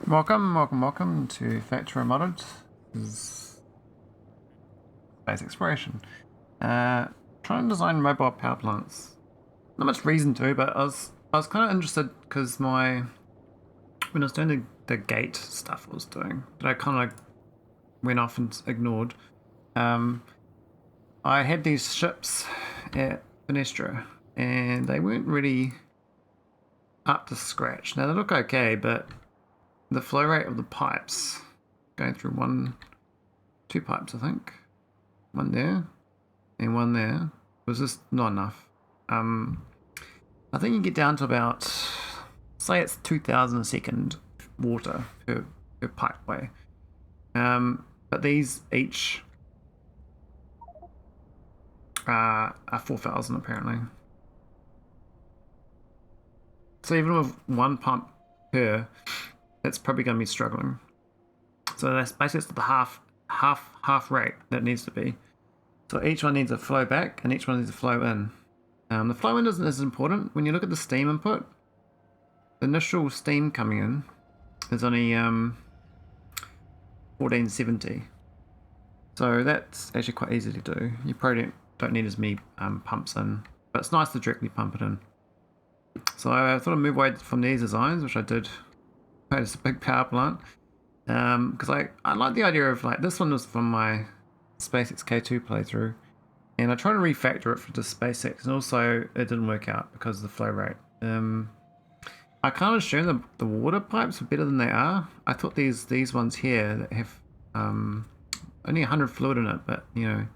Welcome to Factorio Modded. This is space exploration. Trying to design mobile power plants. Not much reason to, but I was kind of interested because when I was doing the gate stuff I was doing, that I kind of went off and ignored. I had these ships at Finestra, and they weren't really up to scratch. Now they look okay, but the flow rate of the pipes going through two pipes, I think, one there and one there, was just not enough. I think you get down to about, say it's 2,000 a second water per pipeway, but these each are 4,000 apparently. So even with one pump per, it's probably going to be struggling. So that's basically the half rate that needs to be. So each one needs a flow back and each one needs a flow in. The flow in isn't as important. When you look at the steam input, the initial steam coming in is only 1470. So that's actually quite easy to do. You probably don't need as many pumps in, but it's nice to directly pump it in. So I thought I'd move away from these designs, which I did. It's a big power plant, because I like the idea of, like, this one was from my SpaceX K2 playthrough, and I tried to refactor it for the SpaceX, and also it didn't work out because of the flow rate. I kind of assumed the water pipes were better than they are. I thought these ones here that have only 100 fluid in it, but you know, I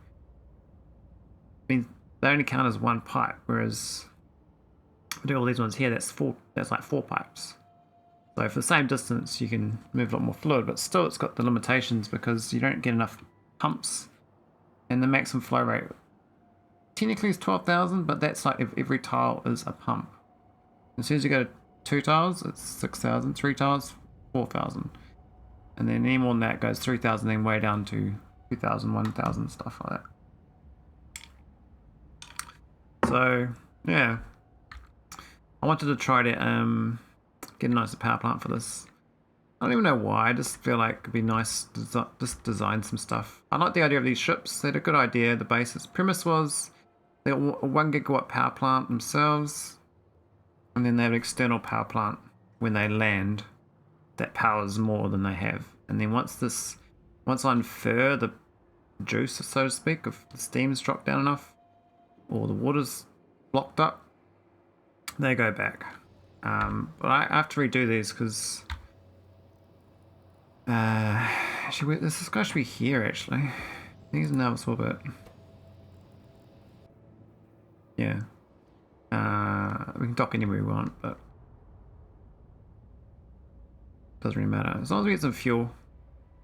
mean, they only count as one pipe, whereas I do all these ones here, that's like 4 pipes. So for the same distance, you can move a lot more fluid, but still it's got the limitations because you don't get enough pumps. And the maximum flow rate technically is 12,000, but that's like if every tile is a pump. As soon as you go to 2 tiles, it's 6,000, 3 tiles, 4,000. And then any more than that goes 3,000, then way down to 2,000, 1,000, stuff like that. So, yeah. I wanted to try to get a nicer power plant for this. I don't even know why, I just feel like it'd be nice to just design some stuff. I like the idea of these ships. They had a good idea. The basis premise was they got a 1 gigawatt power plant themselves, and then they have an external power plant when they land that powers more than they have. And then once I infer the juice, so to speak, if the steam's dropped down enough or the water's blocked up, they go back. But I have to redo these because actually this is going to be here. Actually, I think it's now a bit. Yeah. We can dock anywhere we want, but doesn't really matter as long as we get some fuel.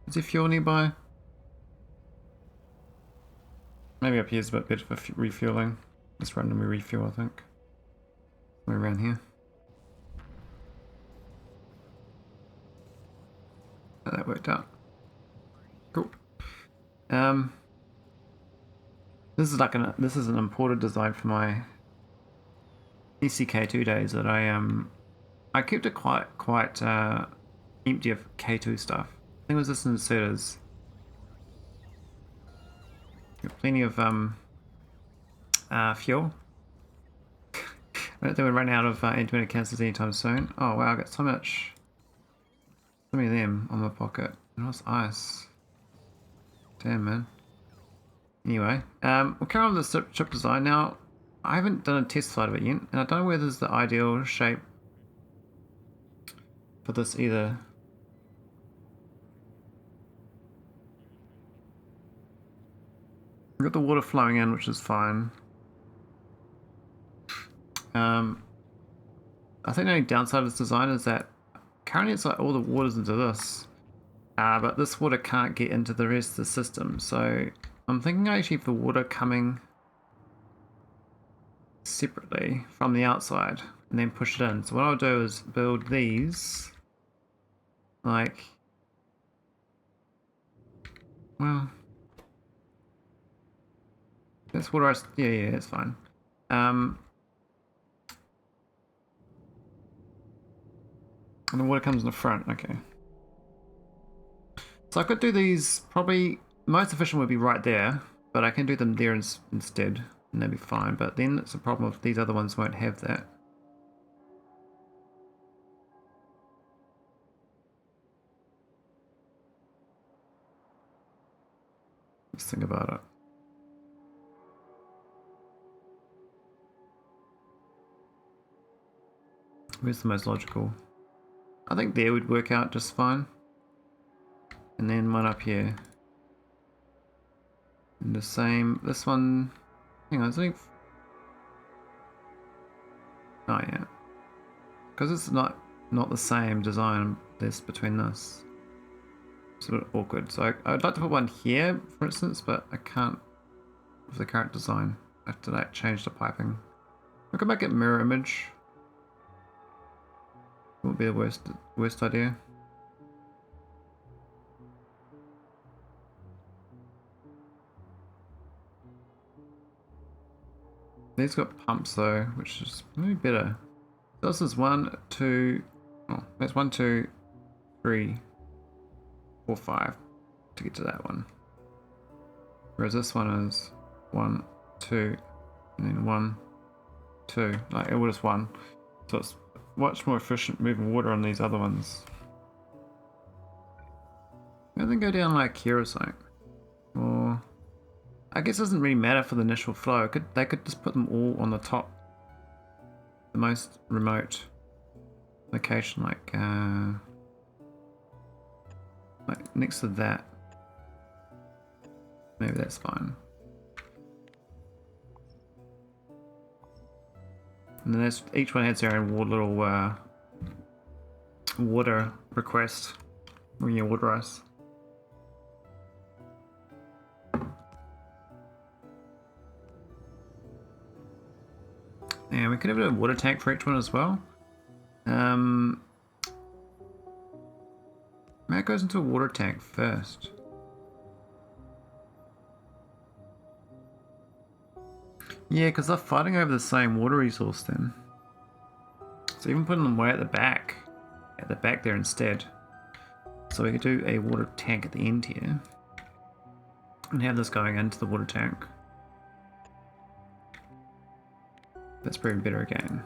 Is there fuel nearby? Maybe up here is a bit better for refueling. Let's randomly refuel, I think. We're around here. Oh, that worked out. Cool. This is an imported design for my ECK2 days that I kept it quite empty of K2 stuff. I think it was just inserters. Got plenty of fuel. I don't think we're running out of intermittent cancers anytime soon. Oh wow, I got so many of them on my pocket. And what's ice? Damn, man. Anyway, we'll carry on with the chip design now. I haven't done a test flight of it yet, and I don't know whether it's the ideal shape for this either. We've got the water flowing in, which is fine. I think the only downside of this design is that currently it's like all the water's into this, but this water can't get into the rest of the system. So I'm thinking actually for water coming separately from the outside and then push it in. So what I'll do is build these like, well, that's water. Yeah, it's fine. And the water comes in the front, okay. So I could do these, probably most efficient would be right there, but I can do them there instead, and that'd be fine. But then it's a problem if these other ones won't have that. Let's think about it. Where's the most logical? I think there would work out just fine. And then one up here. And the same, this one, hang on, I think, oh yeah. Because it's not the same design, this between this. It's a bit awkward. So I'd like to put one here, for instance, but I can't with the current design. I have to like change the piping. I could make it mirror image. It wouldn't be the worst idea. These got pumps though, which is maybe better. So this is 1, 2, oh, that's 1, 2, 3, 4, 5 to get to that one. Whereas this one is 1, 2, and then 1, 2, like it was 1. So it's much more efficient moving water on these other ones. Maybe they go down like here or something. Or I guess it doesn't really matter for the initial flow. They could just put them all on the top, the most remote location, like next to that. Maybe that's fine. And then each one has their own little water request when you water ice. And we could have a water tank for each one as well. That goes into a water tank first. Yeah, because they're fighting over the same water resource then. So even putting them way at the back there instead. So we could do a water tank at the end here. And have this going into the water tank. That's probably better again.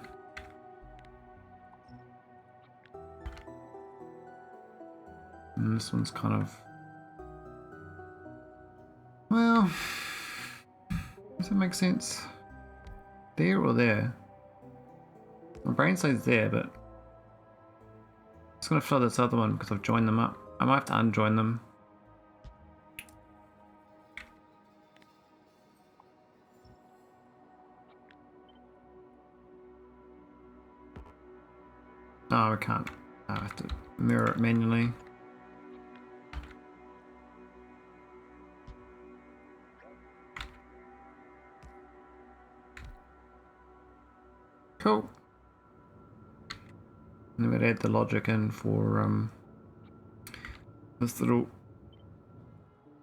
And this one's kind of... Well... Does that make sense? There or there? My brain says there, but... It's going to flood this other one because I've joined them up. I might have to unjoin them. Oh, I can't. I have to mirror it manually. Cool. And then we'd add the logic in for this little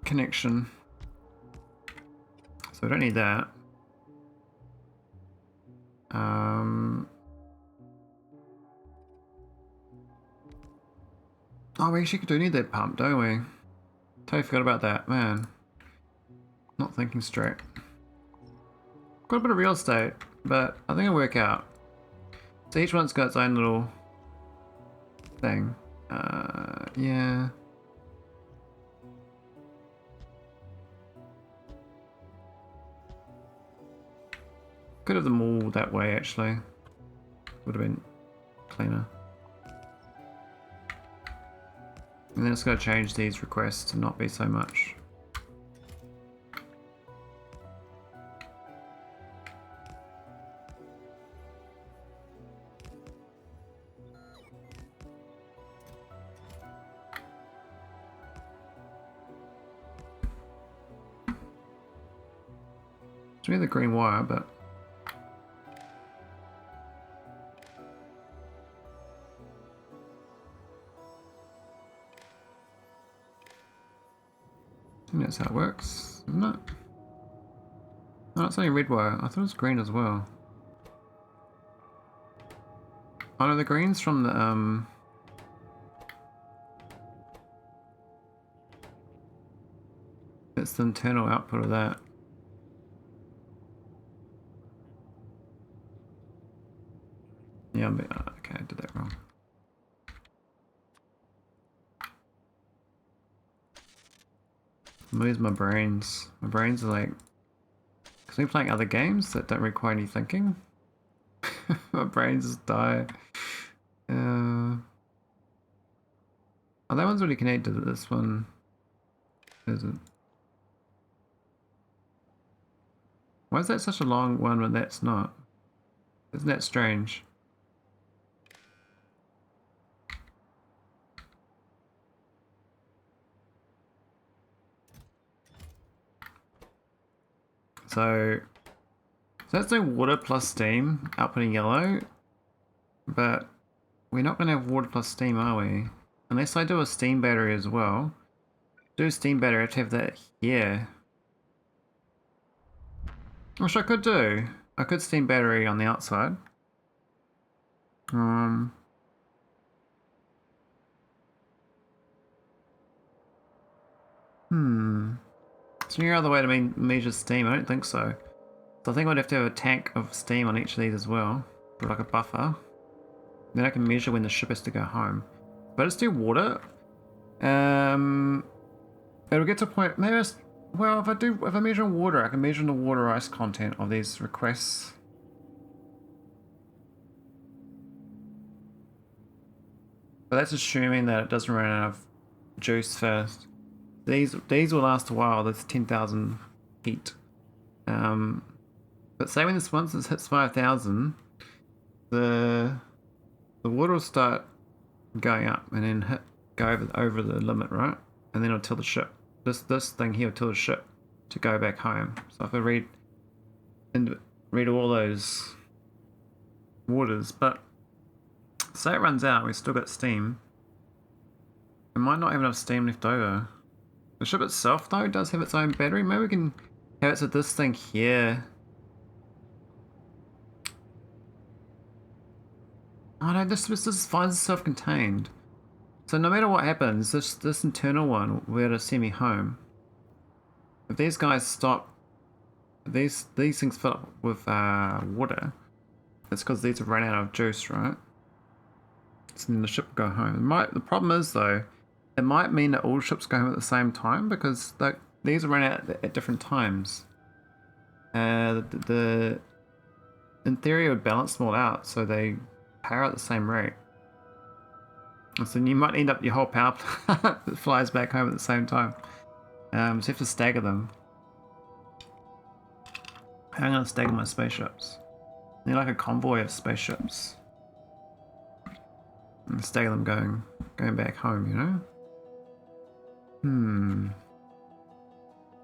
connection. So we don't need that. Oh, we actually do need that pump, don't we? Totally forgot about that, man. Not thinking straight. Got a bit of real estate, but I think it'll work out. So each one's got its own little thing. Yeah. Could have them all that way, actually. Would have been cleaner. And then it's going to change these requests to not be so much. It's really the green wire, but I think that's how it works, isn't it? No, it's only red wire. I thought it was green as well. Oh no, the green's from the it's the internal output of that. Yeah, okay, I did that wrong. Where's my brains? My brains are like... Because we're playing other games that don't require any thinking. My brains just die. Oh, that one's already connected to this one. Isn't. Why is that such a long one when that's not? Isn't that strange? So that's doing water plus steam, outputting yellow, but we're not going to have water plus steam, are we? Unless I do a steam battery as well. Do a steam battery, I have to have that here. Which I could do. I could steam battery on the outside. Is there any other way to measure steam? I don't think so. So I think I'd have to have a tank of steam on each of these as well, for like a buffer. Then I can measure when the ship has to go home. But let's do water. It'll get to a point. Maybe well, if I measure in water, I can measure in the water ice content of these requests. But that's assuming that it doesn't run out of juice first. These will last a while. That's 10,000 heat. But say when this once it hits 5,000, the water will start going up and then go over the limit, right? And then it'll tell the ship. This thing here will tell the ship to go back home. So if I read all those waters, but say it runs out, we still got steam. It might not have enough steam left over. The ship itself though does have its own battery. Maybe we can have it so this thing here. Oh no, this is fine, it's self-contained. So no matter what happens, this internal one will be able to send me home. If these guys stop, these things fill up with water, it's because these have run out of juice, right? So then the ship will go home. The problem is though, it might mean that all ships go home at the same time because these are run out at different times. In theory it would balance them all out so they power at the same rate. So you might end up your whole power plant flies back home at the same time. So you have to stagger them. How am I going to stagger my spaceships? I need like a convoy of spaceships. And stagger them going back home, you know?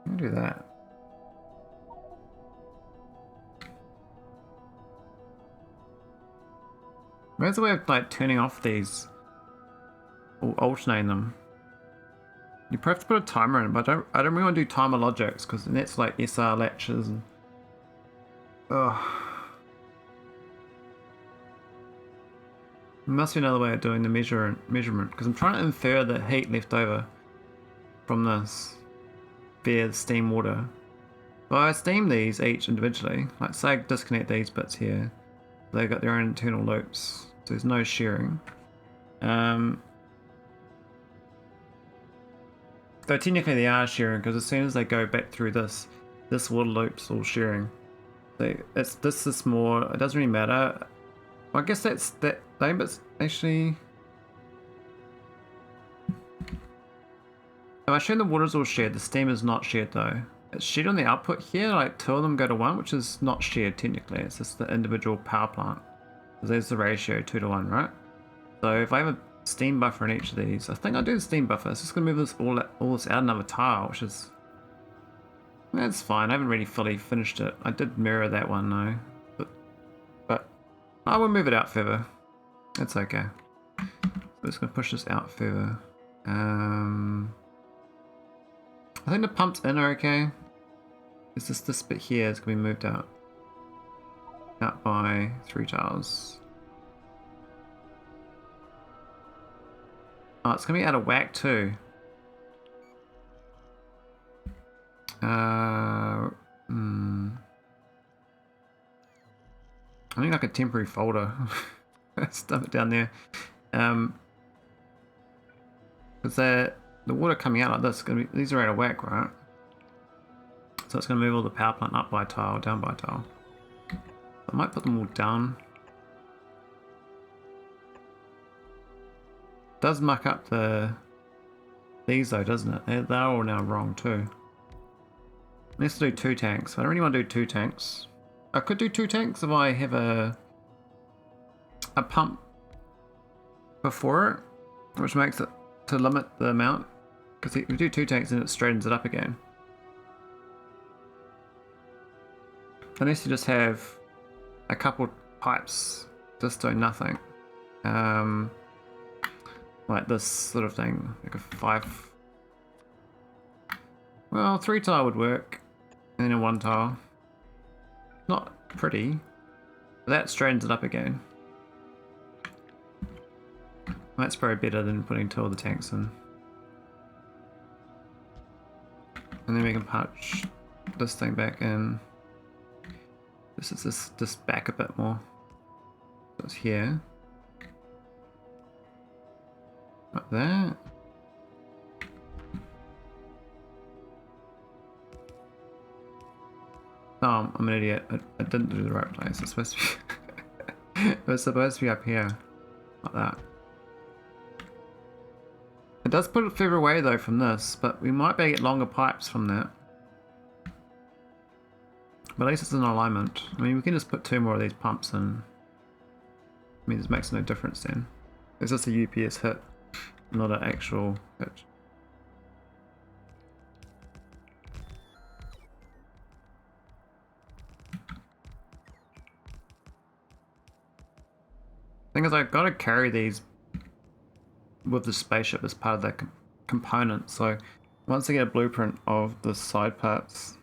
I'll do that. Where's the way of like turning off these? Or alternating them? You probably have to put a timer in, but I don't really want to do timer logics because then that's like SR latches and ugh. There must be another way of doing the measurement because I'm trying to infer the heat left over from this via the steam water. But I steam these each individually. Like say I disconnect these bits here. They've got their own internal loops, so there's no sharing. Though technically they are sharing because as soon as they go back through this water loop's all sharing. So this more. It doesn't really matter. Well, I guess that thing, but actually, if I assume the water's all shared, the steam is not shared though. It's shared on the output here. Like 2 of them go to 1, which is not shared technically. It's just the individual power plant. So there's the ratio 2 to 1, right? So if I have a steam buffer in each of these, I think I'll do the steam buffer. It's just gonna move this all this out another tile, which is that's fine. I haven't really fully finished it. I did mirror that one though, but I will move it out further. That's okay. So I'm just gonna push this out further. I think the pumps in are okay. It's just this bit here is gonna be moved out by 3 tiles. Oh, it's gonna be out of whack too. temporary folder. Stuff it down there. Because the water coming out like this, these are out of whack, right? So it's going to move all the power plant up by a tile, down by a tile. I might put them all down. Does muck up these though, doesn't it? They're all now wrong too. Let's do 2 tanks. I don't really want to do 2 tanks. I could do 2 tanks if I have a pump before it, which makes it to limit the amount. Because if you do 2 tanks, then it straightens it up again. Unless you just have a couple pipes just doing nothing. Like this sort of thing, like a 5. Well, 3 tile would work, and then a 1 tile. Not pretty, but that straightens it up again. That's probably better than putting 2 of the tanks in. And then we can punch this thing back in. This is this back a bit more. So it's here. Like that. Oh, I'm an idiot. I didn't do the right place. It's supposed to be it was supposed to be up here. Like that. It does put it further away though from this, but we might be able to get longer pipes from that. But at least it's in alignment. I mean, we can just put 2 more of these pumps in. I mean, this makes no difference then. It's just a UPS hit, not an actual hit. Thing is, I've got to carry these with the spaceship as part of that component. So once I get a blueprint of the side parts,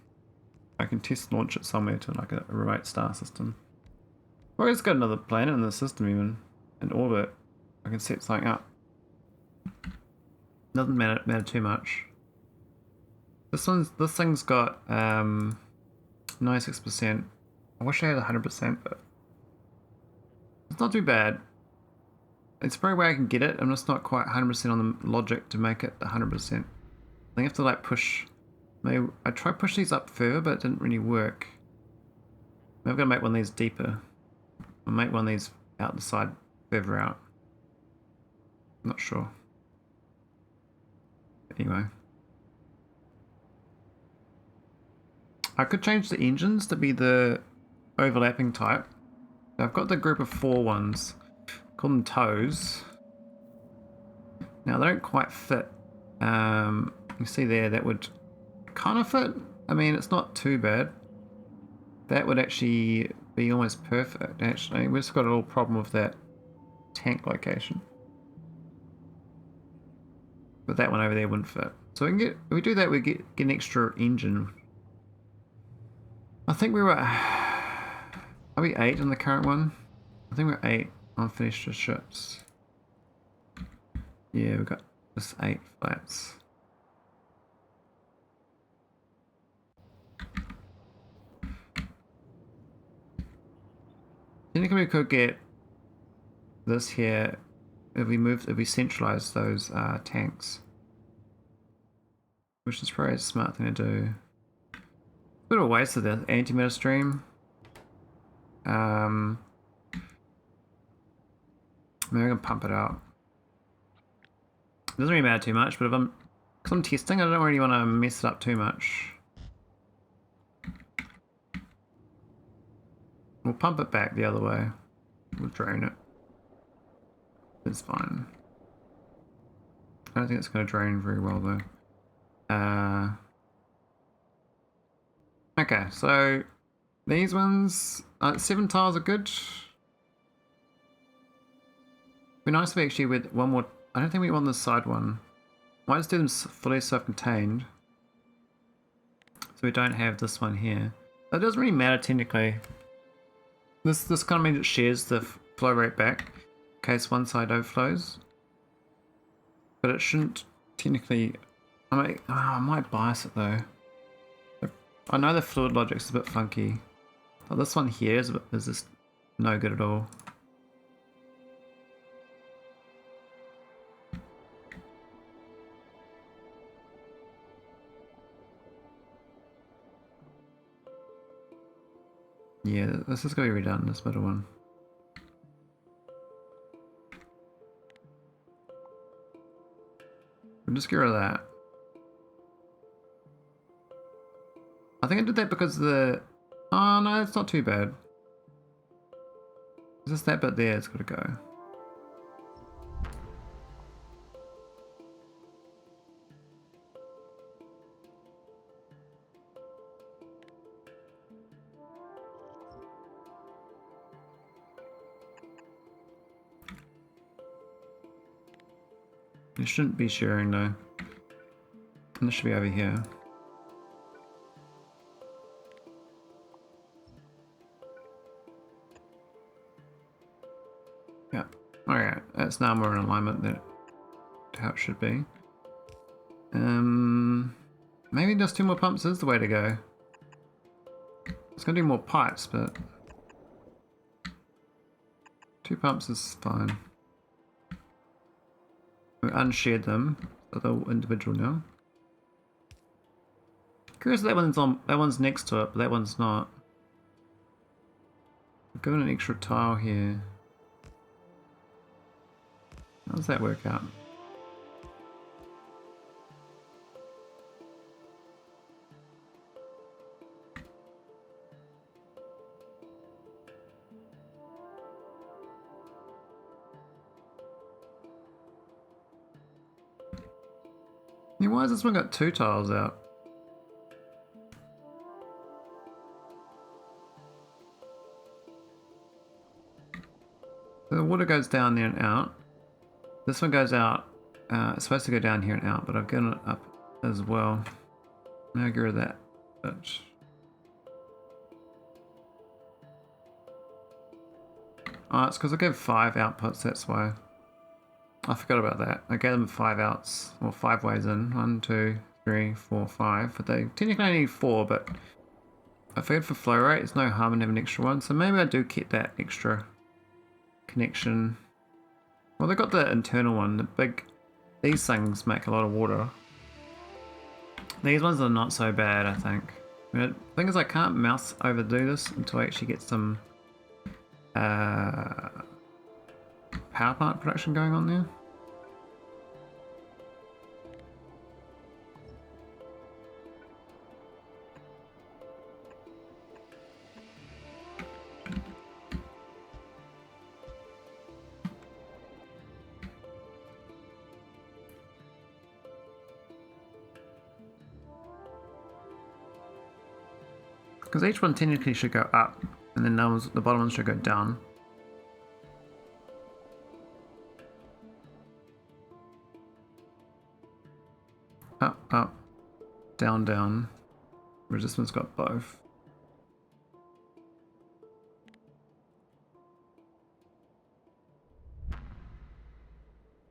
I can test launch it somewhere to like a remote star system. Or it's got another planet in the system even, in orbit. I can set something up. Doesn't matter too much. This thing's got 96%. I wish I had 100%, but it's not too bad. It's probably where I can get it. I'm just not quite 100% on the logic to make it 100%. I think I have to like push. Maybe I tried to push these up further, but it didn't really work. Maybe I'm gonna make one of these deeper. I'll make one of these out the side further out. I'm not sure. Anyway. I could change the engines to be the overlapping type. I've got the group of 4 ones. Call them toes. Now they don't quite fit. You see there, that would kind of fit. I mean, it's not too bad. That would actually be almost perfect, actually. We've just got a little problem with that tank location. But that one over there wouldn't fit. So we can get, if we do that, we get an extra engine. I think we were, are we 8 on the current one? I think we're 8 on finished ships. Yeah, we've got just 8 flats. Technically we could get this here if we centralize those tanks. Which is probably a smart thing to do. A bit of a waste of the antimatter stream. Maybe I can pump it out. It doesn't really matter too much, but because I'm testing, I don't really want to mess it up too much. We'll pump it back the other way. We'll drain it. It's fine. I don't think it's going to drain very well though. Okay, so these ones, 7 tiles are good. Be nice if we actually with one more. I don't think we want the side one. Might just do them fully self-contained, so we don't have this one here. That doesn't really matter technically. This kind of means it shares the flow rate back in case one side overflows, but it shouldn't technically. I might bias it though. I know the fluid logic's a bit funky. Oh, this one here is just no good at all. Yeah, this is going to be redone, this middle one. We'll just get rid of that. I think I did that because the... Oh no, it's not too bad. It's just that bit there, it's got to go. It shouldn't be sharing though. And this should be over here. Yeah. Alright, that's now more in alignment than how it should be. Maybe just 2 more pumps is the way to go. It's gonna do more pipes, but 2 pumps is fine. We unshared them, so they're individual now. Curious that one's next to it, but that one's not. We've given an extra tile here. How does that work out? Yeah, why has this one got 2 tiles out? So the water goes down there and out. This one goes out. It's supposed to go down here and out, but I've given it up as well. Now get rid of that. But oh, it's because I gave 5 outputs, that's why. I forgot about that. I gave them 5 outs, or 5 ways in. 1, 2, 3, 4, 5. But they technically only need 4, but I figured for flow rate, it's no harm in having an extra one. So maybe I do keep that extra connection. Well, they got the internal one. The big, these things make a lot of water. These ones are not so bad, I think. The thing is, I can't mouse overdo this until I actually get some power plant production going on there. Because each one technically should go up, and then the bottom one should go down. Up, up, down, down. Whereas this one's got both.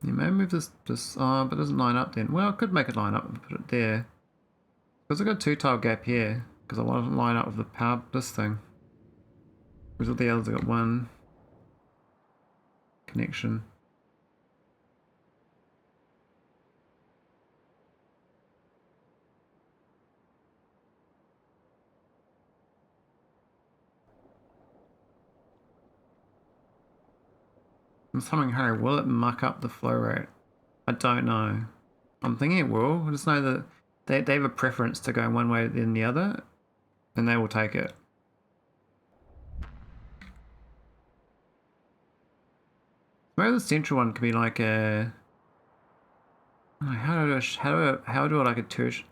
You may move this, but it doesn't line up then. Well, I could make it line up and put it there. Because I've got a 2 tile gap here. Because I want to line up with the power, this thing. Whereas all the others have got 1 connection. I'm humming, Harry, will it muck up the flow rate? I don't know. I'm thinking it will. I just know that they have a preference to go one way than the other, and they will take it. Maybe the central one could be like a... How do I like a tertiary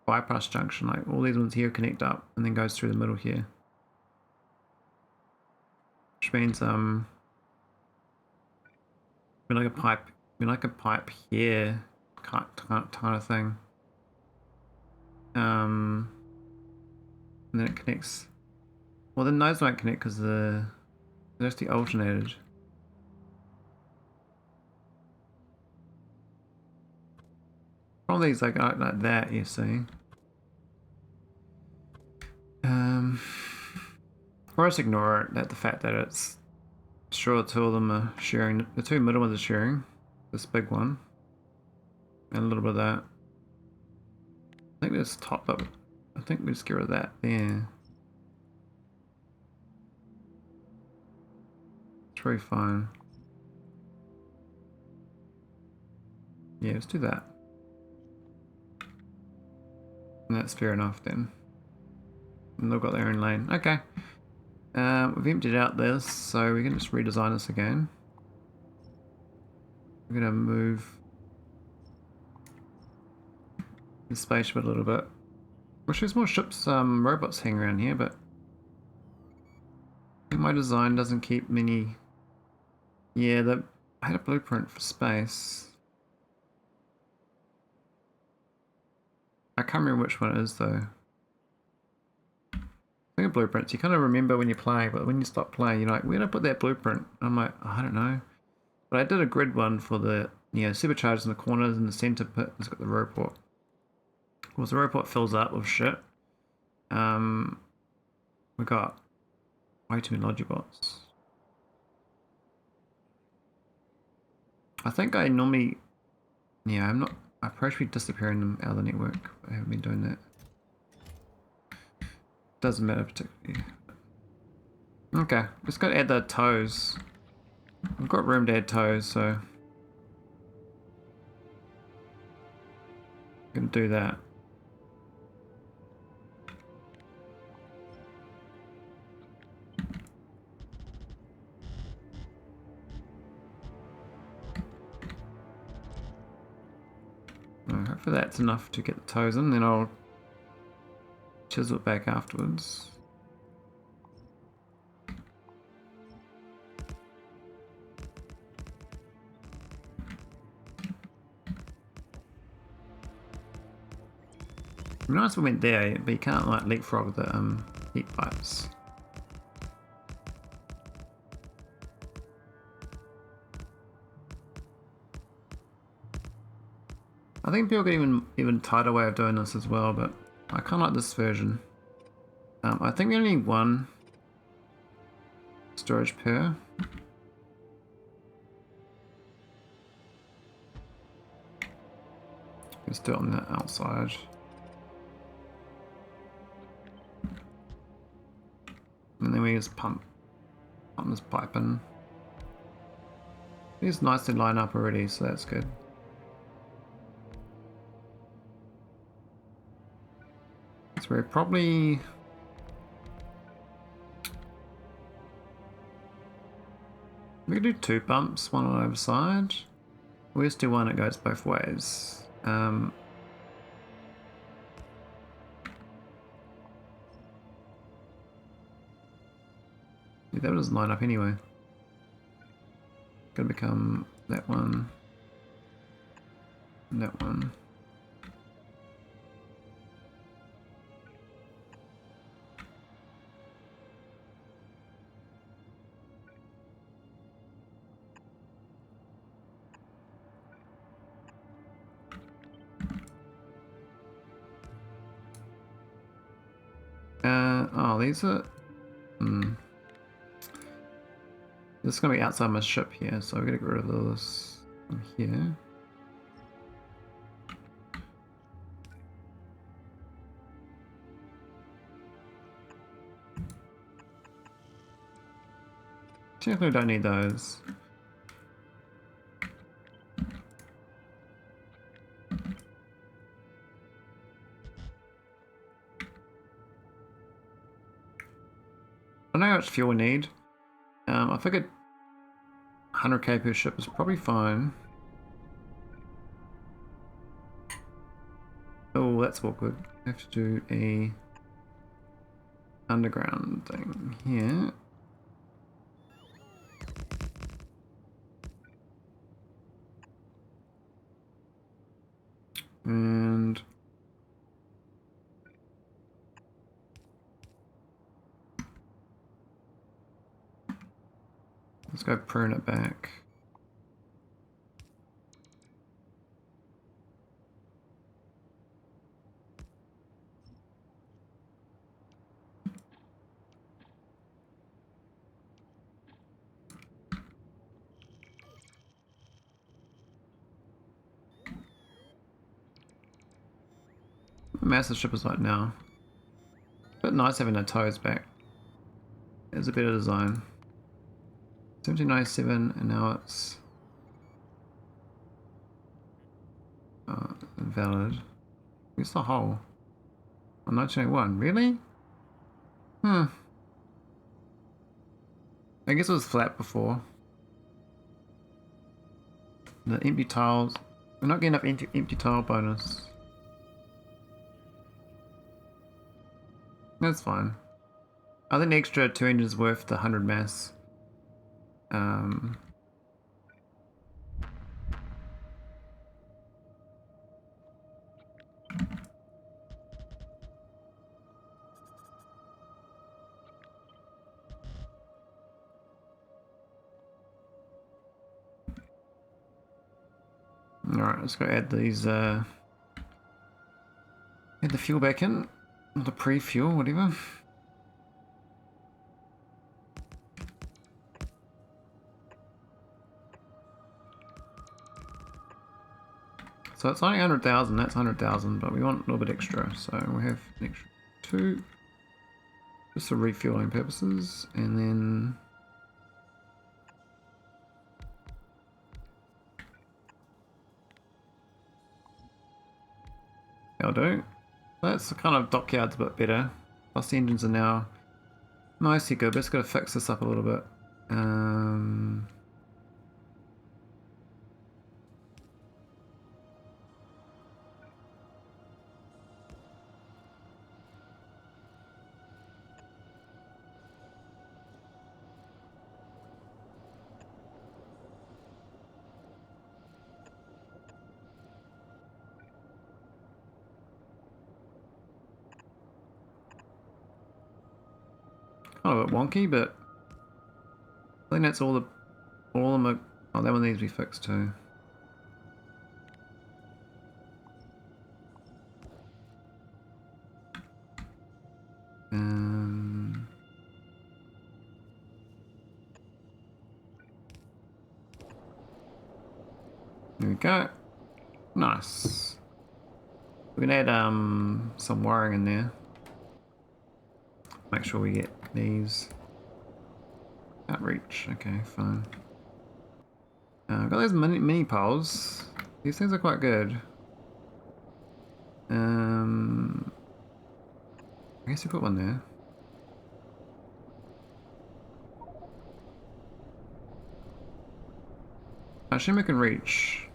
bypass junction? Like all these ones here connect up and then goes through the middle here. Which means be like a pipe here, kind of thing. And then it connects. Well, the nodes won't connect because they're actually alternated. All these like that, you see. probably just ignore it, that the fact that it's sure two of them are sharing, the two middle ones are sharing this big one and a little bit of that. I think this top up, I think we just get rid of that there. It's very fine. Yeah, let's do that. And that's fair enough then. And they've got their own lane. Okay. We've emptied out this, so we can just redesign this again. We're gonna move the spaceship a little bit. Wish there's more ships, robots hanging around here, but I think my design doesn't keep many. Yeah, I had a blueprint for space. I can't remember which one it is though. I think of blueprints, you kind of remember when you're playing, but when you stop playing, you're like, where did I put that blueprint? I'm like, oh, I don't know. But I did a grid one for the, superchargers in the corners and the center pit. It's got the robot. Once the robot fills up with shit, we got way too many Logibots. I think I normally, I'm not, I probably should be disappearing them out of the network. I haven't been doing that. Doesn't matter particularly. Okay, just gotta add the toes. I've got room to add toes, so I'm gonna do that. Hopefully that's enough to get the toes in, then I'll chisel it back afterwards. It'd be nice if we went there, but you can't like leapfrog the heat pipes. I think people get even tighter way of doing this as well, but I kind of like this version. I think we only need one storage per. Let's do it on the outside. And then we just pump this pipe in. These nicely line up already, so that's good. So we're probably we could do two pumps, one on either side. We'll just do one that goes both ways. Yeah, that doesn't line up anyway. Gonna become that one and that one. Oh, these are. This is going to be outside my ship here, so I'm going to get rid of this from here. Technically, don't need those. I don't know how much fuel we need. I figured 100k per ship is probably fine. Oh, that's awkward. I have to do a underground thing here. And let's go prune it back. What the massive ship is like now. But nice having the toes back. It's a better design. 1797 and now it's invalid. Where's the hole? Oh, 1981. Really? I guess it was flat before. The empty tiles. We're not getting enough empty tile bonus. That's fine. I think the extra 2 engines is worth the 100 mass. Alright, let's go add these, add the fuel back in. Or the pre-fuel, whatever. So it's only 100,000, that's 100,000, but we want a little bit extra, so we have an extra 2. Just for refueling purposes, and then... That'll do. That's kind of dockyard's a bit better. Plus the engines are now nicely good, but it's got to fix this up a little bit. Kind of a bit wonky, but I think that's all of them are, oh, that one needs to be fixed too. There we go. Nice. We can add some wiring in there. Make sure we get these. Outreach. Okay, fine. I've got those mini poles. These things are quite good. I guess we put one there. I assume we can reach.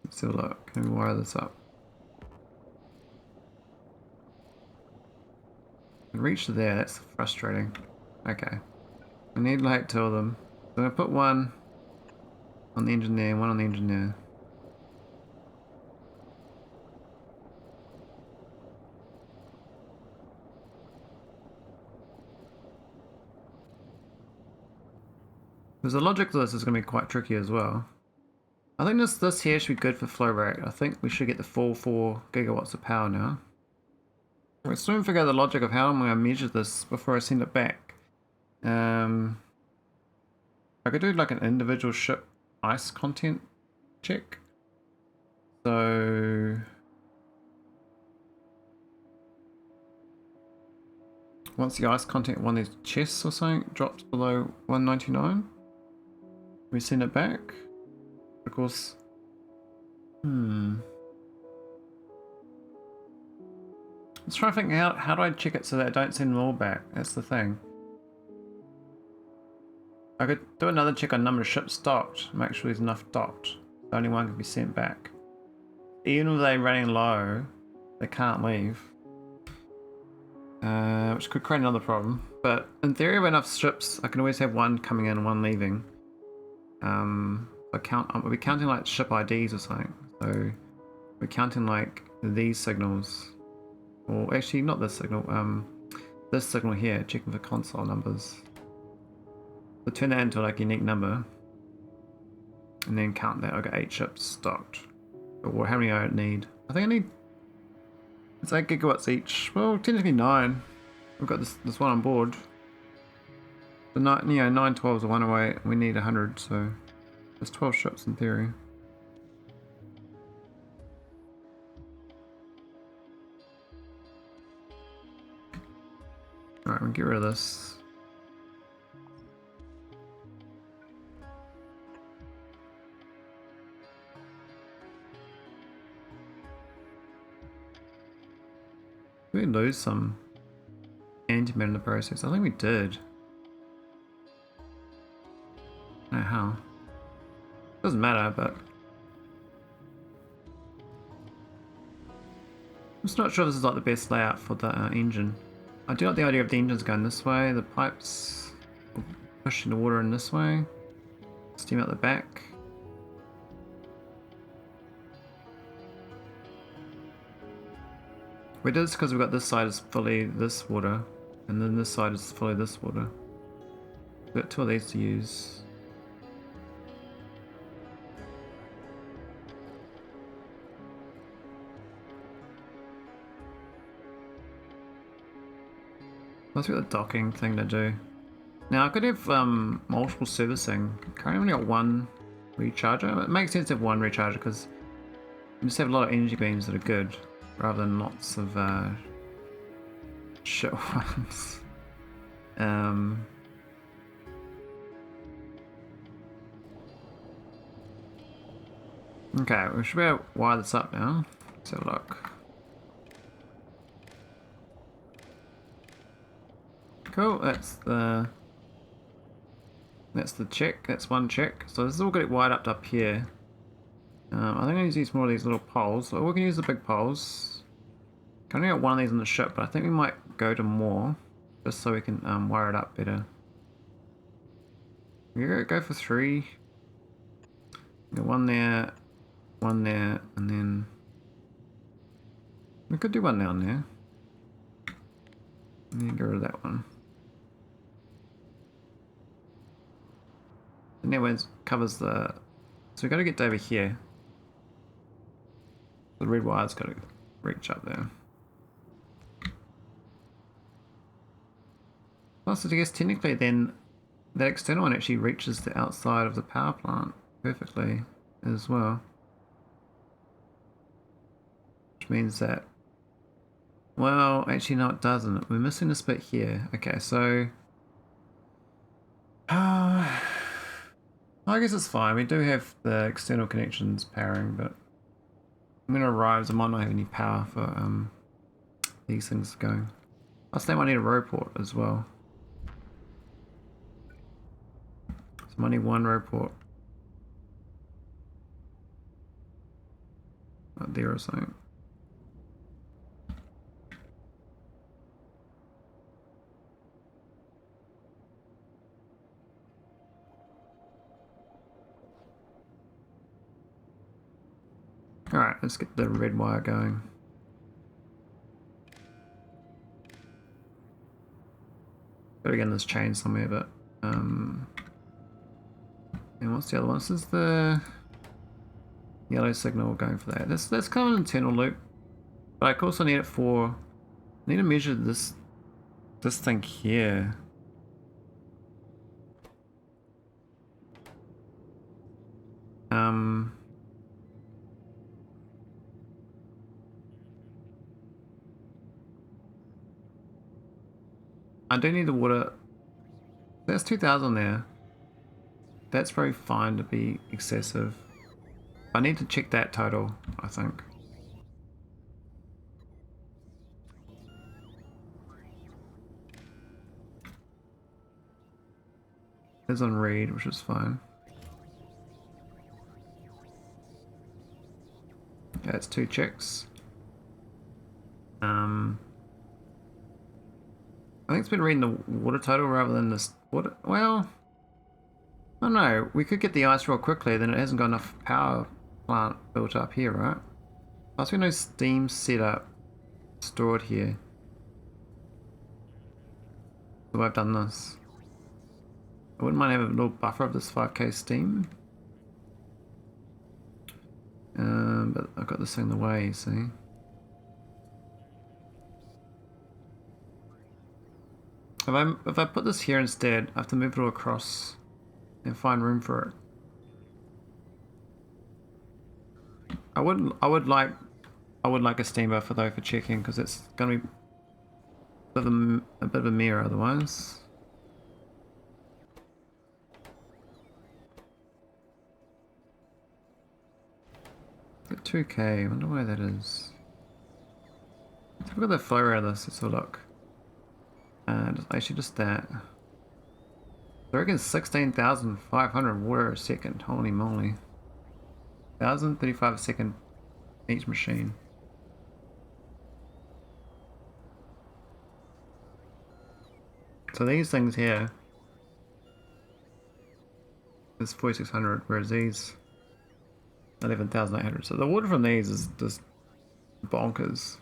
Let's have a look. Can we wire this up? Reach to there, that's frustrating. Okay. We need like 2 of them. So I'm going to put one on the engine there and one on the engine there. Because the logic to this is going to be quite tricky as well. I think this here should be good for flow rate. I think we should get the full 4 gigawatts of power now. We'll soon figure out the logic of how I'm going to measure this before I send it back. I could do like an individual ship ice content check. So once the ice content, one of these chests or something, drops below 199, we send it back. Of course. Let's try to think out how do I check it so that I don't send them all back. That's the thing. I could do another check on number of ships docked, make sure there's enough docked. Only one can be sent back. Even if they're running low, they can't leave. Which could create another problem. But in theory, with enough ships, I can always have one coming in and one leaving. I'll be counting like ship IDs or something. So we're counting like these signals. Or actually not this signal, this signal here, checking for console numbers. So turn that into like a unique number. And then count that. I've got 8 ships stocked. Or how many I need? I think I need It's 8 gigawatts each. Well, technically 9. We've got this one on board. The 912 is a 108. We need 100, so there's 12 ships in theory. Alright, we'll get rid of this. Did we lose some antimatter in the process? I think we did. I don't know how. Doesn't matter, but I'm just not sure this is like the best layout for the engine. I do like the idea of the engines going this way, the pipes pushing the water in this way, steam out the back. We did this because we've got this side is fully this water, and then this side is fully this water. We've got 2 of these to use. Let's get the docking thing to do. Now I could have multiple servicing. Currently only got 1 recharger. It makes sense to have 1 recharger because you just have a lot of energy beams that are good, rather than lots of shit ones. Okay, we should be able to wire this up now. Let's have a look. Cool, that's the check, that's 1 check. So this is all get wired up here. I think I need to use more of these little poles. So we can use the big poles. I only got 1 of these on the ship, but I think we might go to more, just so we can wire it up better. We go for 3. Go 1 there, 1 there, and then we could do 1 down there. And then get rid of that one. And that one covers the. So we got to get over here. The red wire's got to reach up there. Plus, I guess technically then that external one actually reaches the outside of the power plant perfectly as well. Which means that, well, actually no it doesn't. We're missing this bit here. Okay, so I guess it's fine. We do have the external connections powering, but when it arrives I might not have any power for these things going. Plus they might need a row port as well. So I might need 1 row port. Right there or something. Alright, let's get the red wire going. Gotta get in this chain somewhere, but and what's the other one? This is the yellow signal going for that. That's kind of an internal loop. But I also need it for, I need to measure this thing here. I do need the water. There's 2,000 there. That's very fine to be excessive. I need to check that total, I think. It's on read, which is fine. Okay, that's 2 checks. I think it's been reading the water total rather than this water. Well, I don't know. We could get the ice real quickly, then it hasn't got enough power plant built up here, right? Plus we have no steam set up stored here. So I've done this. I wouldn't mind having a little buffer of this 5k steam. But I've got this thing in the way, you see. So if I put this here instead, I have to move it all across and find room for it. I would like a steam buffer though for checking, because it's gonna be a bit of a mirror otherwise. At 2K, I wonder why that is. Let's look at the flow rate of this. Let's have a look. Actually, just that. I reckon 16,500 water a second. Holy moly. 1,035 a second each machine. So these things here is 4,600, whereas these 11,800. So the water from these is just bonkers.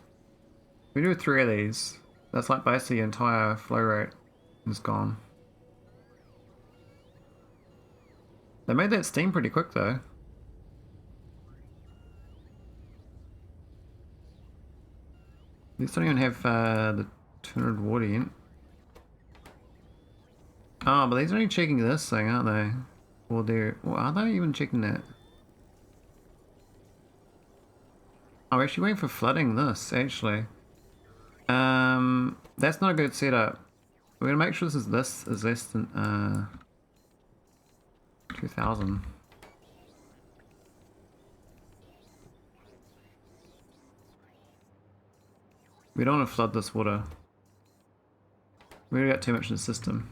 If we do 3 of these, that's like basically the entire flow rate is gone. They made that steam pretty quick though. These don't even have the 200 water in. Oh, but these are only checking this thing, aren't they? Or well, are they even checking that? Oh, we're actually waiting for flooding this, actually. That's not a good setup. We're gonna make sure this is less than 2,000. We don't want to flood this water. We already got too much in the system.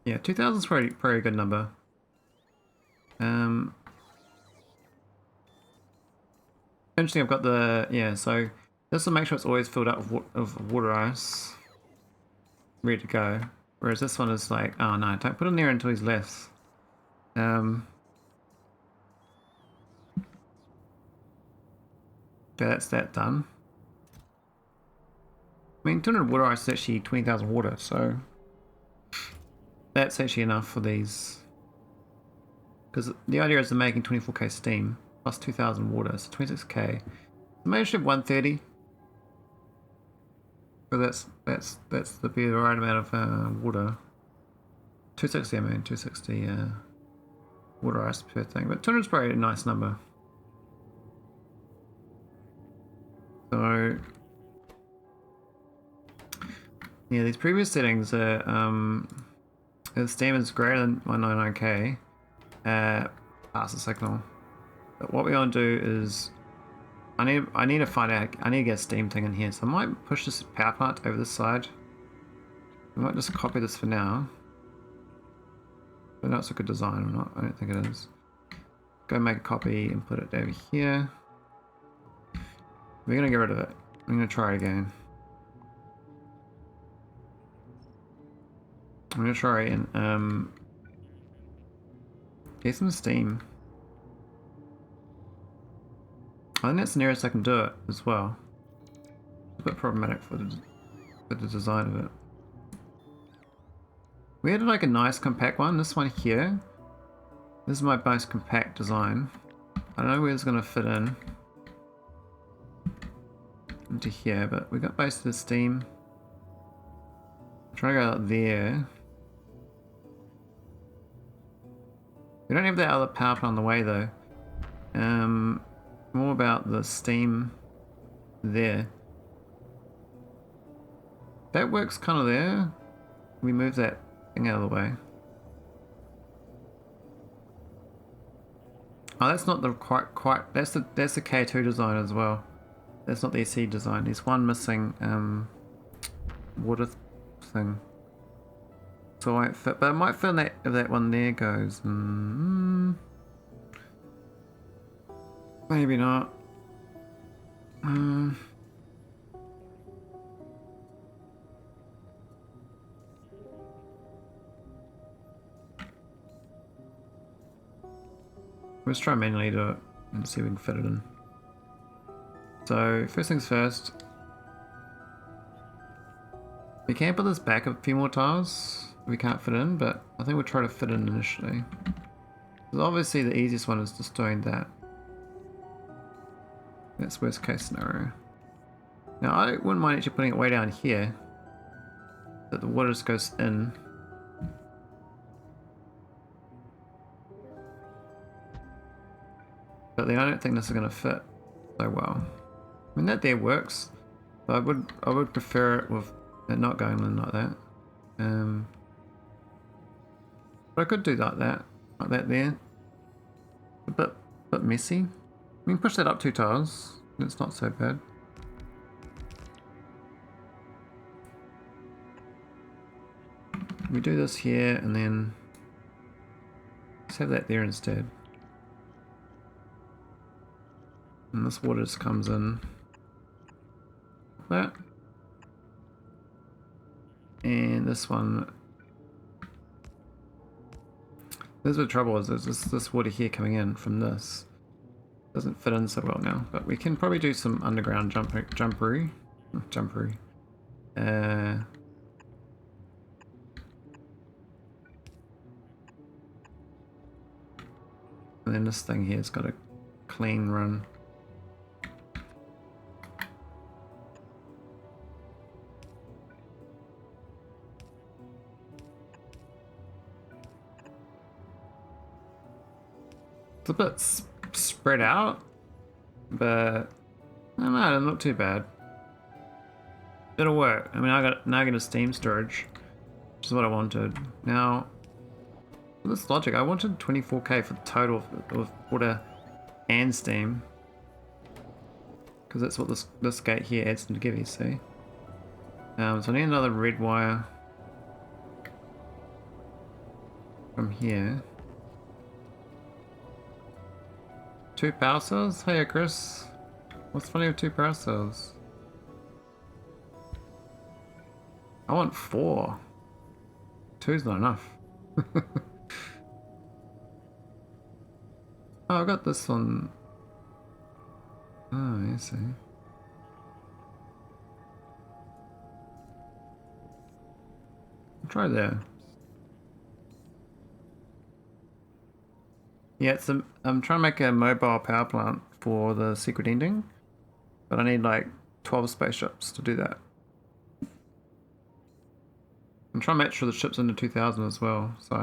Yeah, 2,000 is probably a good number. Interesting, I've got the, yeah, so this will make sure it's always filled up of water ice. Ready to go. Whereas this one is like, oh no, don't put him there until he's less. Okay, that's that done. I mean, 200 water ice is actually 20,000 water, so that's actually enough for these. Because the idea is they're making 24k steam plus 2,000 water, so 26k. Maybe I should have 130. So that's the right amount of water. 260, I mean 260 water ice per thing, but 200 is probably a nice number. So yeah, these previous settings are the steam is greater than 199k. Pass the signal. But what we want to do is, I need to find out. I need to get a steam thing in here. So I might push this power plant over this side. I might just copy this for now. I don't know if it's a good design or not. I don't think it is. Go make a copy and put it over here. We're gonna get rid of it. I'm gonna try it again. I'm gonna try and get some steam. I think that's the nearest I can do it as well. It's a bit problematic for the design of it. We had like a nice compact one. This one here. This is my most compact design. I don't know where it's gonna fit into here, but we got basically the steam. I'm trying to go out there. We don't have that other power plant on the way though. More about the steam there. That works kind of there. We move that thing out of the way. Oh, that's not the quite. That's the K2 design as well. That's not the SE design. There's one missing water thing. So it won't fit, but it might fit in that if that one there goes. Maybe not. Let's try manually do it and see if we can fit it in. So first things first, we can put this back a few more tiles. We can't fit in, but I think we'll try to fit in initially. So obviously the easiest one is just doing that. That's worst case scenario. Now I wouldn't mind actually putting it way down here, that the water just goes in. But then I don't think this is going to fit so well. I mean, that there works, but I would prefer it with it not going in like that. But I could do like that there. A bit messy. We can push that up 2 tiles. It's not so bad. We do this here and then let's have that there instead. And this water just comes in like that. And this one, this is the trouble is there's this water here coming in from this. Doesn't fit in so well now, but we can probably do some underground jumpery. And then this thing here's got a clean run. It's a bit spread out, but I don't know, it doesn't look too bad. It'll work. I mean, now I got a steam storage, which is what I wanted. Now, with this logic, I wanted 24k for the total of water and steam, because that's what this gate here adds to give you. See, so I need another red wire from here. 2 power cells? Hey Chris, what's funny with 2 power cells? I want 4. 2's not enough. Oh, I got this one. Oh, I see. I'll try there. Yeah, I'm trying to make a mobile power plant for the secret ending, but I need like 12 spaceships to do that. I'm trying to make sure the ship's into 2000 as well, so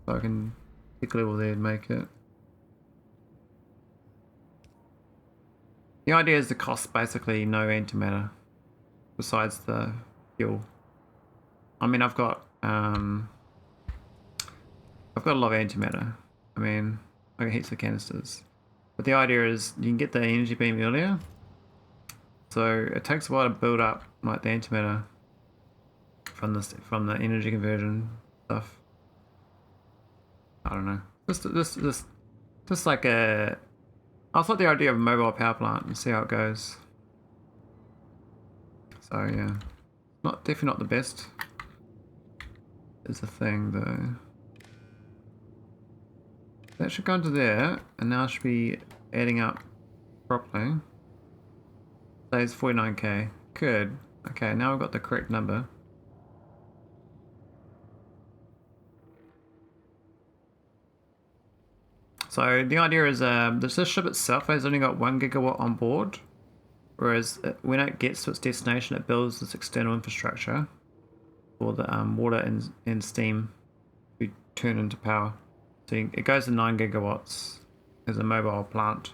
I can pick a level there and make it. The idea is to cost basically no antimatter besides the fuel. I mean, I've got a lot of antimatter. I mean, I got heaps of canisters. But the idea is you can get the energy beam earlier. So it takes a while to build up like the antimatter from the energy conversion stuff. I don't know. Just like a I thought the idea of a mobile power plant and see how it goes. So yeah. Definitely not the best. Is the thing though. That should go into there, and now it should be adding up properly. Says 49k. Good. Okay, now I've got the correct number. So the idea is this ship itself has only got 1 gigawatt on board, whereas when it gets to its destination, it builds this external infrastructure for the water and steam to turn into power. So it goes to 9 gigawatts as a mobile plant.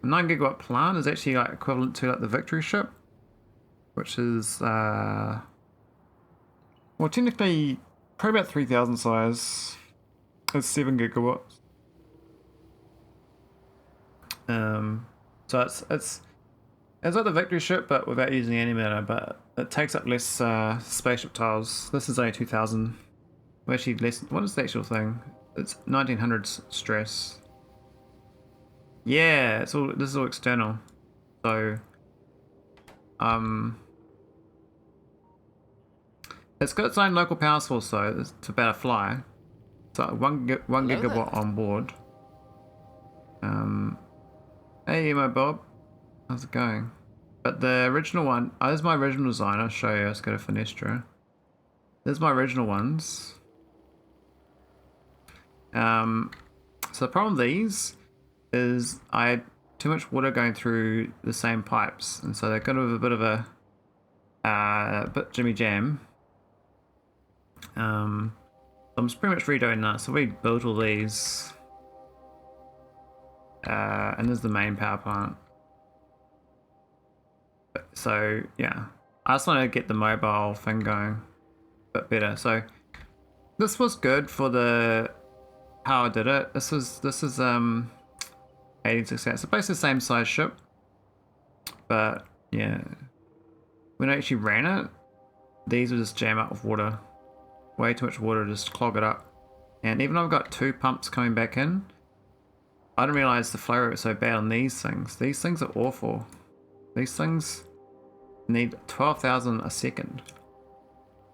A 9 gigawatt plant is actually like equivalent to like the Victory ship, which is well, technically probably about 3000 size. It's 7 gigawatts. So it's like the Victory ship, but without using antimatter. But it takes up less spaceship tiles. This is a 2000. Well, actually less. What is the actual thing? It's 1900 stress. Yeah, it's all. This is all external. So, it's got its own local power source though. It's about a fly. So one gigawatt on board. Hey, my Bob, how's it going? But the original one. Oh, this is my original design. I'll show you. Let's go to Finestra. There's my original ones. So the problem with these is I too much water going through the same pipes, and so they're kind of a bit of a bit jimmy jam. I'm just pretty much redoing that. So we built all these, and there's the main power plant. So yeah, I just want to get the mobile thing going a bit better. So this was good for the how I did it. This is 86. So basically the same size ship, but yeah, when I actually ran it, these would just jam up with water. Way too much water, just clog it up. And even though I've got 2 pumps coming back in, I didn't realize the flow rate was so bad on these things. These things are awful. These things need 12,000 a second,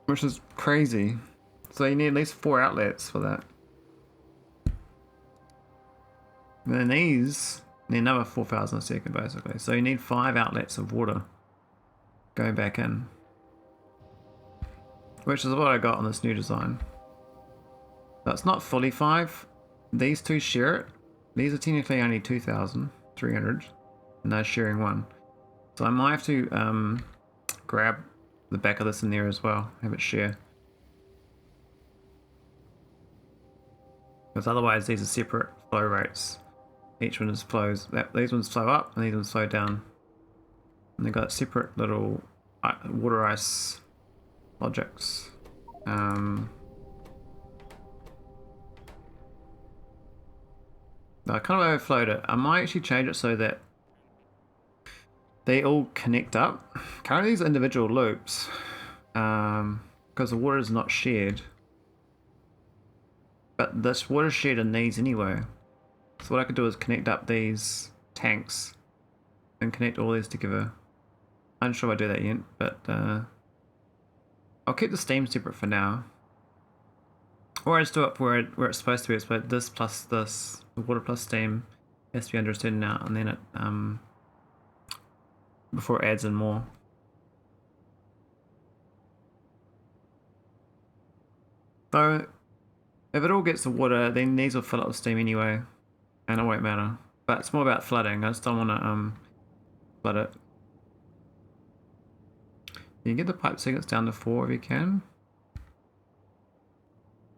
which is crazy. So you need at least 4 outlets for that. And then these need another 4,000 a second basically. So you need 5 outlets of water going back in, which is what I got on this new design. That's not fully 5. These two share it. These are technically only 2,300, and they're sharing 1. So I might have to grab the back of this in there as well, have it share. Because otherwise these are separate flow rates. Each one just flows, these ones flow up and these ones flow down. And they've got separate little water ice logics. I kind of overflowed it. I might actually change it so that they all connect up. Currently these are individual loops, because the water is not shared. But this water is shared in these anyway. So what I could do is connect up these tanks and connect all these together. I'm not sure if I do that yet, but I'll keep the steam separate for now. Or I just do it where it's supposed to be. It's about this plus this. The water plus steam has to be under a certain amount, and then it before it adds in more. So if it all gets the water, then these will fill up with steam anyway, and it won't matter. But it's more about flooding. I just don't want to flood it. You can get the pipe seconds down to 4 if you can.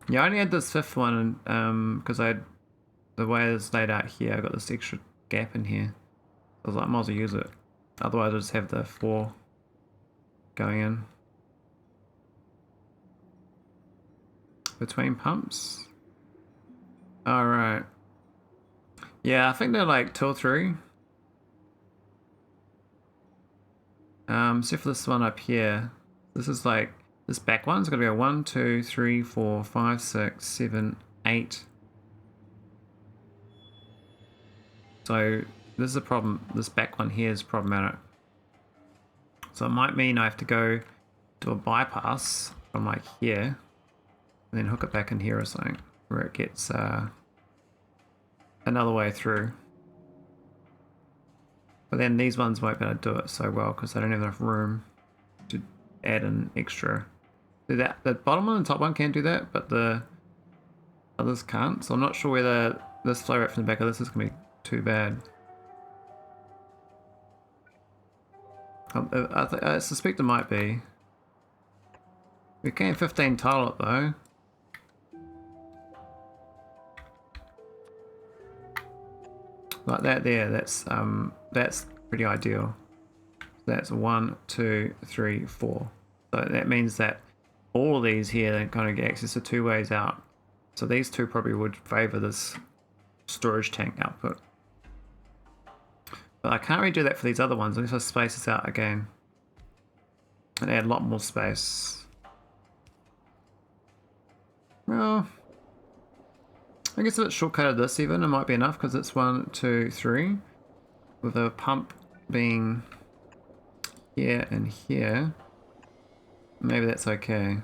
Yeah, I only had this 5th one because the way it's laid out here, I got this extra gap in here. I was like, I might as well use it. Otherwise, I'll just have the 4 going in between pumps. All right. Yeah, I think they're like 2 or 3. Except for this one up here. This is like this back one's gonna be a 1, 2, 3, 4, 5, 6, 7, 8. So this is a problem. This back one here is problematic. So it might mean I have to go do a bypass from like here and then hook it back in here or something where it gets another way through. But then these ones won't be able to do it so well because they don't have enough room to add an extra. The bottom one and the top one can do that, but the others can't. So I'm not sure whether this flow rate from the back of this is going to be too bad. I suspect it might be. We can 15 tile it though. Like that there, that's pretty ideal. That's 1, 2, 3, 4. So that means that all of these here then kind of get access to 2 ways out. So these 2 probably would favor this storage tank output. But I can't really do that for these other ones unless I space this out again and add a lot more space. Well, I guess if it's shortcutted this even, it might be enough because it's 1, 2, 3 with a pump being here and here. Maybe that's okay.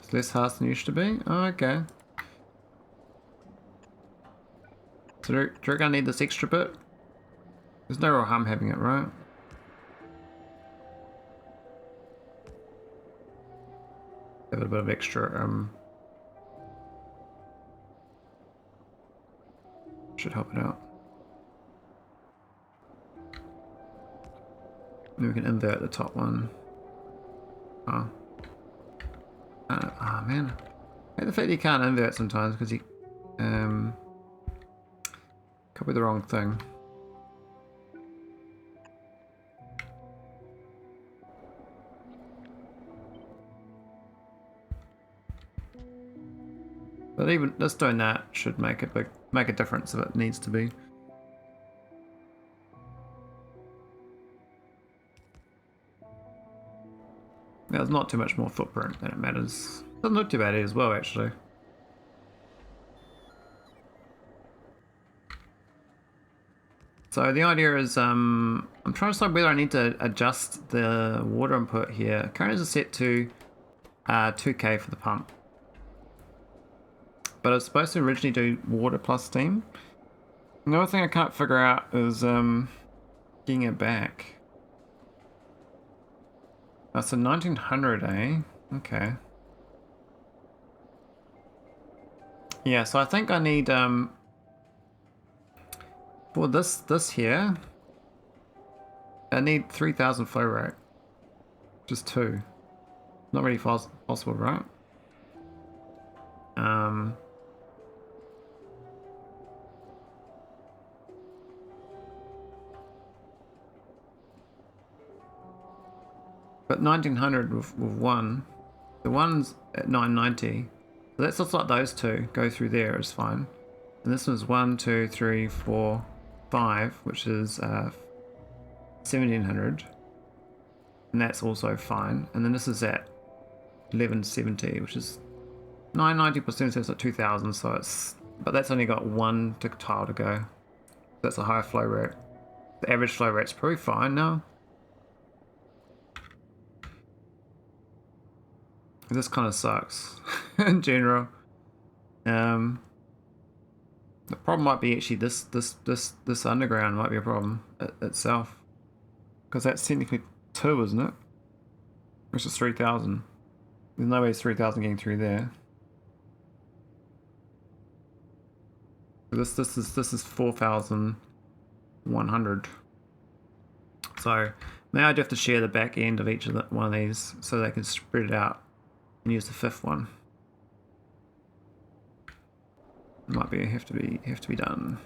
It's less harsh than it used to be? Oh, okay. So do you reckon I need this extra bit? There's no real harm having it, right? Have a bit of extra Should help it out. And we can invert the top one. Oh. Oh man. I hate the fact that you can't invert sometimes because you copy the wrong thing. But even just doing that should make a difference if it needs to be. There's not too much more footprint than it matters. Doesn't look too bad as well, actually. So the idea is, I'm trying to decide whether I need to adjust the water input here. Currently it's set to 2K for the pump. But it's supposed to originally do water plus steam. Another thing I can't figure out is getting it back. That's a 1900, eh? Okay. Yeah, so I think I need for this here, I need 3000 flow rate. Just 2. Not really possible, right? But 1900 with 1. The one's at 990. So let's just let those two go through there, is fine. And this one's 1, 2, 3, 4, 5, which is 1700. And that's also fine. And then this is at 1170, which is 990%, so it's at 2000, so it's, but that's only got 1 tile to go. That's a higher flow rate. The average flow rate's probably fine now. This kind of sucks in general. The problem might be actually this underground might be a problem itself, because that's technically 2, isn't it? Which is 3000. There's no way it's 3000 getting through there. This is 4100. So now I do have to share the back end of each of one of these so they can spread it out and use the 5th one. Might be have to be done.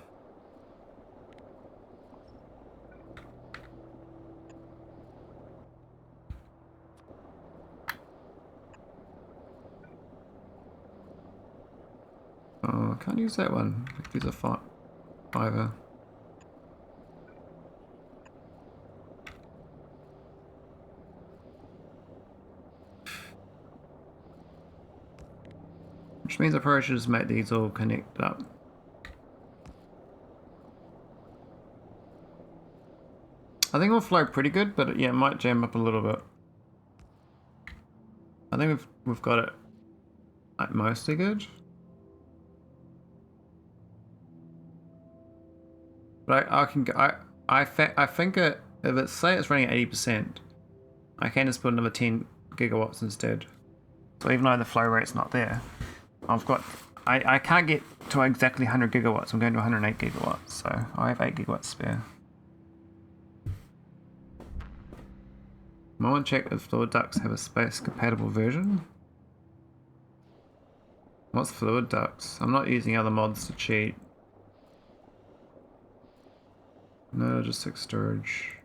Oh, I can't use that one. Use a fiver. Which means I probably should just make these all connect up. I think it'll flow pretty good, but yeah, it might jam up a little bit. I think we've got it like mostly good. But I think if it's, say it's running at 80%, I can just put another 10 gigawatts instead. So even though the flow rate's not there, I can't get to exactly 100 gigawatts. I'm going to 108 gigawatts, so I have 8 gigawatts spare. I want to check if fluid ducts have a space compatible version. What's fluid ducts? I'm not using other mods to cheat. No, logistic storage.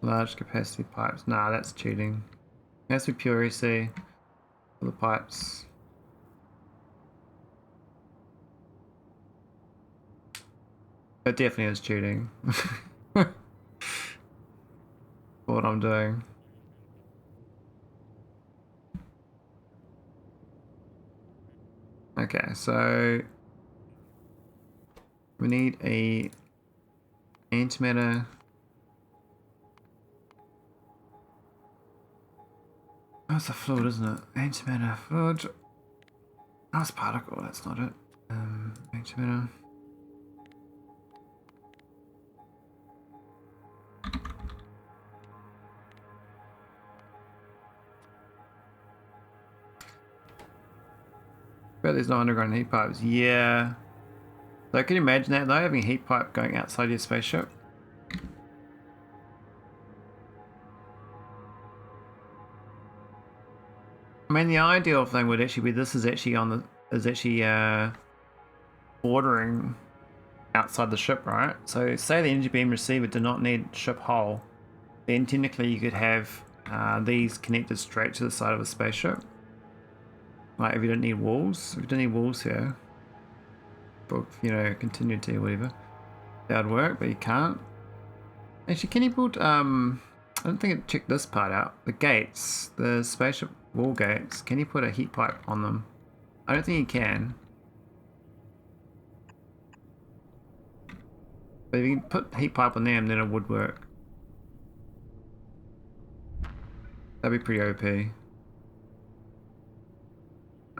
Large capacity pipes. Nah, that's cheating. It has to be pure EC for the pipes. It definitely is cheating. For what I'm doing. Okay, so we need a antimatter. Oh, it's a fluid, isn't it? Antimatter fluid. Oh, it's particle. That's not it. Antimatter. But there's no underground heat pipes. Yeah. So can you imagine that though, having a heat pipe going outside your spaceship? I mean, the ideal thing would actually be this is actually bordering outside the ship, right? So say the energy beam receiver did not need ship hull, then technically you could have these connected straight to the side of a spaceship. Like if you don't need walls, if you don't need walls here, for, you know, continuity or whatever, that would work, but you can't. Actually, can you build, I don't think it checked this part out. The gates, the spaceship wall gates, can you put a heat pipe on them? I don't think you can. But if you can put heat pipe on them, then it would work. That'd be pretty OP.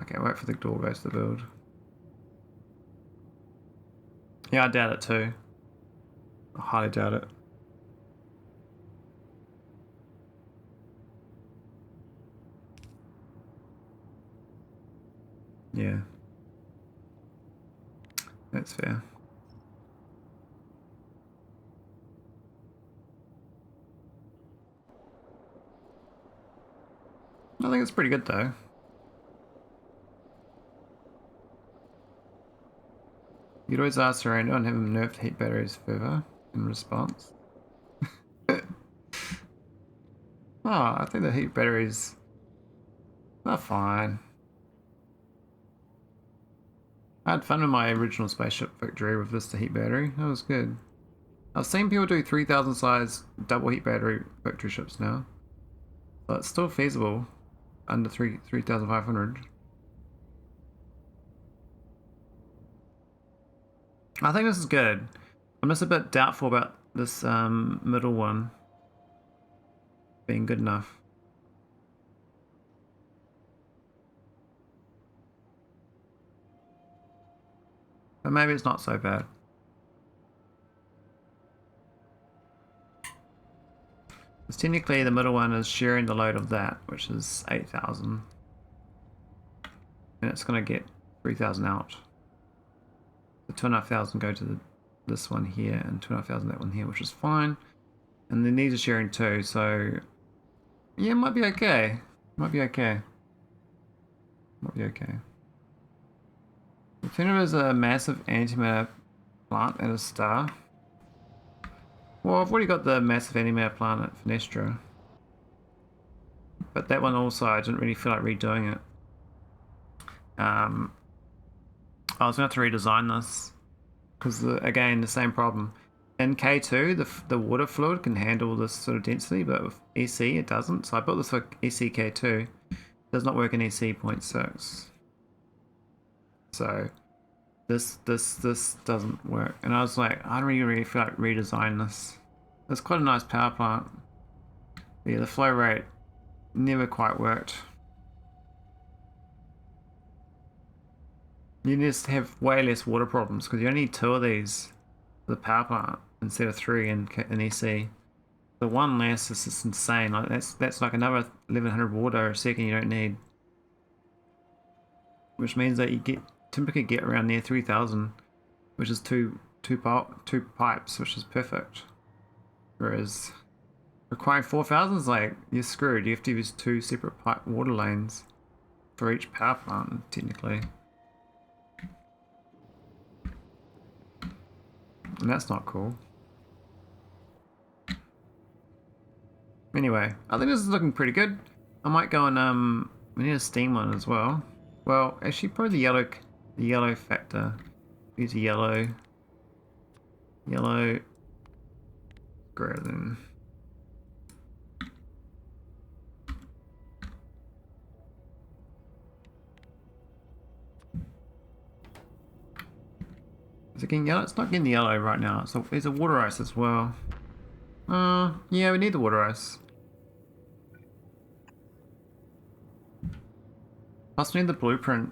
Okay, wait for the doorways to build. Yeah, I doubt it too. I highly doubt it. Yeah. That's fair. I think it's pretty good though. You'd always ask around and have them nerfed heat batteries further in response. Oh, I think the heat batteries are fine. I had fun with my original spaceship victory with this heat battery. That was good. I've seen people do 3000 size double heat battery victory ships now. But it's still feasible under 3,500. I think this is good. I'm just a bit doubtful about this middle one being good enough. But maybe it's not so bad. Because technically the middle one is sharing the load of that, which is 8,000. And it's going to get 3,000 out. The 2,500 go to this one here and 2,500 that one here, which is fine. And then these are sharing too, so yeah, it might be okay. Might be okay. Might be okay. Factorio is a massive antimatter plant and a star. Well, I've already got the massive antimatter plant at Fenestra. But that one also, I didn't really feel like redoing it. I was going to have to redesign this. Because, again, the same problem. In K2, the water fluid can handle this sort of density, but with EC it doesn't. So I built this for EC K2. It does not work in EC 0.6. So this doesn't work. And I was like, I don't really feel like redesign this. It's quite a nice power plant. But yeah, the flow rate never quite worked. You just have way less water problems because you only need 2 of these for the power plant instead of 3 in EC. The one less is just insane. Like that's like another 1100 water a second you don't need, which means that you typically get around near 3000, which is two pipes, which is perfect. Whereas requiring 4000 is like you're screwed. You have to use 2 separate pipe water lanes for each power plant technically. And that's not cool. Anyway, I think this is looking pretty good. I might go and we need a steam one as well. Well, actually probably the yellow factor. Use a yellow greater than. Is it getting yellow? It's not getting the yellow right now. So there's a water ice as well. Yeah, we need the water ice. Plus we need the blueprint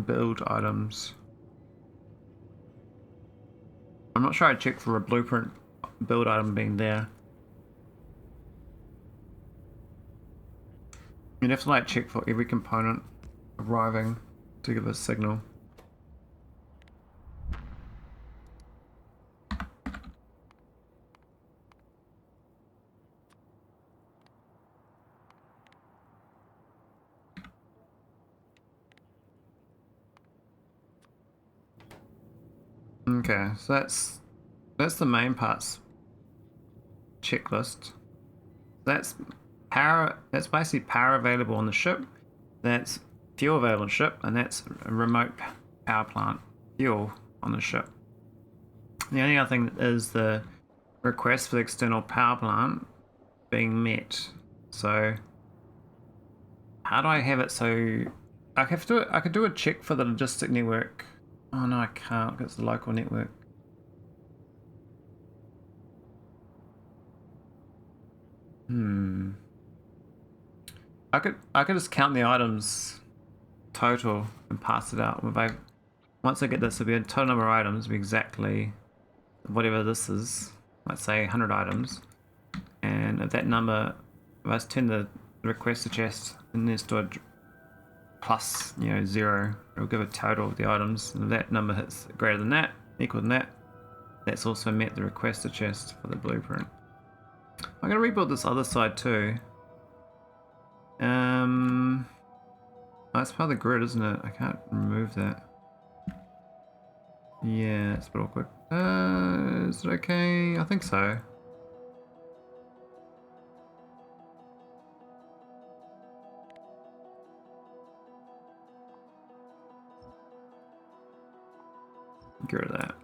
build items. I'm not sure I checked for a blueprint build item being there. You'd have to like check for every component arriving to give a signal. Okay, so that's the main parts checklist. That's power. That's basically power available on the ship. That's fuel available on the ship, and that's a remote power plant fuel on the ship. The only other thing is the request for the external power plant being met. So how do I have it so I have to do it? I could do a check for the logistic network. Oh no, I can't because it's the local network. I could just count the items total and pass it out. Once I get this, it'll be a total number of items, it'll be exactly whatever this is. Let's say 100 items, and if that number, if I turn the request to chest and then store plus 0, it'll give a total of the items, and if that number hits greater than that, equal than that, that's also met the request to chest for the blueprint. I'm gonna rebuild this other side too. That's part of the grid, isn't it? I can't remove that. Yeah, it's a bit awkward. Is it okay? I think so. Get rid of that.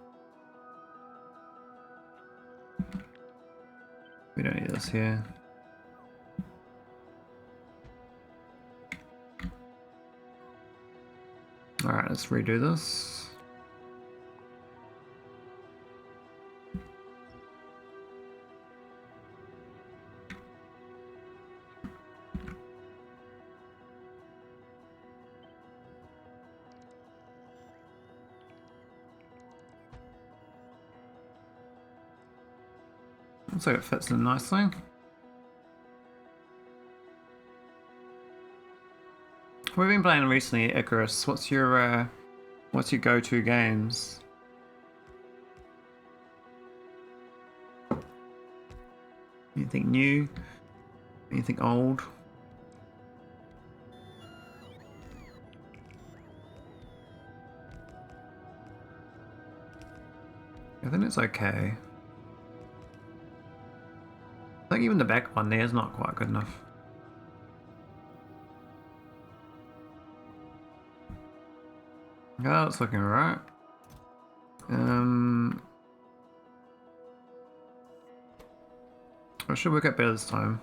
We don't need this here. Alright, let's redo this. Looks like it fits in nicely. We've been playing recently, Icarus. What's your go-to games? Anything new? Anything old? I think it's okay. I think even the back one there is not quite good enough. Oh, it's looking alright. I should work out better this time.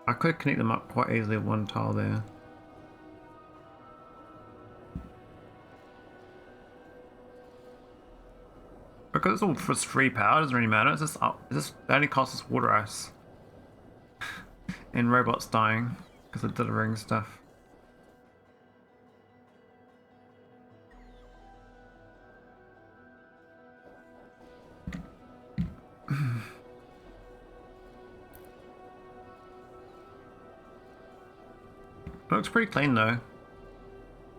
I could connect them up quite easily with one tile there. Because it's all for free power, it doesn't really matter. It's just it only costs us water ice. And robots dying because of delivering stuff. Looks pretty clean though.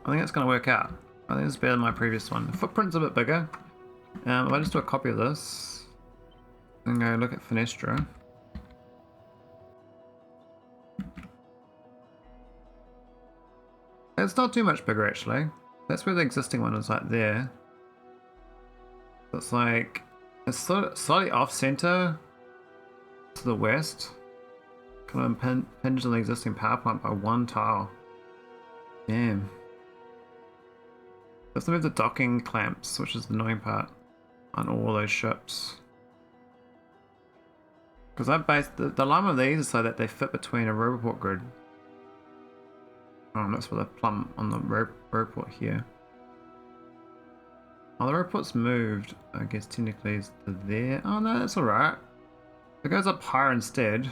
I think it's going to work out. I think it's better than my previous one. The footprint's a bit bigger. If I just do a copy of this and go look at Fenestra. It's not too much bigger actually. That's where the existing one is, like there. It's like, it's slightly off center to the west. Kind of impinged on the existing power plant by one tile. Damn. Let's move the docking clamps, which is the annoying part, on all those ships. Because I based the line of these is so that they fit between a roboport grid. Oh, that's for the plumb on the roboport here. Oh, the roboport's moved. I guess technically it's to there. Oh no, that's alright. It goes up higher instead.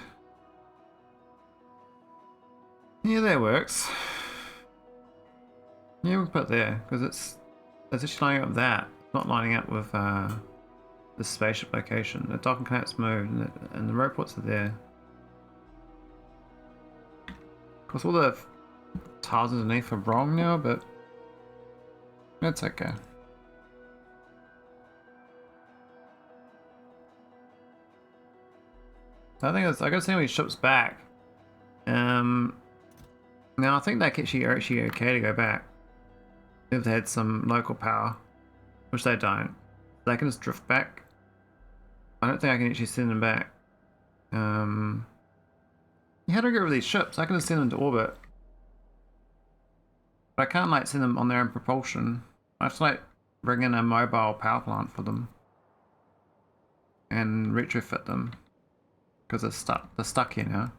Yeah, that works. Yeah, we'll put it there because it's actually lining up with that. It's not lining up with the spaceship location. The docking clamps moved, and the robots are there. Of course, all the tiles underneath are wrong now, but that's okay. I think I gotta send these ships back. Now I think they are actually okay to go back if they had some local power, which they don't. They can just drift back. I don't think I can actually send them back. How do I get rid of these ships? I can just send them to orbit, but I can't like send them on their own propulsion. I have to like bring in a mobile power plant for them and retrofit them because they're stuck. They're stuck here now.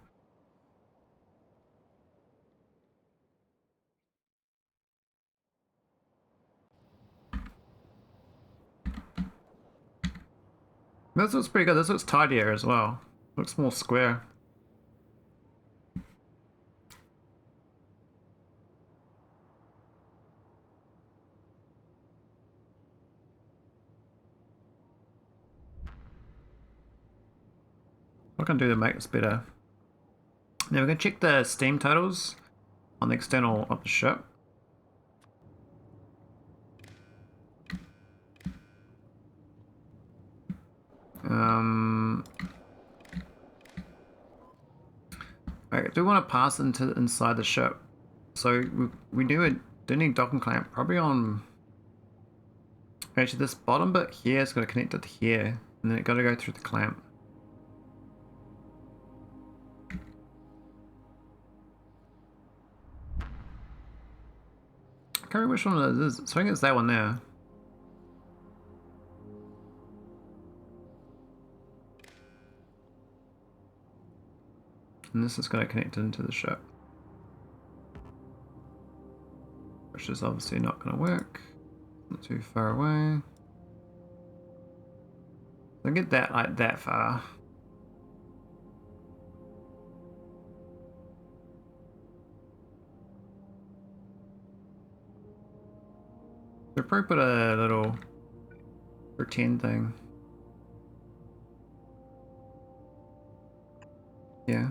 This looks pretty good. This looks tidier as well. Looks more square. What can I do to make this better? Now we're going to check the steam totals on the external of the ship. I do want to pass inside the ship, so we do need docking clamp probably on. Actually, this bottom bit here is going to connect it to here, and then it got to go through the clamp. I can't remember which one it is. So I think it's that one there. And this is going to connect into the ship, which is obviously not going to work. Not too far away. Don't get that like that far. They'll probably put a little pretend thing. Yeah.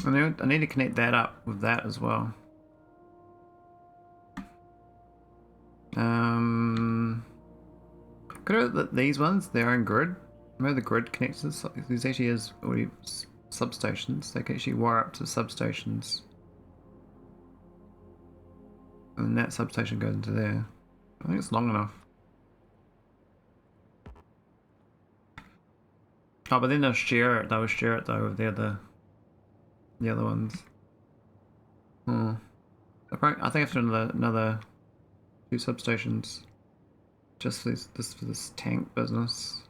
I need to connect that up with that as well. Could have these ones, their own grid. Remember the grid connectors? These actually is already substations. They can actually wire up to substations. And that substation goes into there. I think it's long enough. Oh, but then they'll share it. They will share it though with the other ones. Hmm. I think I have to do another 2 substations just for this tank business.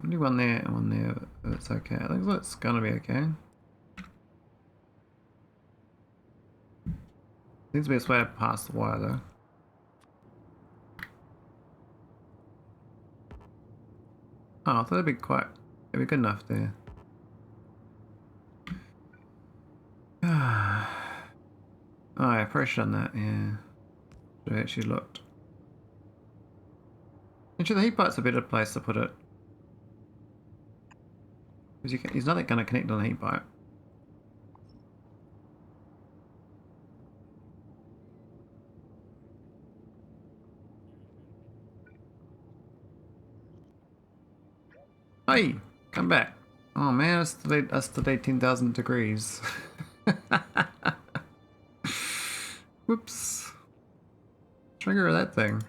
I'll do one there and one there. That's okay. I think that's gonna be okay. Needs to be a way to pass the wire though. Oh, I thought it'd be good enough there. Oh, I probably should have done that, yeah. Should have actually looked. Actually, the heat pipe's a better place to put it. Because he's not going to connect on the heat pipe. Hey, come back. Oh man, that's delayed 10,000 degrees. Whoops. Trigger that thing.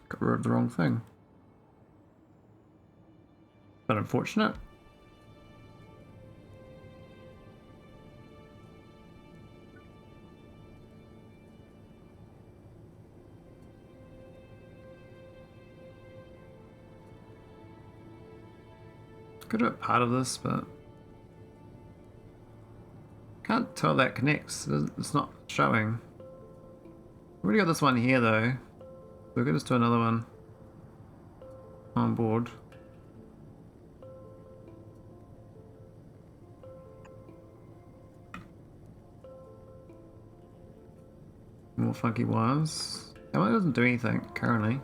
Got rid of the wrong thing. But unfortunate. Could have been part of this, but can't tell that connects. It's not showing. We already got this one here though. We could just do another one on board. more funky wires. That one doesn't do anything currently.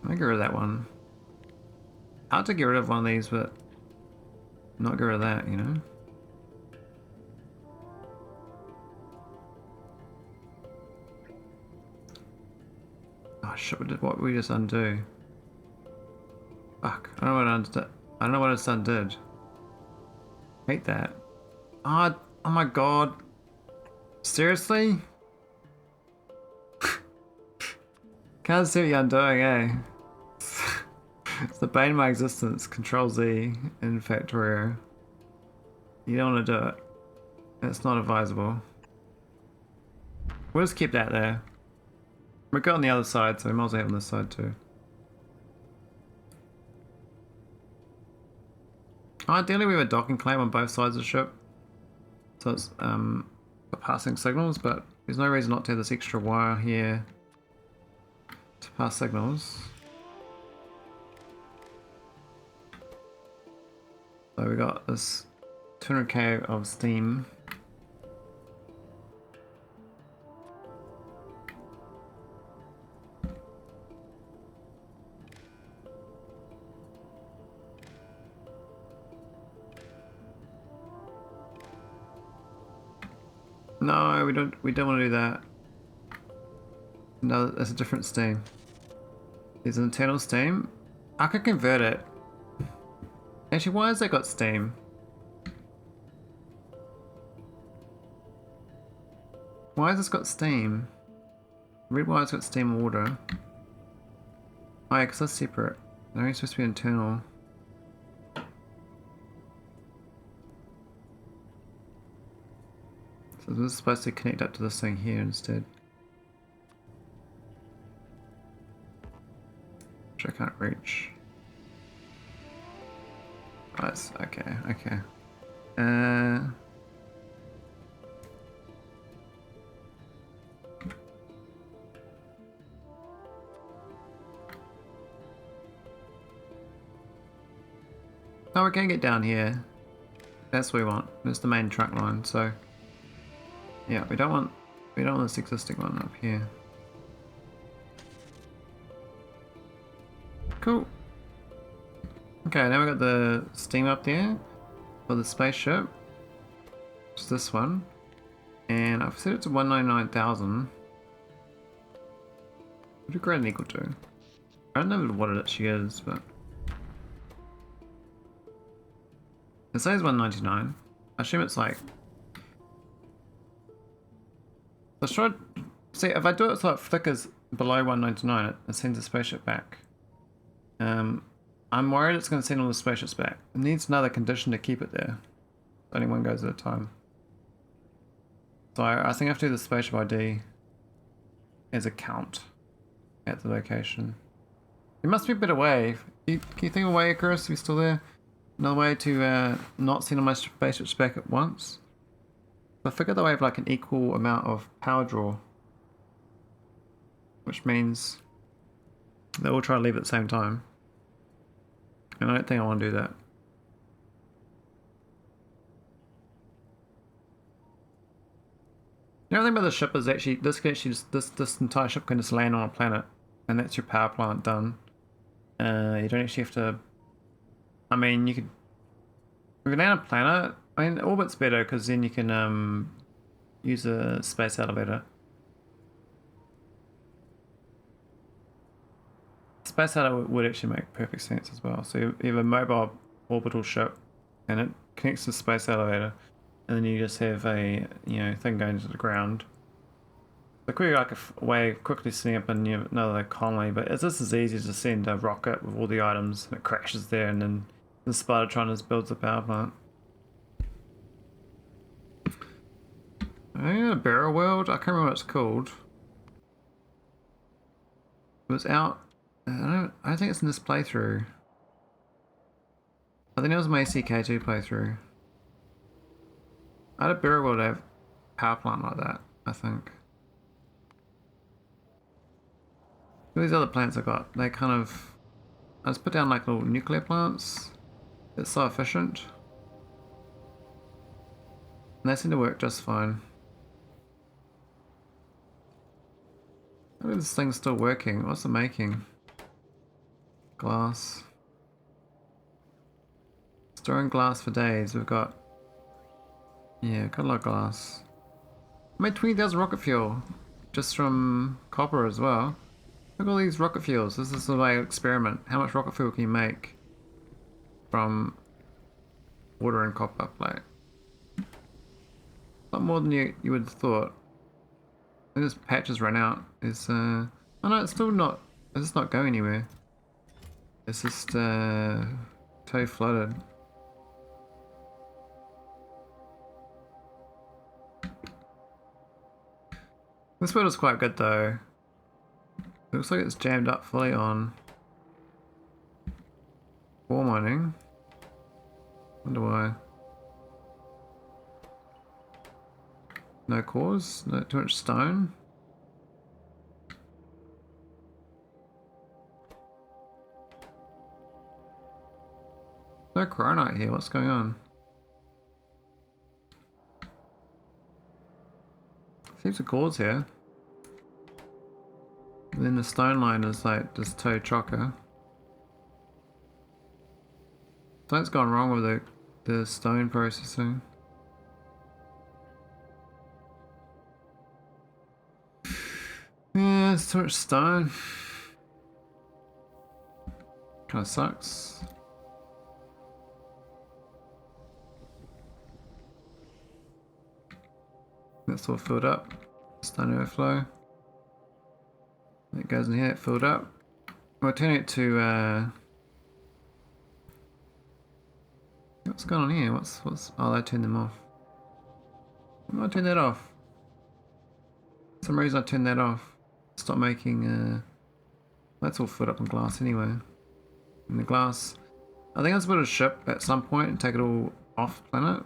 I'll get rid of that one. Hard to get rid of one of these, but not get rid of that, you know? Oh shit, what did we just undo? Fuck, I don't know what I don't know what it's undid. Hate that. Oh my god. Seriously? Can't see what you're undoing, eh? It's the bane of my existence, Control Z in Factorio. You don't want to do it. It's not advisable. We'll just keep that there. We've got on the other side, so we might as well have on this side too. Ideally we have a docking clamp on both sides of the ship. So it's for passing signals, but there's no reason not to have this extra wire here to pass signals. So we got this 200k of steam. No, we don't want to do that. No, that's a different steam. There's an internal steam. I could convert it. Actually, why has that got steam? Why has this got steam? Red wire's got steam and water. Oh yeah, because that's separate. They're only supposed to be internal. So this is supposed to connect up to this thing here instead. Which I can't reach. Right, okay. Oh, we're gonna get down here. That's what we want. That's the main truck line, so yeah, we don't want this existing one up here. Cool. Okay, now we got the steam up there for the spaceship. It's this one. And I've set it to 199,000. What do greater than equal to? I don't know what it actually is, but it says 199. I assume it's like, let's try. See, if I do it so it flickers below 199, it sends the spaceship back. I'm worried it's going to send all the spaceships back. It needs another condition to keep it there. Only one goes at a time. So I think I have to do the spaceship ID as a count at the location. There must be a better way. Can you think of a way, Chris? Are we still there? Another way to not send all my spaceships back at once? I figured that we have like an equal amount of power draw. Which means they all try to leave at the same time. And I don't think I want to do that. The other thing about the ship is actually this entire ship can just land on a planet, and that's your power plant done. You don't actually have to. I mean, you could. If you land on a planet, I mean, orbit's better because then you can use a space elevator. Space elevator would actually make perfect sense as well. So you have a mobile orbital ship, and it connects to the space elevator, and then you just have a thing going to the ground. So quickly, like a way of quickly setting up another colony, but it's just as easy to send a rocket with all the items, and it crashes there, and then the Spidertron just builds a power plant. A barrel world? I can't remember what it's called. It was out. I don't think it's in this playthrough. I think it was my CK2 playthrough. I had a barrel world have power plant like that, I think. These other plants I got, they kind of, I just put down like little nuclear plants. It's so efficient. And they seem to work just fine. How is this thing still working? What's it making? Glass. Storing glass for days. We've got... Yeah, got a lot of glass. I made 20,000 rocket fuel. Just from copper as well. Look at all these rocket fuels. This is the way experiment. How much rocket fuel can you make from water and copper? Like, a lot more than you would have thought. And this patch has run out. Is oh no, it's still not. It's just not going anywhere. It's just totally flooded. This build is quite good though. It looks like it's jammed up fully on ore mining. Wonder why. No cores, no too much stone. No chronite here, what's going on? Heaps of cores here. And then the stone line is like just toe chocker. Something's gone wrong with the stone processing. Yeah, it's too much stone. Kinda sucks. That's all filled up. Stone overflow. It goes in here, it filled up. We're turning it to what's going on here? What's oh, I turned them off. Why did I turn that off? For some reason I turned that off. Stop making that's all filled up in glass anyway. And the glass, I think I was build a ship at some point and take it all off planet.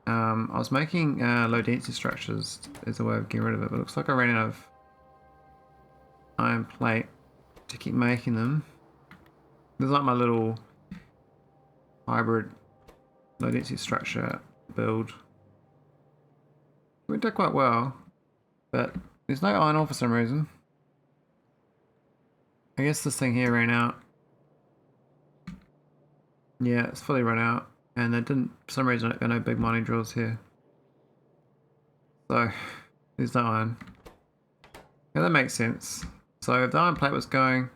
I was making low density structures as a way of getting rid of it, but it looks like I ran out of iron plate to keep making them. There's like my little hybrid low density structure build. It went quite well, but there's no iron ore for some reason. I guess this thing here ran out. Yeah, it's fully run out, and they didn't, for some reason, there are no big mining drills here. So, there's no iron. Yeah, that makes sense. So, if the iron plate was going...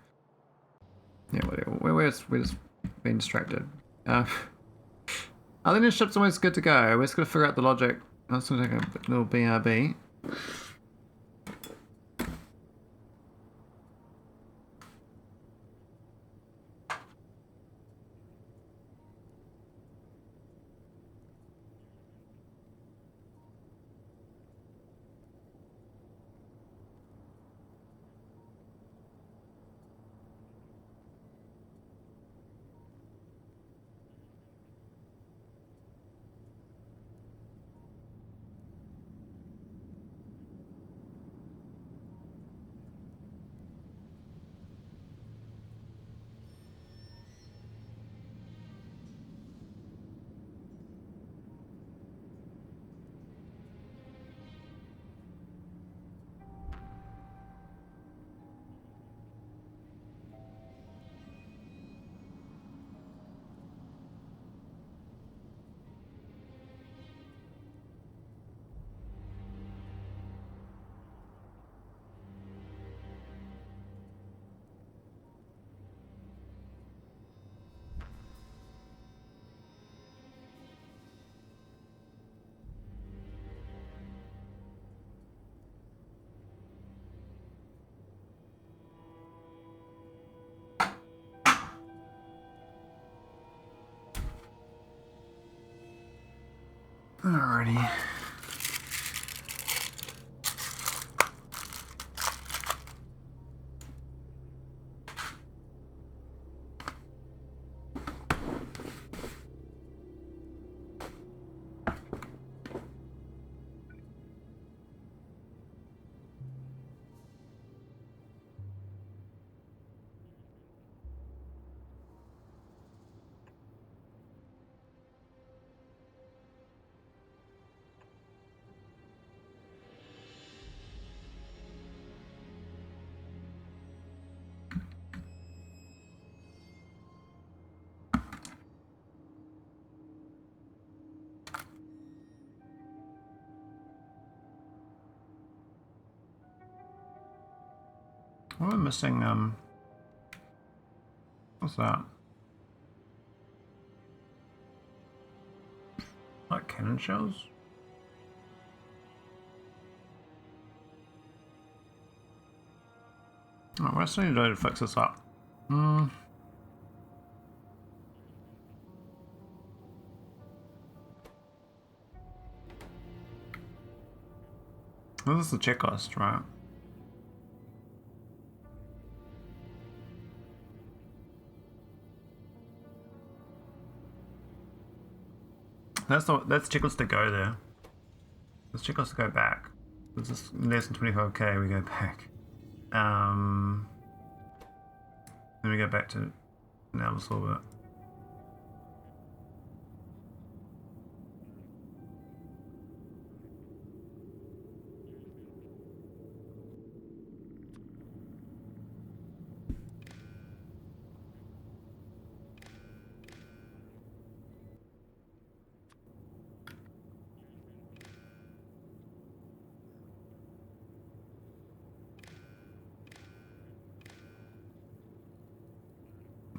Yeah, whatever. We're just being distracted. I think this ship's almost good to go. We're just going to figure out the logic. I'm just going to take a little BRB. Alrighty. What am I missing? What's that? Like cannon shells? Oh, what else do I need to do to fix this up? Well, this is the checklist, right? That's checklist to go there. This checklist to go back. This is less than 25k, we go back. Then we go back to analysis orbit.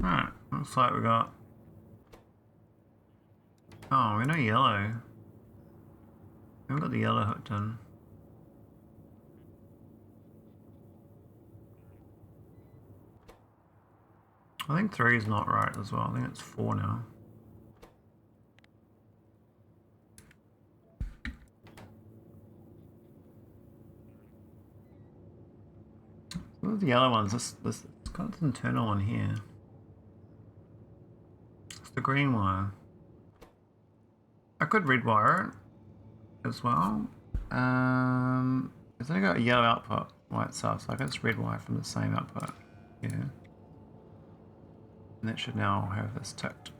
Right, looks like we got... Oh, we know yellow. We haven't got the yellow hooked in. I think 3 is not right as well. I think it's 4 now. So the yellow ones, it's got this internal one here. It's the green wire. I could red wire it as well. It's only got a yellow output by itself, so I can just red wire from the same output. Yeah. And that should now have this ticked.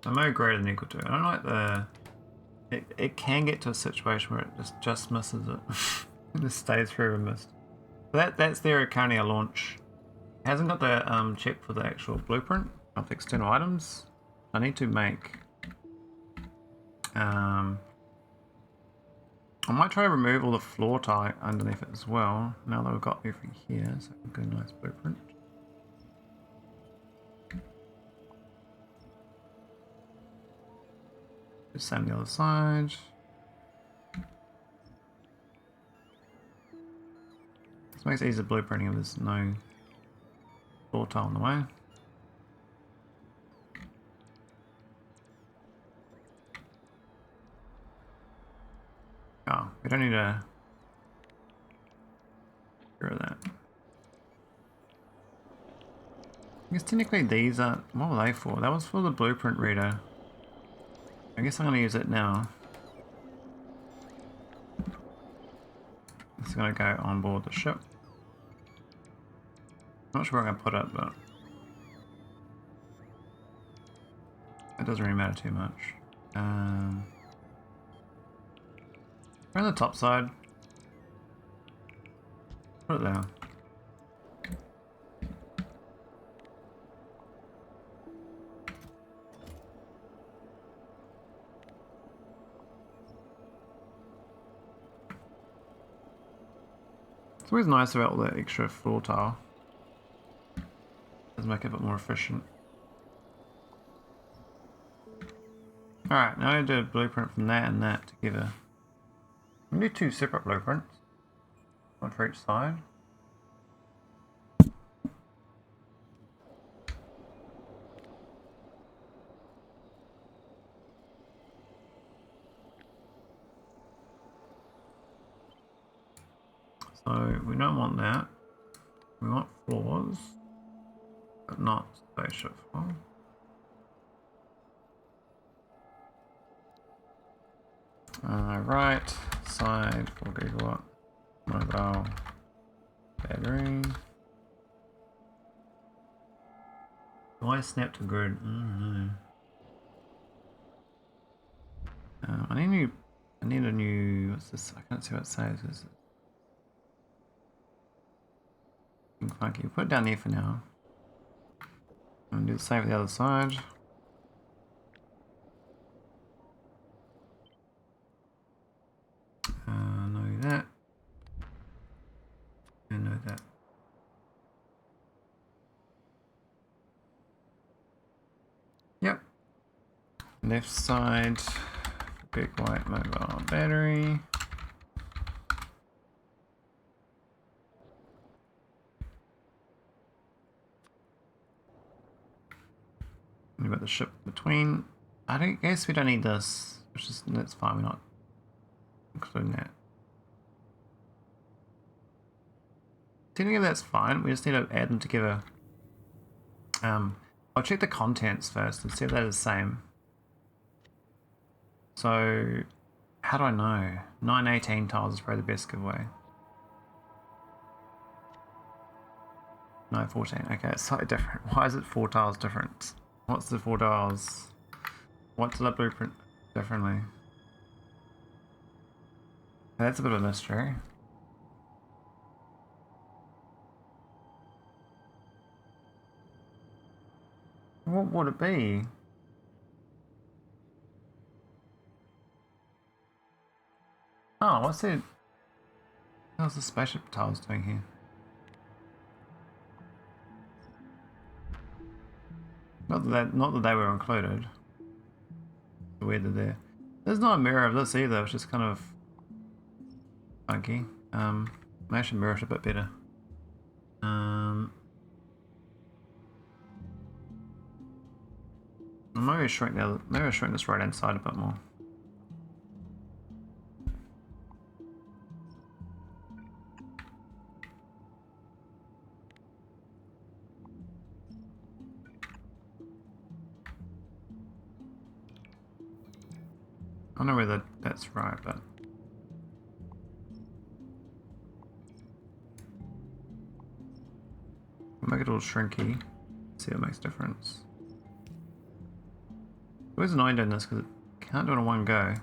So no greater than equal to. I don't like the... It can get to a situation where it just misses it. It just stays forever missed. So that's there currently a launch. It hasn't got the check for the actual blueprint of the external items. I need to make... I might try to remove all the floor tile underneath it as well, now that we've got everything here, so a good nice blueprint. The same on the other side. This makes it easier blueprinting if there's no floor tile in the way. Oh, we don't need to get rid of that. I guess technically these are... What were they for? That was for the blueprint reader. I guess I'm going to use it now. It's going to go on board the ship. Not sure where I'm going to put it, but... it doesn't really matter too much. We're on the top side. Put it there. It's always nice about all that extra floor tile. Does make it a bit more efficient. Alright, now I do a blueprint from that and that together. I'm gonna do 2 separate blueprints. One for each side. So we don't want that. We want floors, but not spaceship floor. Right side 4 gigawatt mobile battery. Why snap to grid? I don't know. I need a new. What's this? I can't see what it says. Is it clunky? Put it down there for now. I'm gonna do the same for the other side. No, Left side, big white mobile battery. We've got the ship between. I guess we don't need this, which is, that's fine, we're not including that. Technically that's fine, we just need to add them together. I'll check the contents first and see if they're the same. So, how do I know? 918 tiles is probably the best giveaway. 914, okay, it's slightly different. Why is it 4 tiles different? What's the 4 tiles? What's the blueprint differently? That's a bit of a mystery. What would it be? Oh, what's it? How's the spaceship tiles doing here? Not that they were included. Weird that they're. There's not a mirror of this either, which is kind of funky. I should mirror it a bit better. Maybe I shrink this right hand side a bit more. I don't know whether that's right, but make it all shrinky. See what makes a difference. It was annoying doing this because it can't do it in one go.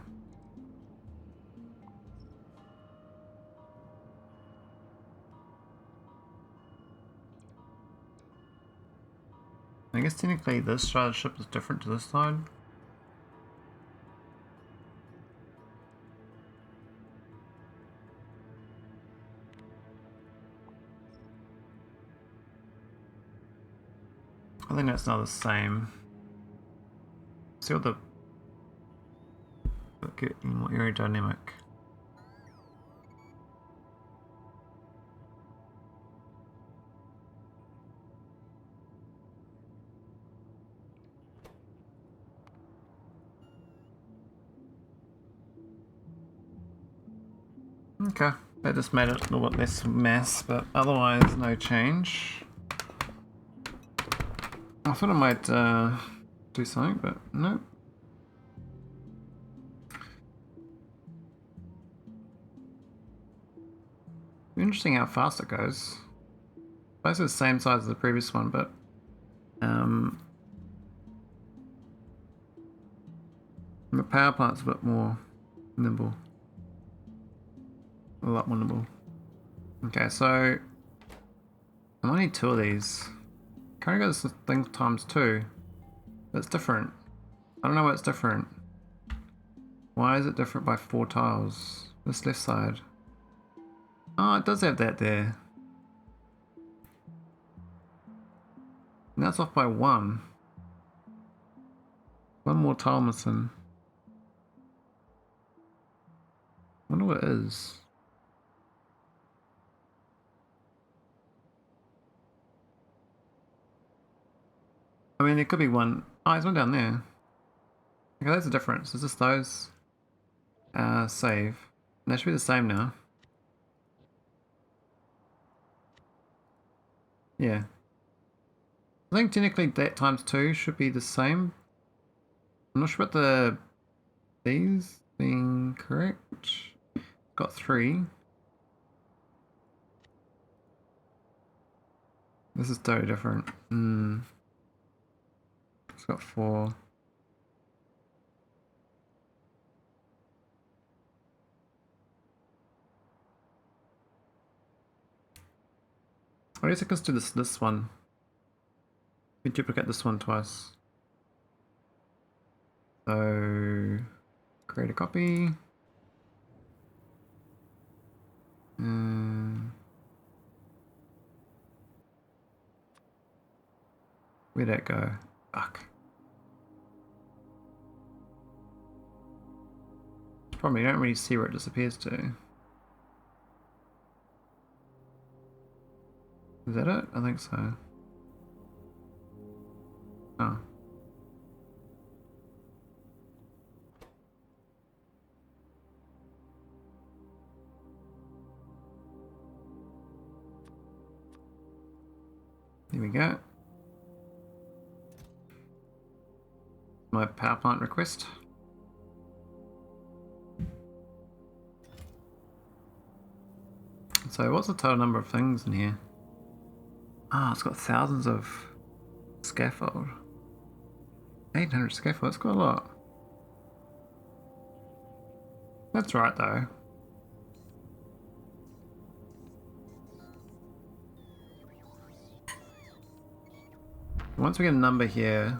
I guess technically this side of the ship is different to this side. I think that's not the same. See what the get more aerodynamic. Okay, that just made it a little bit less mess, but otherwise no change. I thought I might do something, but no. Interesting how fast it goes. Basically the same size as the previous one, but the power plant's a bit more nimble. A lot more nimble. Okay, so I might need 2 of these. Can I go this thing times 2? That's different. I don't know why it's different. Why is it different by 4 tiles? This left side. Oh, it does have that there. And that's off by 1. 1 more tile missing. I wonder what it is. I mean, there could be one. Oh, there's one down there. Okay, that's the difference. Is this those? Save. And that should be the same now. Yeah. I think technically that times 2 should be the same. I'm not sure about these being correct. Got 3. This is totally different. It's got 4. I guess I can do this one. We duplicate this one twice. So create a copy. Where'd that go? Fuck. problem. You don't really see where it disappears to. Is that it? I think so. Oh. Here we go. My power plant request. So what's the total number of things in here? Ah, it's got thousands of scaffold. 800 scaffold, that's quite a lot. That's right though. Once we get a number here,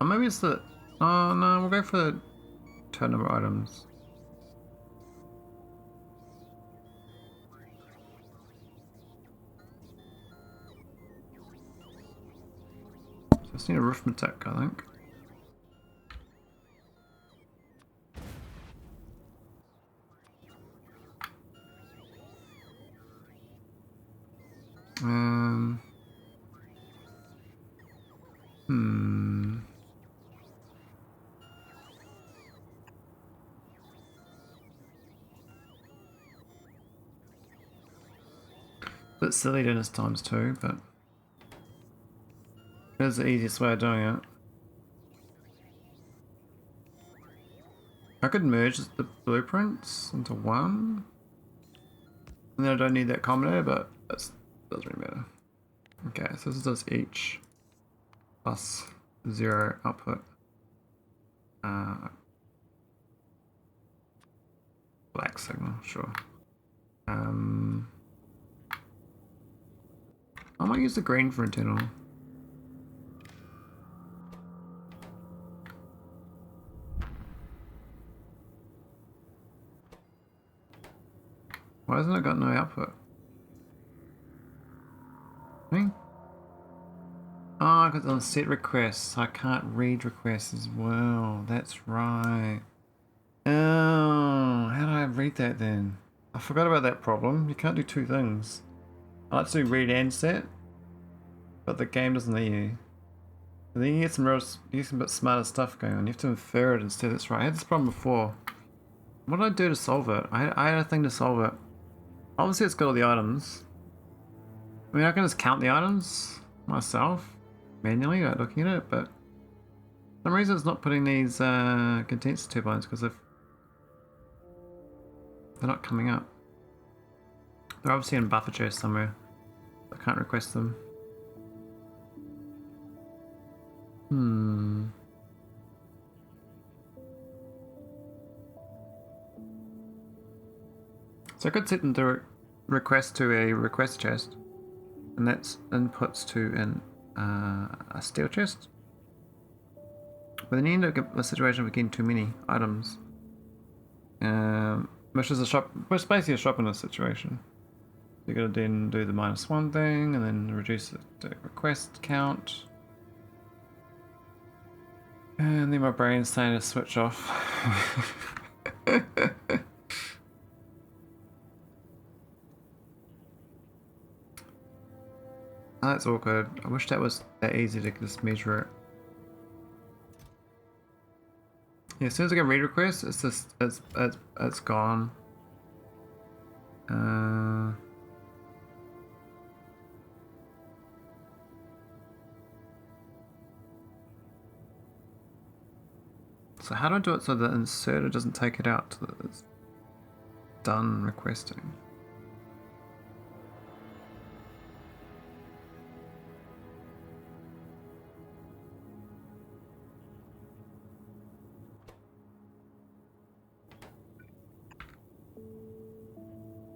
oh, maybe it's the, oh no, we'll go for the total number of items. So I just need arithmetic, I think. Bit silly doing this times 2, but it is the easiest way of doing it. I could merge the blueprints into one, and then I don't need that combinator, but that doesn't really matter. Okay, so this does each plus 0 output. Black signal, sure. I might use the green for internal. Why hasn't it got no output? Me? Oh, because on set requests, I can't read requests as well. That's right. Oh, how do I read that then? I forgot about that problem. You can't do two things. I like to do read and set, but the game doesn't let you. And then you get some bit smarter stuff going on. You have to infer it instead. That's right. I had this problem before. What did I do to solve it? I had a thing to solve it. Obviously it's got all the items. I mean, I can just count the items myself, manually, like looking at it, but for some reason it's not putting these condenser turbines because they're not coming up. They're obviously in buffer chest somewhere. I can't request them. So I could set them to request to a request chest, and that's inputs to a steel chest. But then you end up with a situation of getting too many items, which is basically a shop in a situation. You gotta then do the -1 thing, and then reduce the request count. And then my brain's saying to switch off. Oh, that's awkward. I wish that was that easy to just measure it. Yeah, as soon as I get read request, it's just it's gone. So how do I do it so the inserter doesn't take it out till it's done requesting?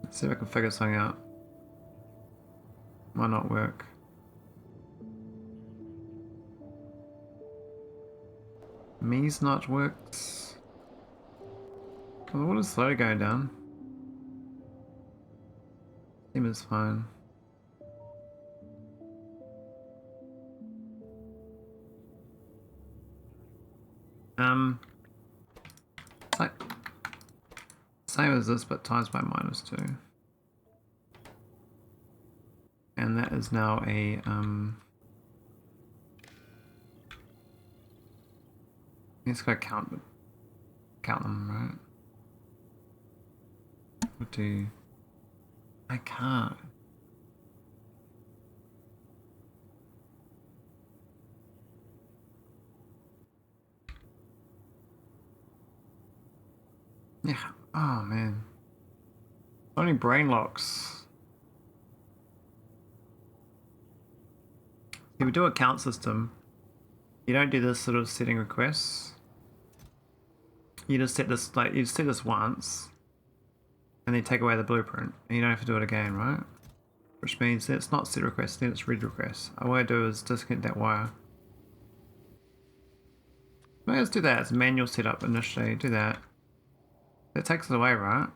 Let's see if I can figure something out. Might not work. Me's not worked. Well, the water's slowly going down. Steam is fine. It's like same as this, but times by -2. And that is now a let's go count them, right? What do I can't. Yeah. Oh man. Only brain locks. If we do a count system, you don't do this sort of setting requests. You just set this you set this once, and then take away the blueprint, and you don't have to do it again, right? Which means that it's not set requests, then it's read requests. All I do is disconnect that wire. Well, let's do that. It's manual setup initially. Do that. That takes it away, right?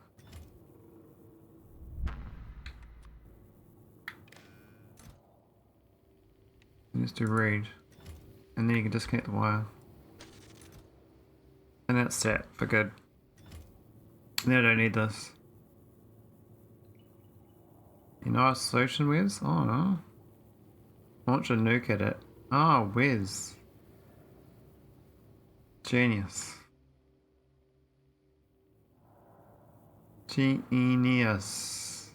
And just do read, and then you can disconnect the wire, and that's set for good. And then I don't need this. You know our solution, Wiz? Oh no. Launch a nuke at it. Oh, Wiz. Genius. Genius.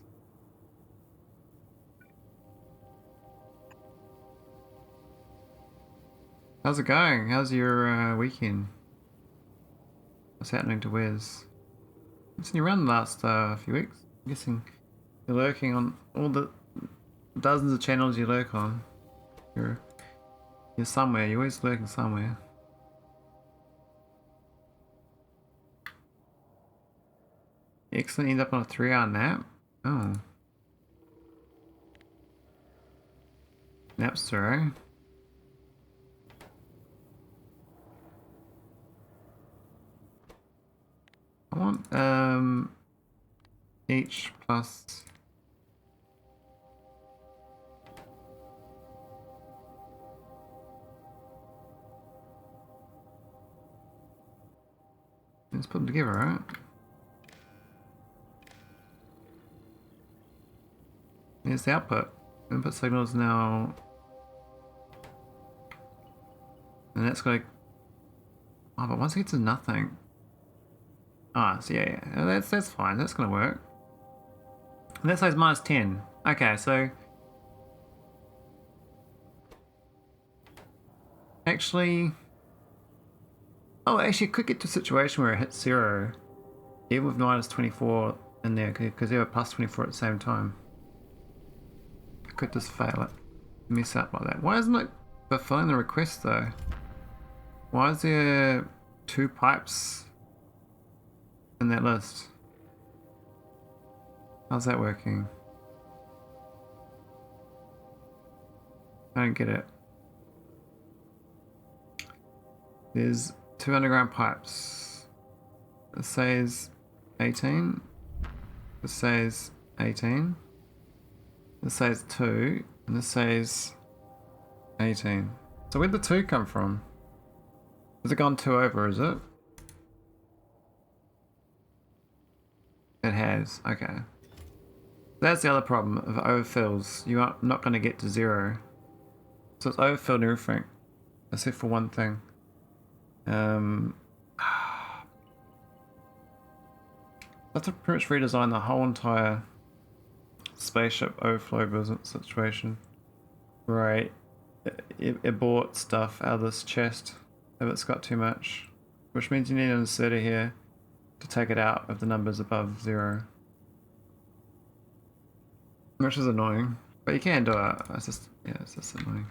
How's it going? How's your weekend? What's happening to Wiz? I've seen you around the last few weeks. I'm guessing you're lurking on all the dozens of channels you lurk on. You're somewhere. You're always lurking somewhere. Excellent. End up on a 3-hour nap. Oh. Napster, eh? I want each plus let's put them together, right? Here's the output. Input signal is now, and that's going to, oh, but once it gets to nothing. Ah, so yeah, that's fine. That's gonna work. And that says -10. Okay, so actually, oh, actually, it could get to a situation where it hits 0, even with -24 in there, because they were +24 at the same time. It could just fail it, mess up like that. Why isn't it fulfilling the request though? Why is there 2 pipes in that list? How's that working? I don't get it. There's 2 underground pipes. This says 18. This says 18. This says 2. And this says 18. So where'd the 2 come from? Has it gone 2 over, is it? It has, okay. That's the other problem of overfills. You are not going to get to 0. So it's overfilled everything, except for one thing. I have to pretty much redesign the whole entire spaceship overflow business situation. Right. It bought stuff out of this chest if it's got too much, which means you need an inserter here to take it out if the number's above 0. Which is annoying, but you can do it. It's just, yeah, it's just annoying.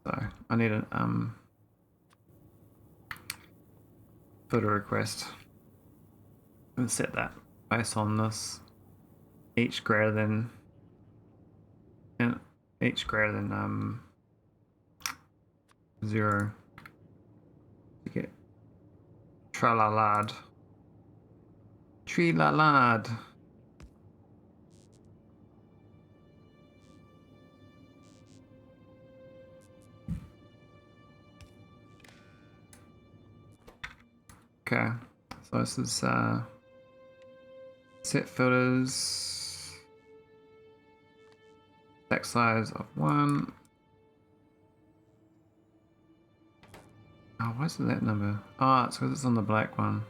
So I need a photo request and set that based on this each greater than, and each greater than 0 to get tra-la-lad. Tree-la-lad. Okay, so this is Set filters. Stack size of 1. Oh, why is it that number? Oh, it's because it's on the black one.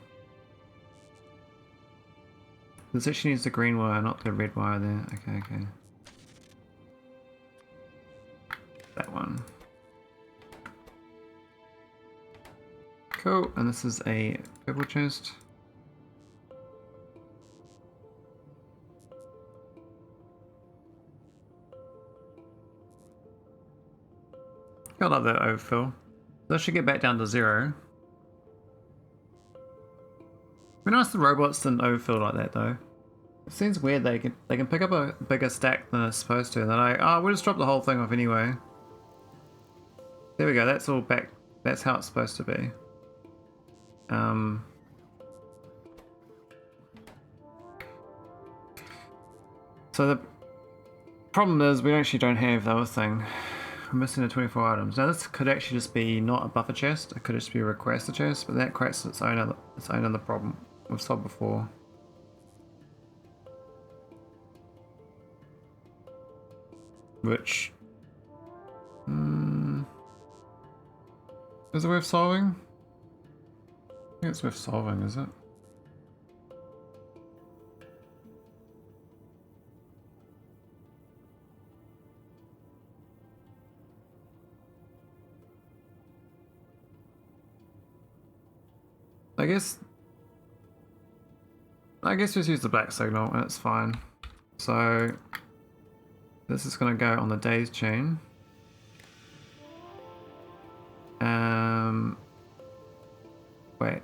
This actually needs the green wire, not the red wire there. Okay, okay. That one. Cool, and this is a purple chest. I love that overfill. That should get back down to 0. It'd be nice the robots didn't overfill like that though. It seems weird they can pick up a bigger stack than they're supposed to. And they're like, oh, we'll just drop the whole thing off anyway. There we go, that's all back. That's how it's supposed to be. So the problem is we actually don't have the other thing. We're missing the 24 items. Now this could actually just be not a buffer chest. It could just be a requester chest, but that creates its own other problem we've solved before. Which is it worth solving? I think it's worth solving, is it? I guess just use the black signal and it's fine. So this is going to go on the days chain. Wait.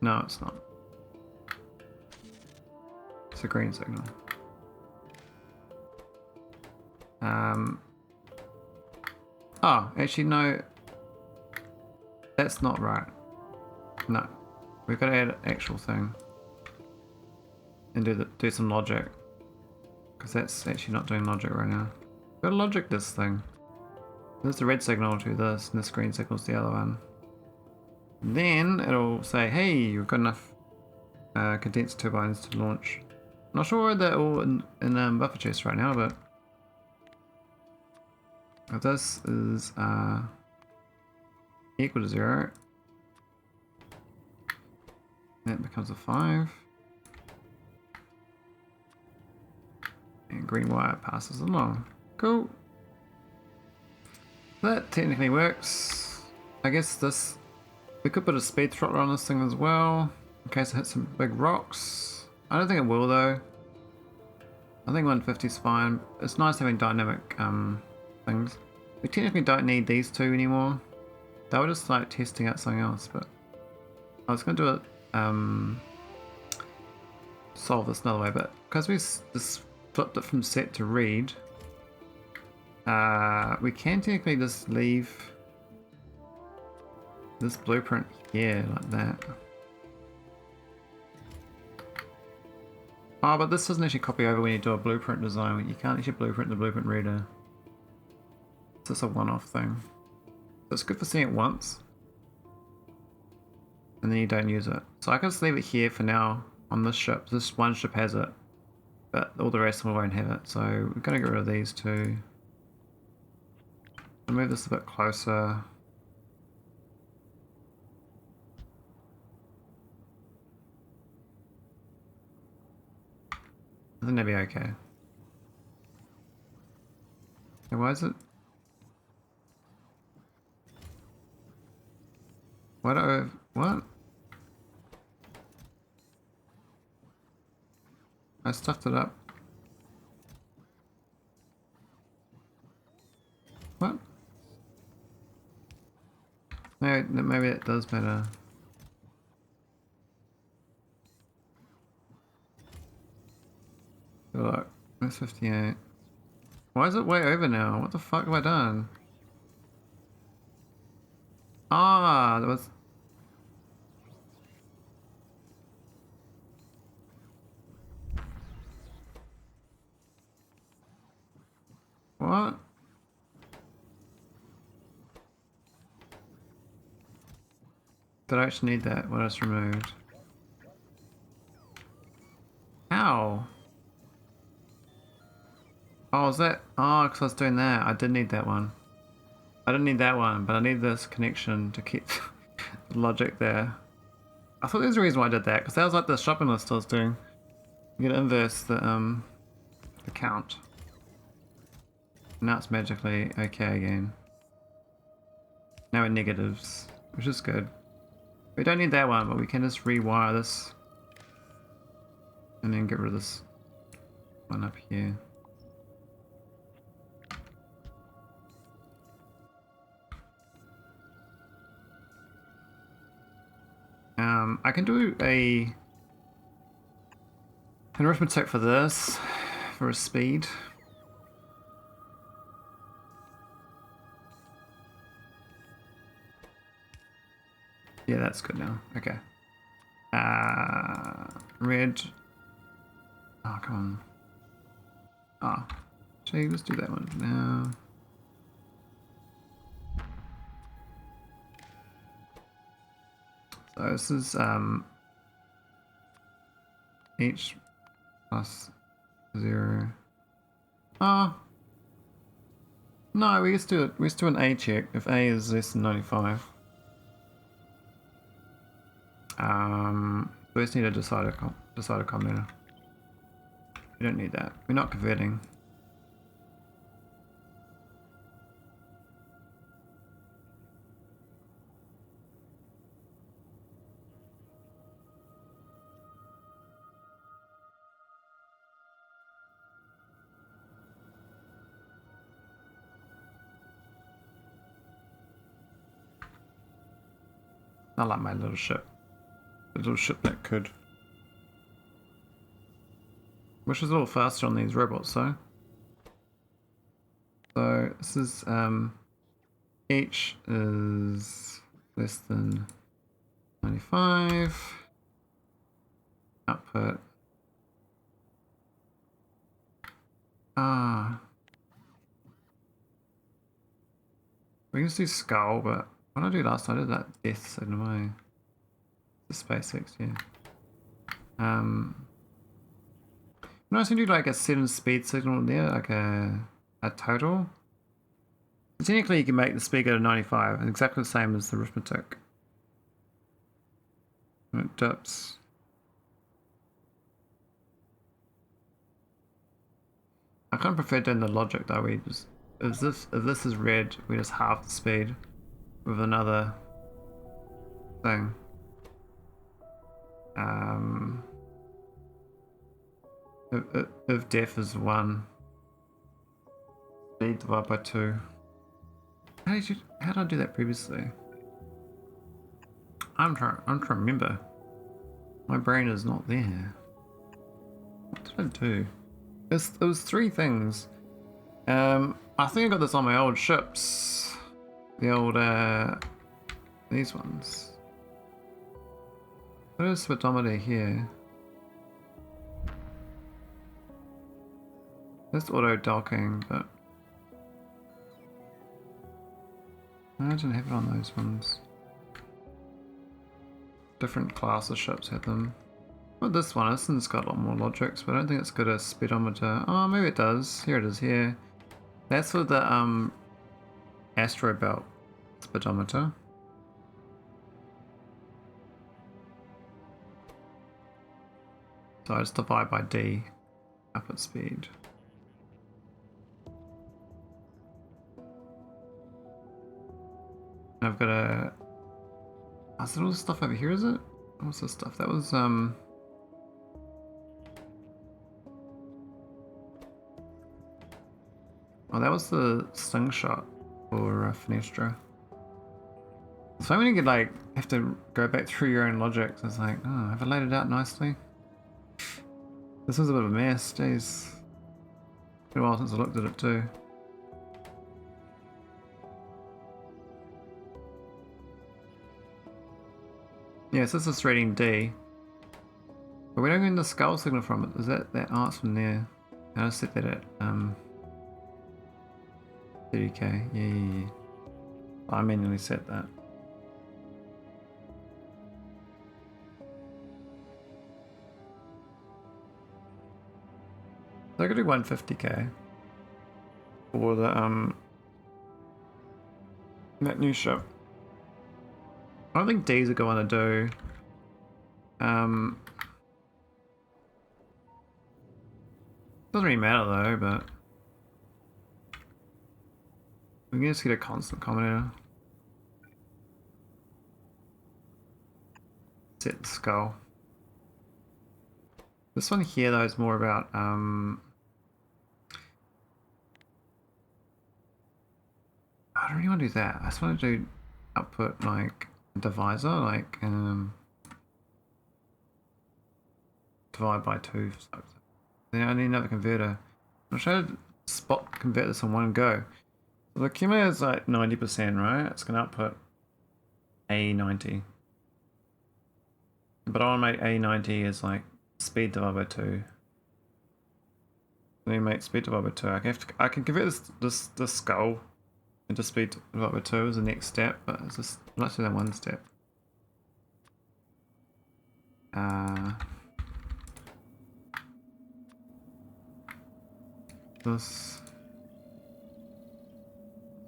No, it's not. It's a green signal. Oh, actually no. That's not right. No. We've got to add an actual thing. And do some logic. Because that's actually not doing logic right now. We've got to logic this thing. There's the red signal to this, and this green signal's the other one. And then it'll say, hey, you've got enough condensed turbines to launch. Not sure why they're all in buffer chests right now, but if this is equal to 0, that becomes a 5. And green wire passes along. Cool. That technically works. I guess this, we could put a speed throttler on this thing as well, in case it hits some big rocks. I don't think it will though. I think 150 is fine. It's nice having dynamic things. We technically don't need these two anymore. They were just like testing out something else, but I was going to do it, solve this another way, but because we just flipped it from set to read, we can technically just leave this blueprint here like that. Oh, but this doesn't actually copy over when you do a blueprint design. You can't actually blueprint the blueprint reader. It's just a one-off thing. So it's good for seeing it once, and then you don't use it. So I can just leave it here for now on this ship. This one ship has it, but all the rest of them won't have it. So we're going to get rid of these two. I'll move this a bit closer. I think that'd be okay. Okay, why is it? What? I stuffed it up. What? Maybe it does matter. Look, that's 58. Why is it way over now? What the fuck have I done? Ah, there was... What? Did I actually need that? What else removed? was that? Oh, because I was doing that. I did need that one. I didn't need that one, but I need this connection to keep the logic there. I thought there was a reason why I did that, because that was like the shopping list I was doing. You gotta inverse the count. Now it's magically okay again. Now we're negatives, which is good. We don't need that one, but we can just rewire this. And then get rid of this one up here. I can do an arithmetic for this, for a speed. Yeah, that's good now. Okay. Red. Oh, come on. Oh, actually, let's do that one now. So this is H plus 0. Oh. No, we just do it. We just do an A check if A is less than 95. We just need a decider combinator. We don't need that. We're not converting. I like my little ship. The little ship that could. Wish was a little faster on these robots though. So this is H is less than 95. Output. We can just do skull, but what did I do last time? I did that death signal away. The SpaceX, yeah. No, I can do like a 7 speed signal there, like a total. Technically, you can make the speed go to 95, and exactly the same as the arithmetic. When it dips. I kind of prefer doing the logic though. We just if this is red, we just halve the speed with another thing. If def is 1, speed divided by 2. How did I do that previously? I'm trying to remember. My brain is not there. What did I do? It was 3 things. I think I got this on my old ships. The old these ones. What is speedometer here? There's auto docking, but I didn't have it on those ones. Different class of ships had them. Well, this one's got a lot more logics, but I don't think it's got a speedometer. Oh, maybe it does. Here it is here. That's for the asteroid belt speedometer. So I just divide by D, output speed. And I've got a... Oh, is it all this stuff over here, is it? What's this stuff? That was, oh, that was the slingshot for Finestra. So when you could like have to go back through your own logic, so it's like, oh, have I laid it out nicely? This was a bit of a mess, jeez. It's been a while since I looked at it too. Yes, this is reading D. But we don't get the skull signal from it. Is that art's from there? I'll set that at 30k. Yeah. I manually set that. So I could do 150k. for the that new ship. I don't think D's a good one to do. Doesn't really matter though, but we can just get a constant combinator. Set the skull. This one here though is more about I don't really want to do that. I just want to do output like divisor, like divide by 2. Then I need another converter. I'll try to spot convert this in one go. So the accumulator is like 90%, right? It's going to output A90. But I want to make A90 as like speed divided by 2. Let me make speed divided by 2. I can convert this skull into speed divided by 2 as the next step, but it's just let's do that one step. This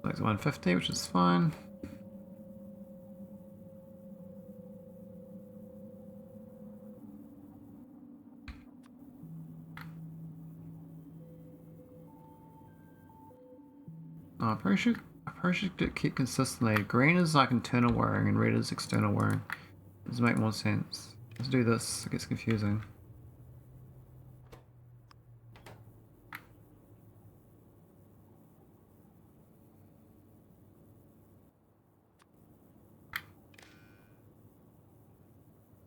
like 150, which is fine. Oh, I probably should keep consistently. Green is like internal wiring and red is external wiring. Does make more sense. Let's do this, it gets confusing.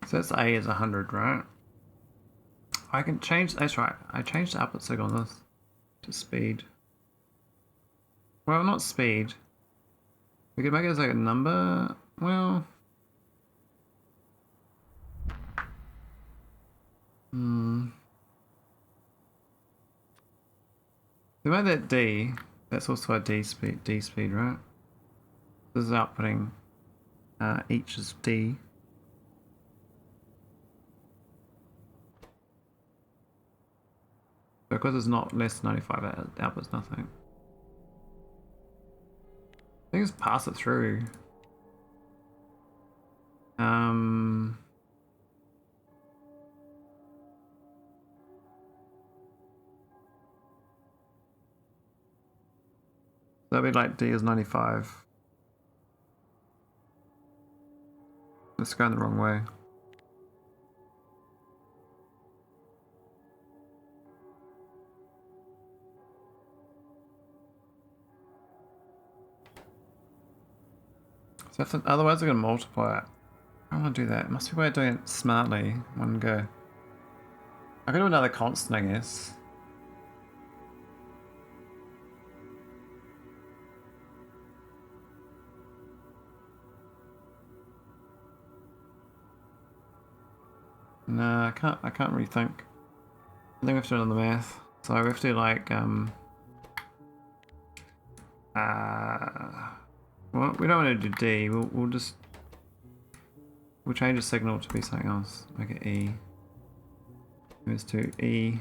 So that's A is 100, right? I can change, that's right, I changed the output signal on this to speed. Well, not speed. We could make it as like a number, well... We made that D, that's also a D speed, right? This is outputting each is D. Because it's not less than 95, it outputs nothing. I think just pass it through. That'd be like D is 95. It's going the wrong way. So otherwise I'm going to multiply it. I don't want to do that. It must be a way of doing it smartly. One go. I could do another constant, I guess. No, I can't really think. I think we have to do it on the math. So we have to do like well, we don't want to do D. We'll change the signal to be something else. Make it E. Moves to E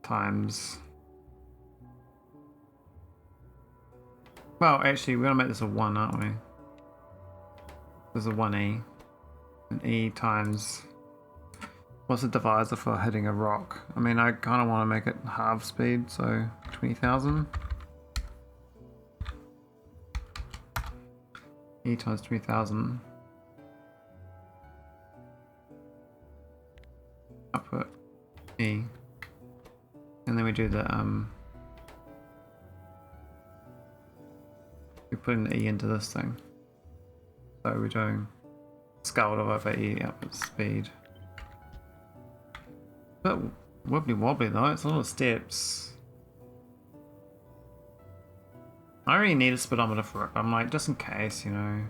times. Well, actually, we're gonna make this a 1, aren't we? This is a 1E. And E times. What's the divisor for hitting a rock? I mean, I kind of want to make it half speed, so 20,000. E times 20,000. Output E. And then we do the we put an E into this thing. So we're doing scaled over E output speed. But wobbly wobbly though, it's a lot of steps. I really need a speedometer for it. I'm like, just in case, you know.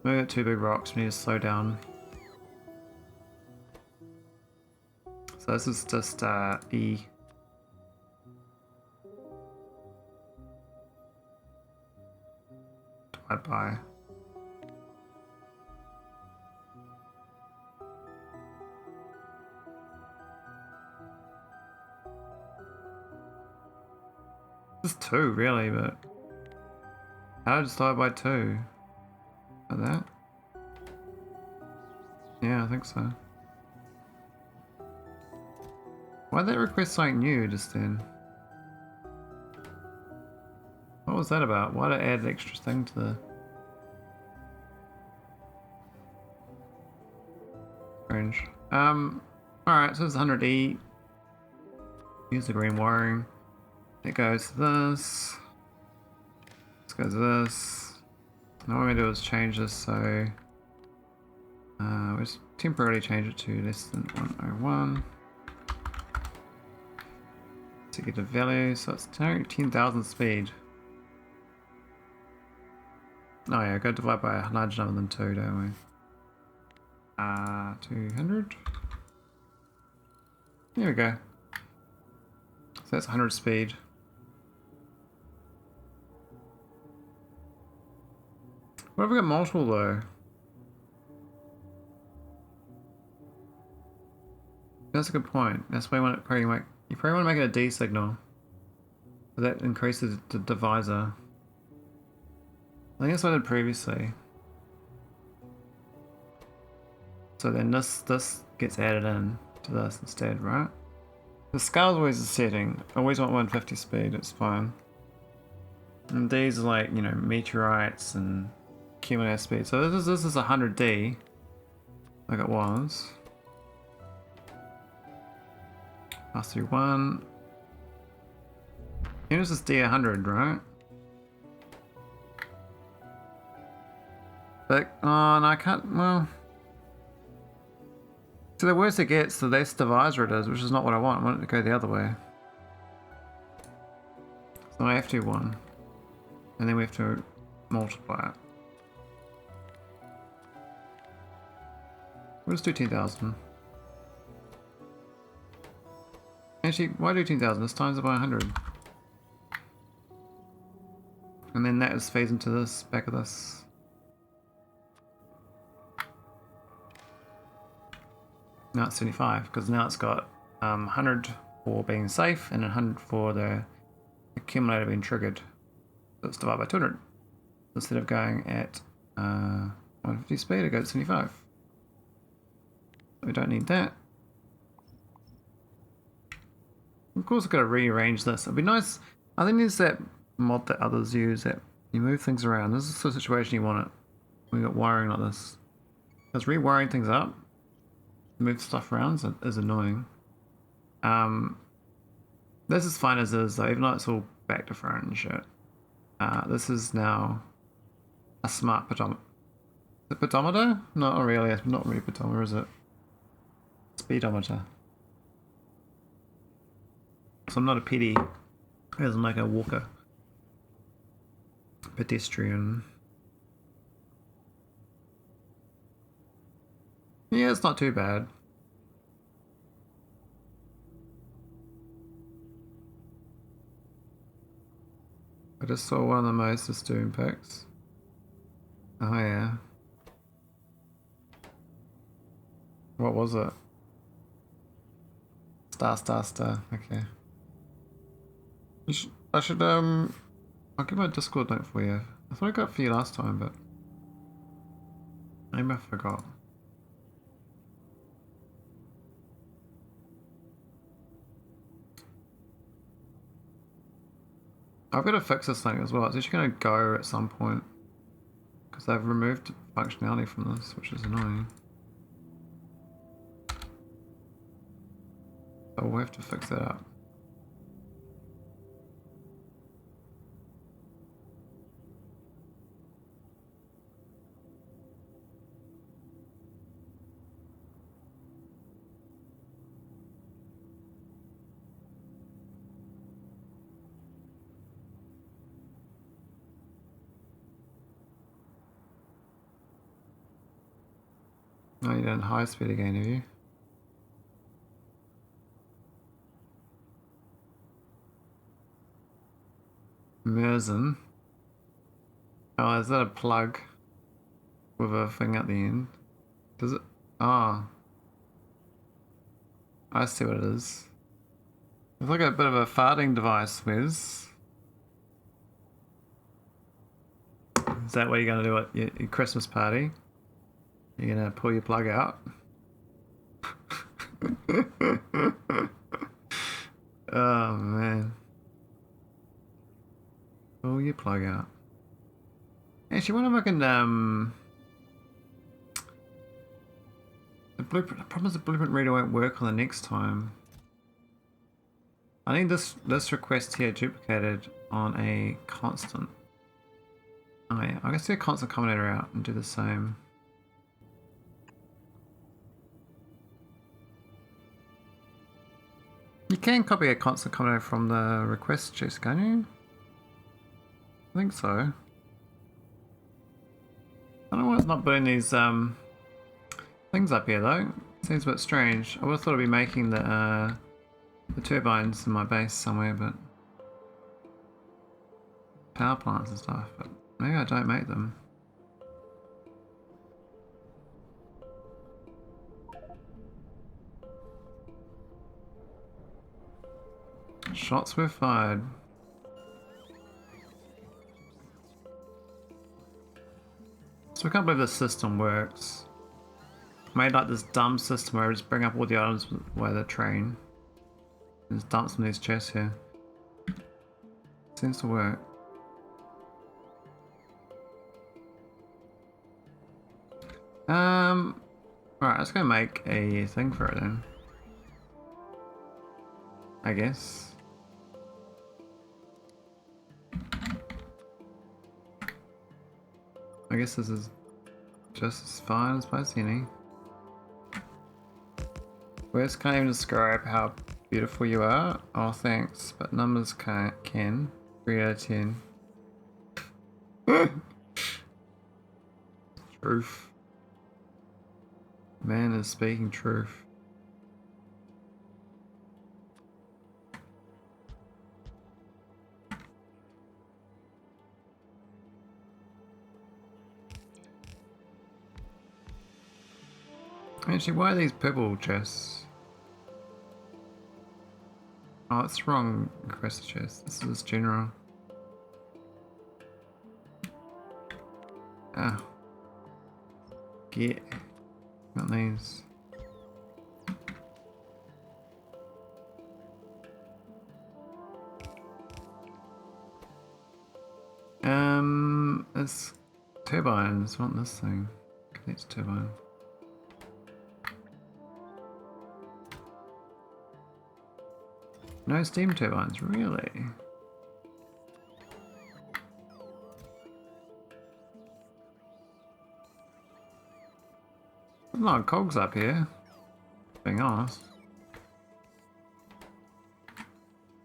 Maybe got 2 big rocks, we need to slow down. So this is just E. Divided by. Just 2, really, but how did I just die by 2? Like that? Yeah, I think so. Why'd they request something new just then? What was that about? Why'd I add an extra thing to the... Strange. Alright, so it's 100E. Use the green wiring. It goes to this. This goes to this. Now what I'm going to do is change this so... we'll just temporarily change it to less than 101. To get a value, so it's 10,000 speed. Oh yeah, go divide by a large number than 2, don't we? 200. There we go. So that's 100 speed. What if we got multiple though? That's a good point. That's why you want to make. You probably want to make it a D signal. But that increases the divisor. I think that's what I did previously. So then this gets added in to this instead, right? The scale's always a setting. I always want 150 speed, it's fine. And these are like, you know, meteorites and cumulative speed. So this is 100D, like it was. Pass through 1. Here's this D100, right? But, oh no, I can't, well... So the worse it gets, the less divisor it is, which is not what I want. I want it to go the other way. So I have to 1. And then we have to multiply it. We'll just do 10,000. Actually, why do 10,000? This times it by 100. And then that just feeds into this, back of this. Now it's 75, because now it's got 100 for being safe and 100 for the accumulator being triggered. So it's divided by 200. Instead of going at 150 speed, it goes to 75. We don't need that. Of course, I've got to rearrange this. It'd be nice. I think there's that mod that others use that you move things around. This is the sort of situation you want it. We got wiring like this. Because rewiring things up, move stuff around is annoying. This is fine as is though, even though it's all back to front and shit. This is now a smart pedometer. The pedometer? Not really. It's not really a pedometer, is it? Speedometer. So I'm not a petty, as in like a walker. Pedestrian. Yeah, it's not too bad. I just saw one of the most disturbing pics. Oh yeah. What was it? Star. Okay. I should I'll give my Discord link for you. I thought I got it for you last time, but maybe I forgot. I've got to fix this thing as well. It's actually going to go at some point because they've removed functionality from this, which is annoying. So we'll have to fix that up. Oh, you done high speed again, have you? Merzen. Oh, is that a plug with a thing at the end? Does it? Ah. I see what it is. It's like a bit of a farting device, Wes. that what you're going to do at your Christmas party? You're going to pull your plug out? Oh, man. Pull your plug out. Actually, what if I can, the blueprint, the problem is the blueprint reader won't work on the next time. I need this request here duplicated on a constant. Oh yeah, I can see a constant combinator out and do the same. You can copy a constant combinator from the request chest, can't you? I think so. I don't know why it's not putting these things up here though. Seems a bit strange. I would have thought I'd be making the turbines in my base somewhere, but power plants and stuff. But maybe I don't make them. Shots were fired. So I can't believe this system works. I made like this dumb system where I just bring up all the items by the train. And just dumps them in these chests here. Seems to work. Alright, let's go make a thing for it then. I guess. I guess this is just as fine as supposed any. Words can't even describe how beautiful you are. Oh, thanks, but numbers can. 3 out of 10. Truth. Man is speaking truth. Actually, why are these purple chests? Oh, it's the wrong request chest. This is general. Ah. Get. Got these. It's turbines. I want this thing. Connect to turbine. No steam turbines, really? There's a lot of cogs up here. Being honest.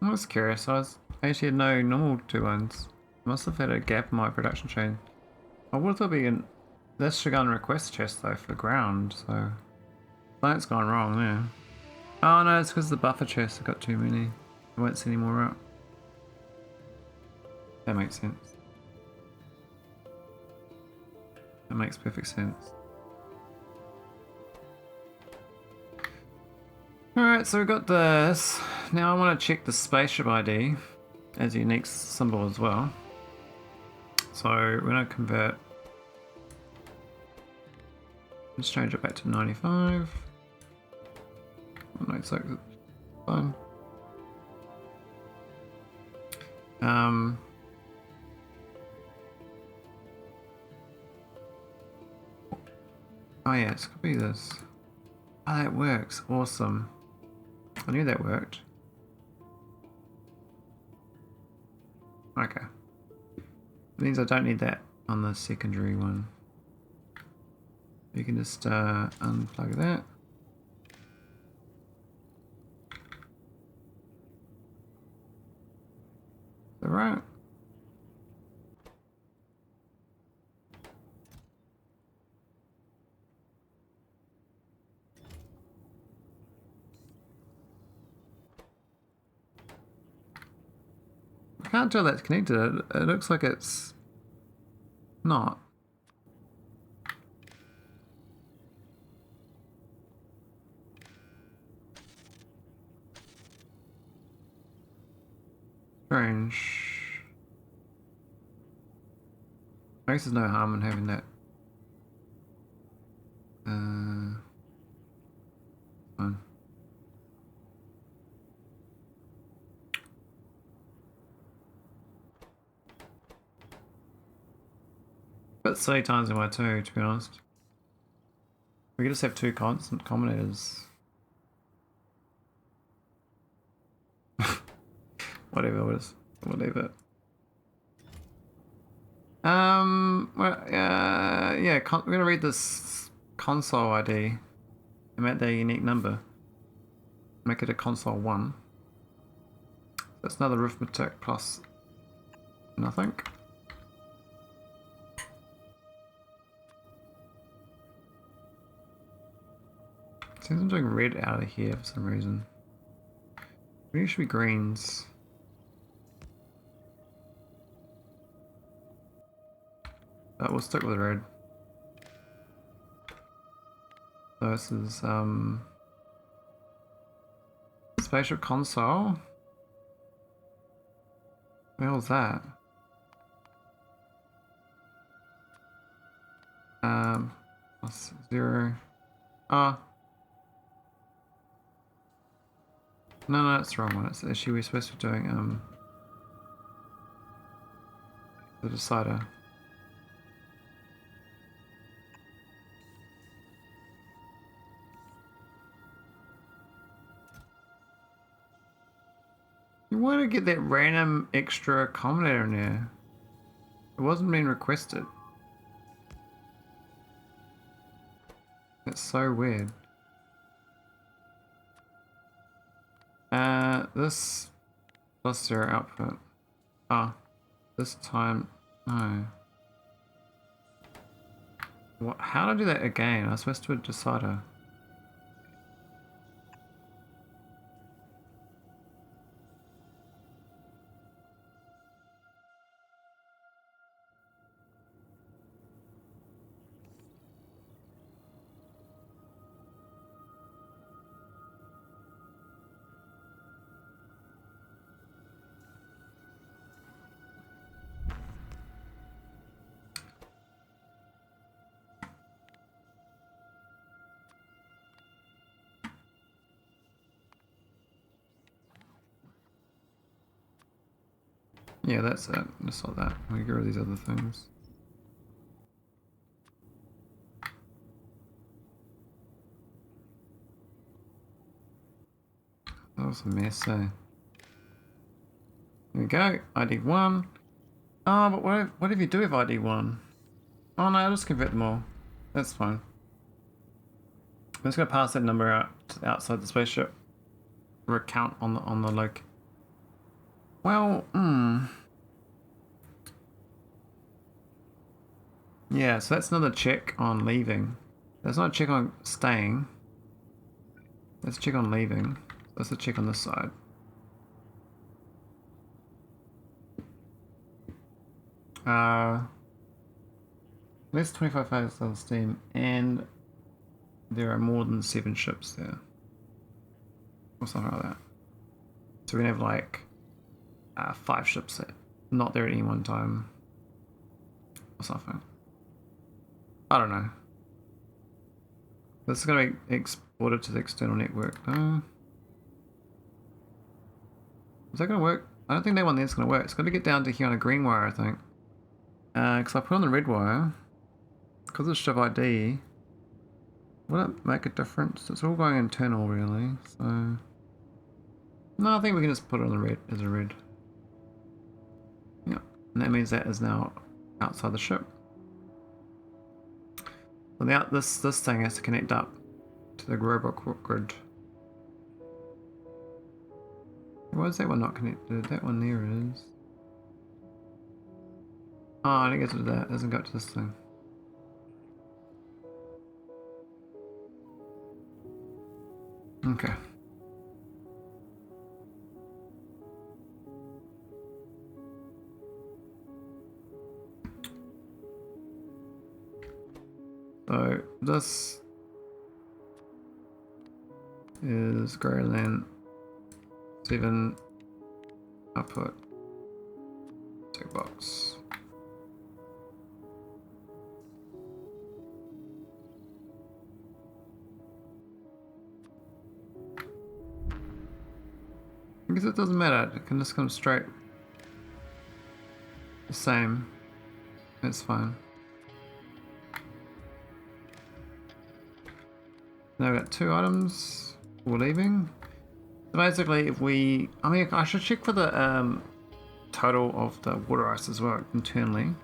I was curious, I actually had no normal turbines. I must have had a gap in my production chain. I would have thought this should go on request chest though for ground, so something's gone wrong there. Oh no, it's because the buffer chest, I got too many. I won't see any more up. That makes sense. That makes perfect sense. Alright, so we've got this. Now I want to check the spaceship ID as a unique symbol as well. So we're going to convert. Let's change it back to 95. No, it's like fine. Oh yeah, it's copy this. Oh, that works. Awesome. I knew that worked. Okay. It means I don't need that on the secondary one. You can just unplug that. Alright. I can't tell that's connected. It looks like it's not. Strange. I guess there's no harm in having that. Fine. But silly times in my two, to be honest. We could just have two constant combinators. Whatever it is, we'll leave it. Well, yeah, we're gonna read this console ID and make their unique number. Make it a console 1. That's another arithmetic plus nothing. Seems I'm doing red out of here for some reason. Maybe it should be greens. But we'll stick with red. So this is spaceship console. Where was that? Plus 0. Oh. No, that's the wrong one. It's actually we're supposed to be doing the decider. You want to get that random extra accommodator in there. It wasn't being requested. That's so weird. This plus 0 output. Ah, this time, no. What? How did I do that again? I was supposed to do a decider. Yeah, that's it. Just like that. We get rid of these other things. That was a mess, eh? Here we go. ID 1. Oh, but what if you do have ID 1? Oh no, I'll just convert them all. That's fine. I'm just gonna pass that number out to outside the spaceship. For a count on the like. Well, yeah, so that's another check on leaving. That's not a check on staying. Let's check on leaving. That's a check on this side. Less 25 hours of steam, and there are more than 7 ships there. Or something like that. So we're gonna have like 5 ships there, not there at any one time. Or something. I don't know. This is gonna be exported to the external network. No. Is that gonna work? I don't think that one there's gonna work. It's got to get down to here on a green wire, I think. Because I put on the red wire. Because it's ship ID. Will it make a difference? It's all going internal, really. So. No, I think we can just put it on the red as a red. Yeah. And that means that is now outside the ship. So now this thing has to connect up to the robot grid. Why is that one not connected? That one there is. Oh, I didn't get to that. It doesn't go to this thing. Okay. So this is greater than 7 output. Tick box. I guess it doesn't matter, it can just come straight the same. That's fine. Now we've got 2 items for leaving. So basically if we, I mean I should check for the total of the water ice as well internally.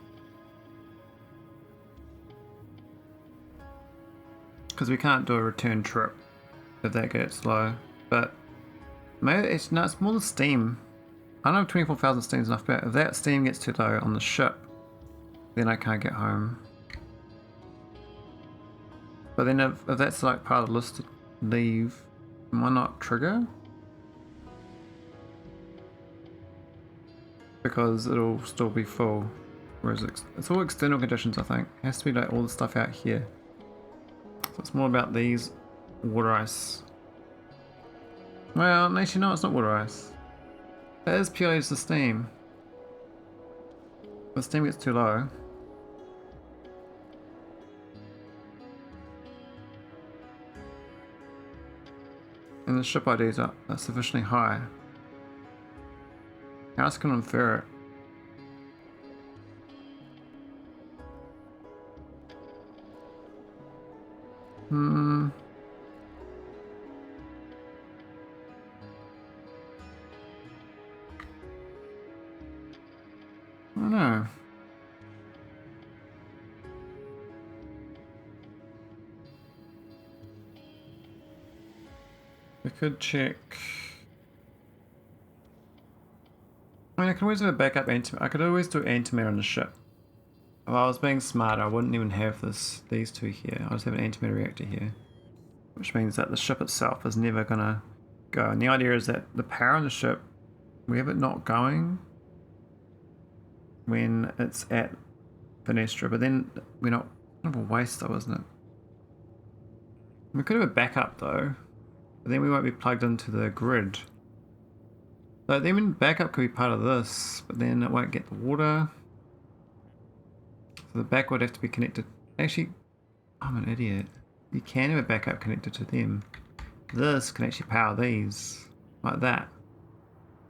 Because we can't do a return trip if that gets low. But maybe it's more the steam. I don't know if 24,000 steam is enough, but if that steam gets too low on the ship, then I can't get home. But then if that's like part of the list to leave, might not trigger? Because it'll still be full. Whereas it's all external conditions, I think. It has to be like all the stuff out here. So it's more about these water ice. Well, actually no, it's not water ice. It is purely just the steam. The steam gets too low. And the ship IDs are sufficiently high. How else can I infer it? I don't know. We could check. I mean, I can always have a backup antimatter. I could always do antimatter on the ship. If I was being smart, I wouldn't even have these 2 here. I'll just have an antimatter reactor here. Which means that the ship itself is never gonna go. And the idea is that the power on the ship, we have it not going when it's at Venestra, but then we're not, kind of a waste though, isn't it? We could have a backup though, but then we won't be plugged into the grid. So then backup could be part of this, but then it won't get the water. So the back would have to be connected. Actually, I'm an idiot. You can have a backup connected to them. This can actually power these, like that.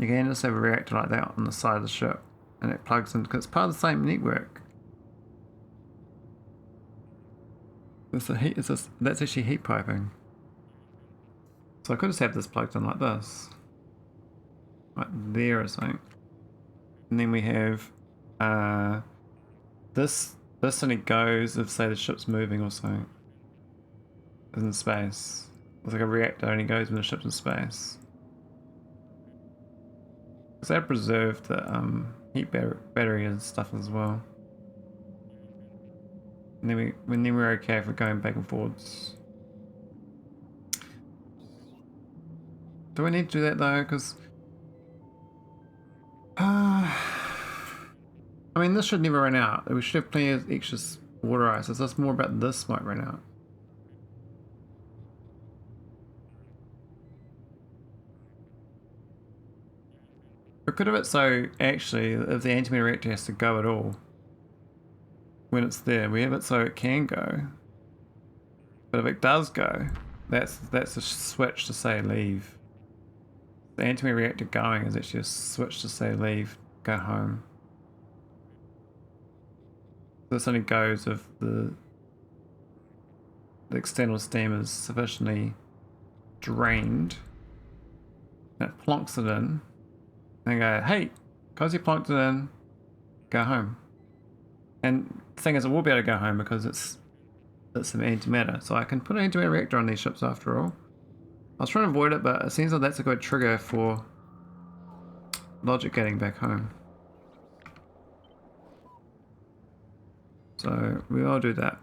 You can just have a reactor like that on the side of the ship, and it plugs in, because it's part of the same network. That's actually heat piping. So I could just have this plugged in like this. Right there or something. And then we have this only goes if say the ship's moving or something. It's in space. It's like a reactor only goes when the ship's in space. Because they preserve the heat battery and stuff as well. And then we're okay if we're going back and forwards. Do we need to do that though? Because I mean, this should never run out. We should have plenty of extra water ice. It's just more about this might run out. We could have it so actually, if the antimatter reactor has to go at all, when it's there, we have it so it can go. But if it does go, that's a switch to say leave. The antimatter reactor going is actually a switch to say leave, go home. This only goes if the external steam is sufficiently drained. And it plonks it in. And go, hey, because you plonked it in, go home. And the thing is, it will be able to go home because it's some antimatter. So I can put an antimatter reactor on these ships after all. I was trying to avoid it, but it seems like that's a good trigger for logic getting back home. So we will do that.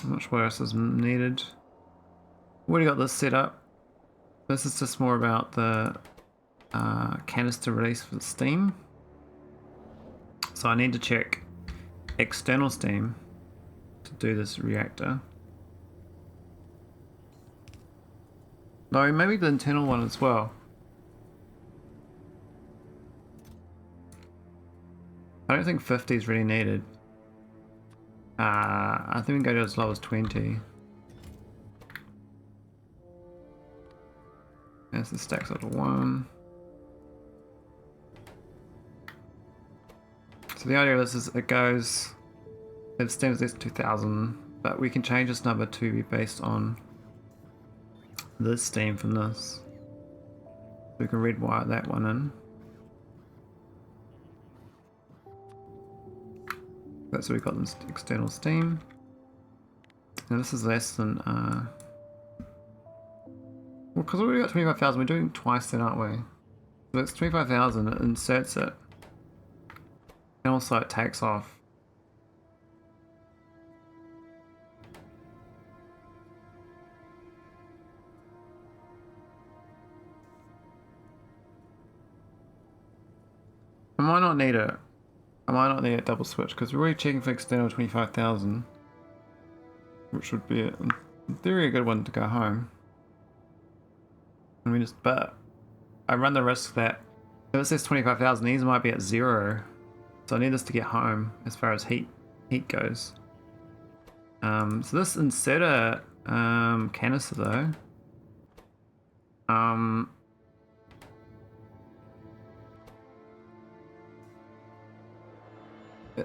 How much what else is needed? We've already got this set up. This is just more about the canister release for the steam. So I need to check external steam to do this reactor. No, maybe the internal one as well. I don't think 50 is really needed. I think we can go to as low as 20. minus the stacks over 1. So the idea of this is it stems this 2000, but we can change this number to be based on this steam from this. So we can redwire that one in. That's what we've got this external steam. And this is less than, well, because we already got 25,000, we're doing twice then, aren't we? So it's 25,000, it inserts it. And also it takes off. I might not need it. I might not need a double switch because we're already checking for external 25,000, which would be in theory a good one to go home. But I run the risk that if it says 25,000, these might be at 0, so I need this to get home as far as heat goes. So this inserter canister though,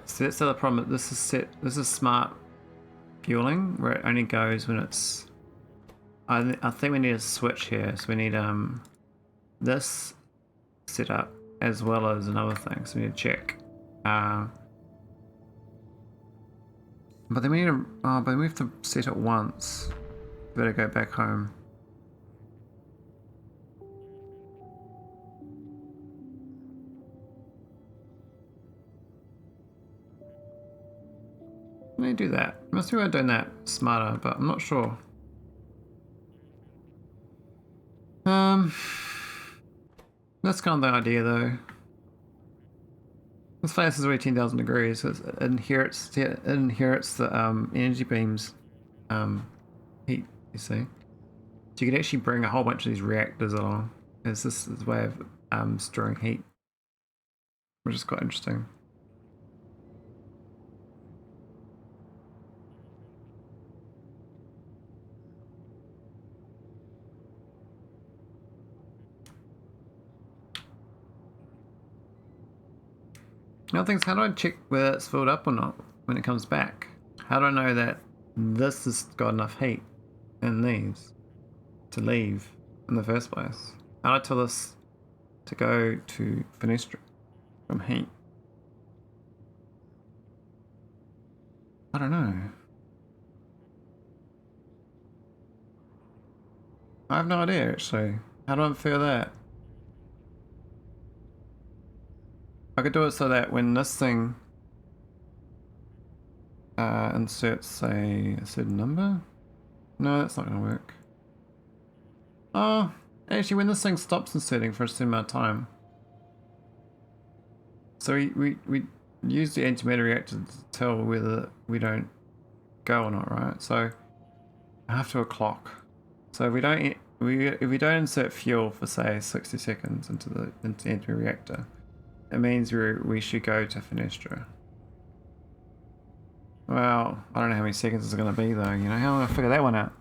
so that's the other problem. This is smart fueling where it only goes when it's. I think we need a switch here, so we need this set up as well as another thing. So we need to check. But then we need to. Oh, but we have to set it once. We better go back home. Let me do that. Must be doing that smarter, but I'm not sure. That's kind of the idea though. This place is already 10,000 degrees, so it inherits the energy beams heat, you see. So you can actually bring a whole bunch of these reactors along as this is a way of storing heat, which is quite interesting. Another thing is, how do I check whether it's filled up or not when it comes back? How do I know that this has got enough heat in these to leave in the first place? How do I tell this to go to Fenestra from heat? I don't know. I have no idea actually. How do I feel that? I could do it so that when this thing inserts, say, a certain number? No, that's not going to work. Oh, actually when this thing stops inserting for a certain amount of time. So we use the antimatter reactor to tell whether we don't go or not, right? So I have to a clock. So if we don't insert fuel for say 60 seconds into the antimatter reactor, it means we should go to Fenestra. Well, I don't know how many seconds it's going to be though, you know, how am I going to figure that one out?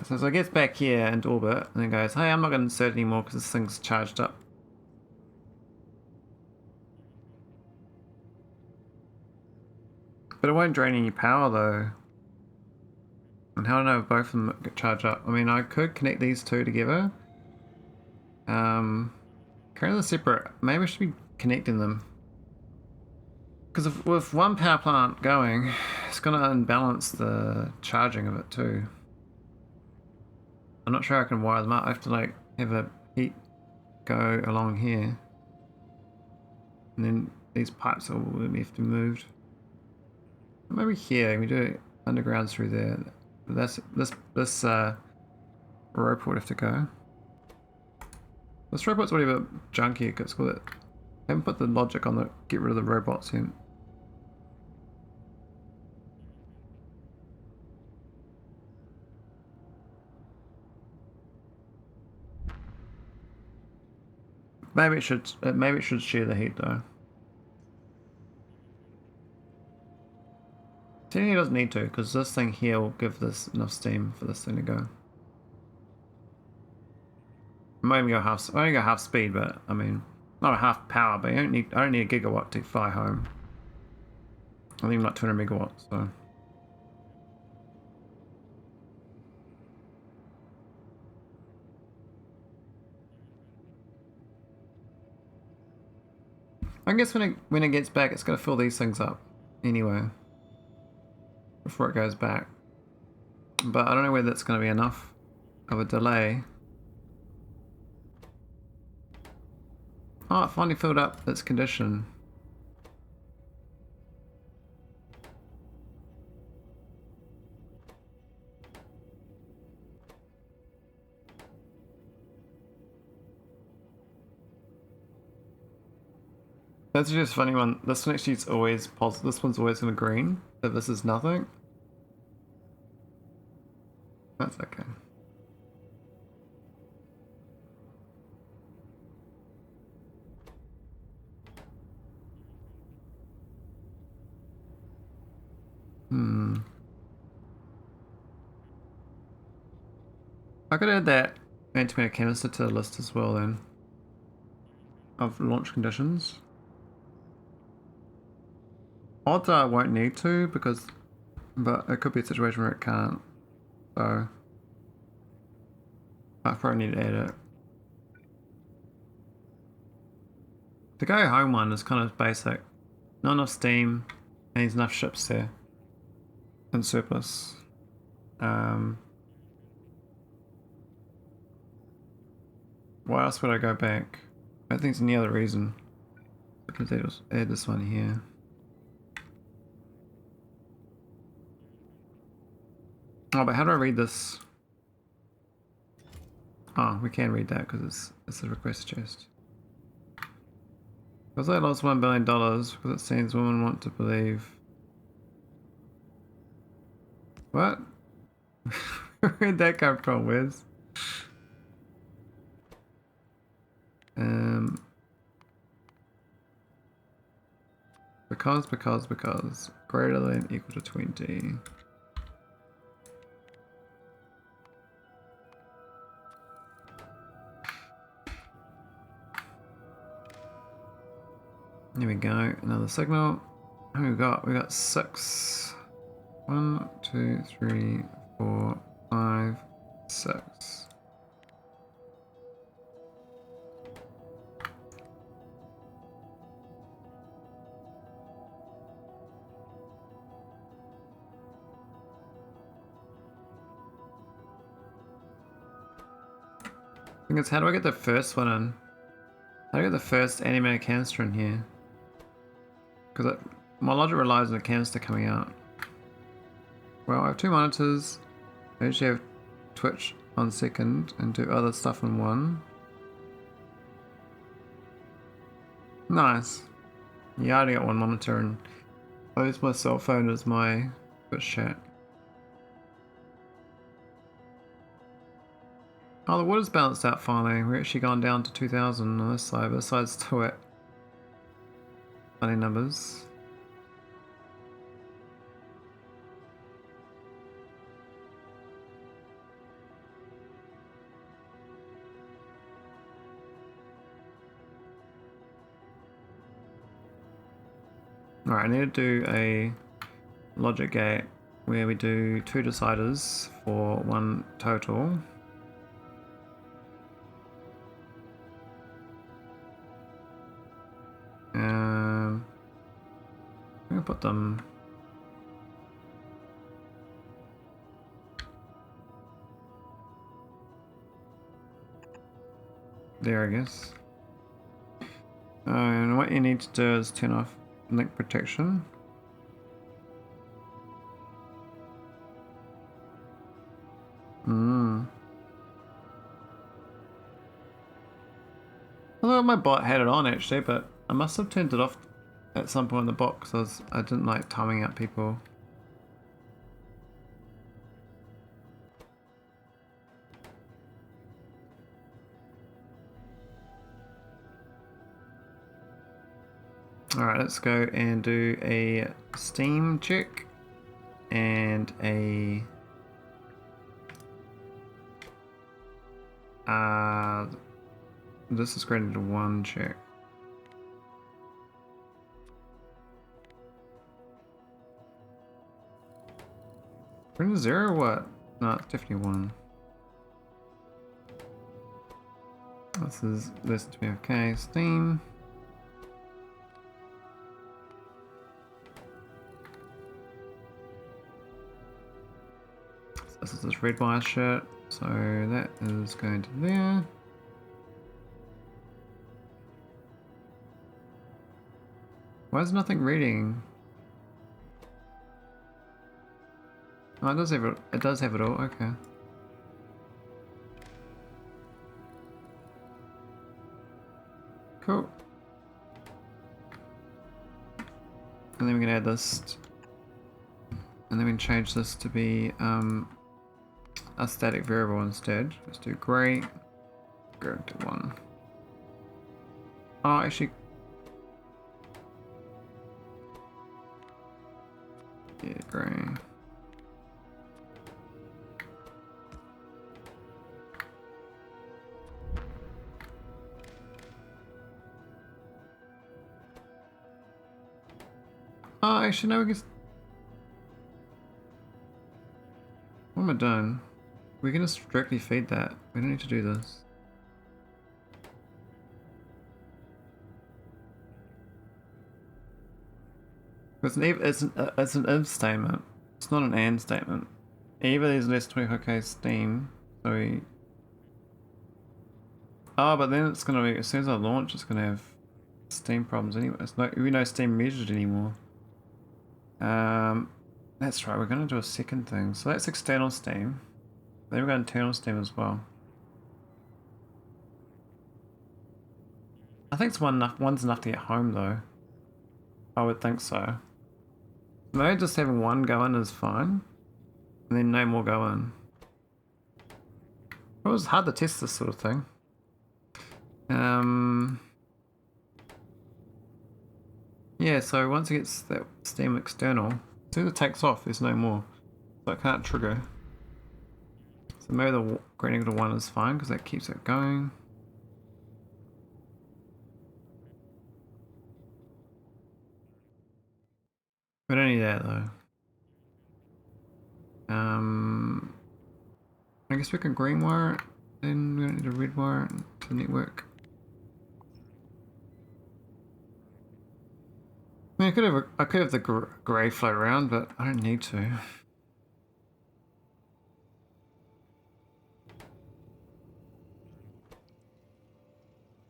So it gets back here into orbit and then goes, hey, I'm not going to insert anymore because this thing's charged up. But it won't drain any power though. And how do I know if both of them get charged up? I mean, I could connect these two together. Currently they're separate. Maybe I should be connecting them. Because with one power plant going, it's going to unbalance the charging of it too. I'm not sure I can wire them up. I have to like have a heat go along here. And then these pipes will have to be moved. Maybe here, we do it underground through there. This rope would have to go. This robot's already a bit junky because I haven't put the logic on the get rid of the robots yet. Maybe it should share the heat though. Technically it doesn't need to because this thing here will give this enough steam for this thing to go. I might even go half. I only go half speed, but I mean, not a half power. But I don't need a gigawatt to fly home. I think like 200 megawatts. So. I guess when it gets back, it's gonna fill these things up anyway before it goes back. But I don't know whether that's gonna be enough of a delay. Oh, it finally filled up its condition. That's just a funny one. This next sheet's always positive. This one's always in the green. So this is nothing. That's okay. I could add that antimatter canister to the list as well then. Of launch conditions. Odds are I won't need to but it could be a situation where it can't. So I probably need to add it. The go home one is kind of basic. Not enough steam, and there's enough ships there. And surplus. Why else would I go back? I don't think there's any other reason. I can add this one here. Oh, but how do I read this? Oh, we can read that because it's a request chest. Because I lost $1 billion because it seems women want to believe. What? Where'd that come from, Wiz? Because greater than equal to 20. Here we go, another signal. How many we got? We got 6. 1, 2, 3, 4, 5, 6. I think it's how do I get the first one in? How do I get the first animated canister in here? Because my logic relies on the canister coming out. Well, I have 2 monitors. I usually have Twitch on second and do other stuff on one. Nice. Yeah, I only got 1 monitor and I use my cell phone as my Twitch chat. Oh, the water's balanced out finally. We're actually gone down to 2,000 on this side, but this side's still at funny numbers. Alright, I need to do a logic gate where we do 2 deciders for 1 total. I'm gonna put them there, I guess. And what you need to do is turn off link protection. I thought my bot had it on actually, but I must have turned it off at some point in the bot because I didn't like timing out people. Alright, let's go and do a steam check and a This is graded to 1 check. We're in 0 or what? No, it's definitely 1. This is less than 25k. Steam. So this is this red wire shit. So that is going to there. Why is nothing reading? Oh, it does have it. It does have it all. Okay. Cool. And then we can add this, and then we can change this to be a static variable instead. Let's do gray. Go to 1. Oh, actually. Yeah, gray. Oh, actually, no, we can. What am I doing? We can just directly feed that. We don't need to do this. It's an if statement. It's not an and statement. Either there's less 25k steam, so we. Oh, but then it's gonna be, as soon as I launch, it's gonna have steam problems anyway. It's not, we know steam measured anymore. That's right. We're gonna do a second thing. So that's external steam. Then we've got internal steam as well. I think one's enough to get home though. I would think so. Maybe just having one go in is fine. And then no more go in. It was hard to test this sort of thing. Yeah, so once it gets that steam external, as soon as it takes off, there's no more. So it can't trigger. So maybe the grading to 1 is fine because that keeps it going. We don't need that though. I guess we can green wire it, then we don't need a red wire it to the network. I mean, I could have the grey float around, but I don't need to.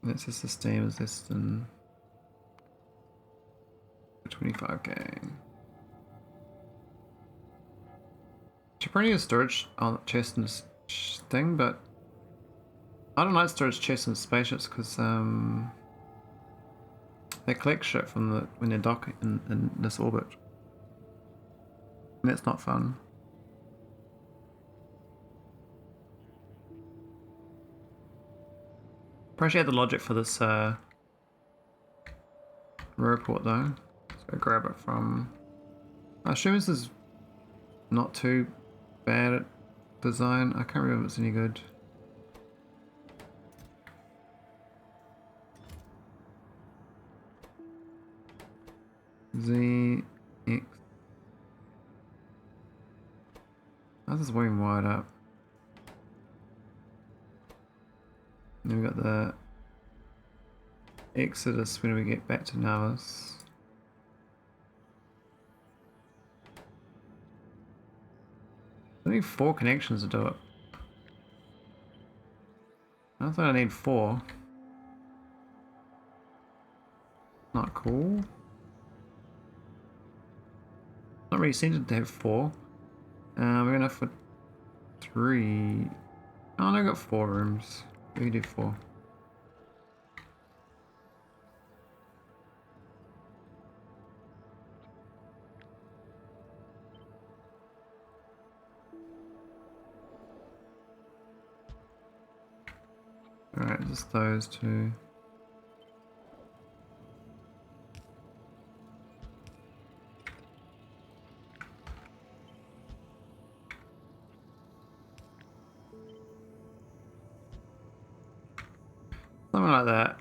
That's just the steam is less than 25k. Should probably need a storage chest in this thing, but I don't like storage chests in spaceships because they collect shit from when they're docking in this orbit. And that's not fun. Probably had the logic for this report though. So grab it from. I assume this is not too bad at design. I can't remember if it's any good. Z X. Oh, this is way wide up. And then we've got the Exodus when we get back to Navas. I need 4 connections to do it. I don't think I need 4. Not cool. Not really seemed to have 4. We're gonna have for 3. Oh, no, I got 4 rooms. We can do 4. Alright, just those 2. Something like that.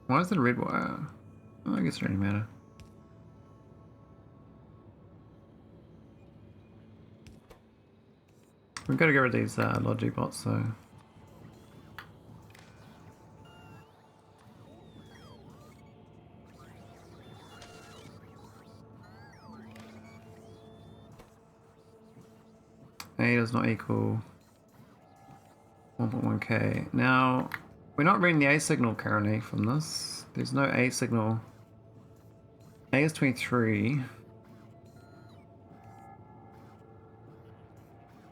Why is there a red wire? Oh, I guess it doesn't really matter. We've got to get rid of these logic bots though. A does not equal 1.1k. Now, we're not reading the A signal currently from this. There's no A signal. A is 23.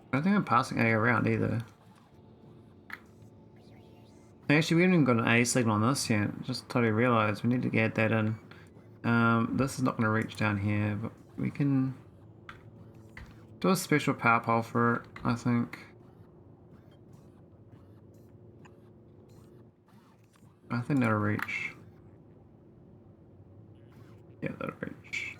I don't think I'm passing A around either. Actually, we haven't even got an A signal on this yet. Just totally realised we need to get that in. This is not going to reach down here, but we can do a special power pole for it, I think. I think that'll reach. Yeah, that'll reach.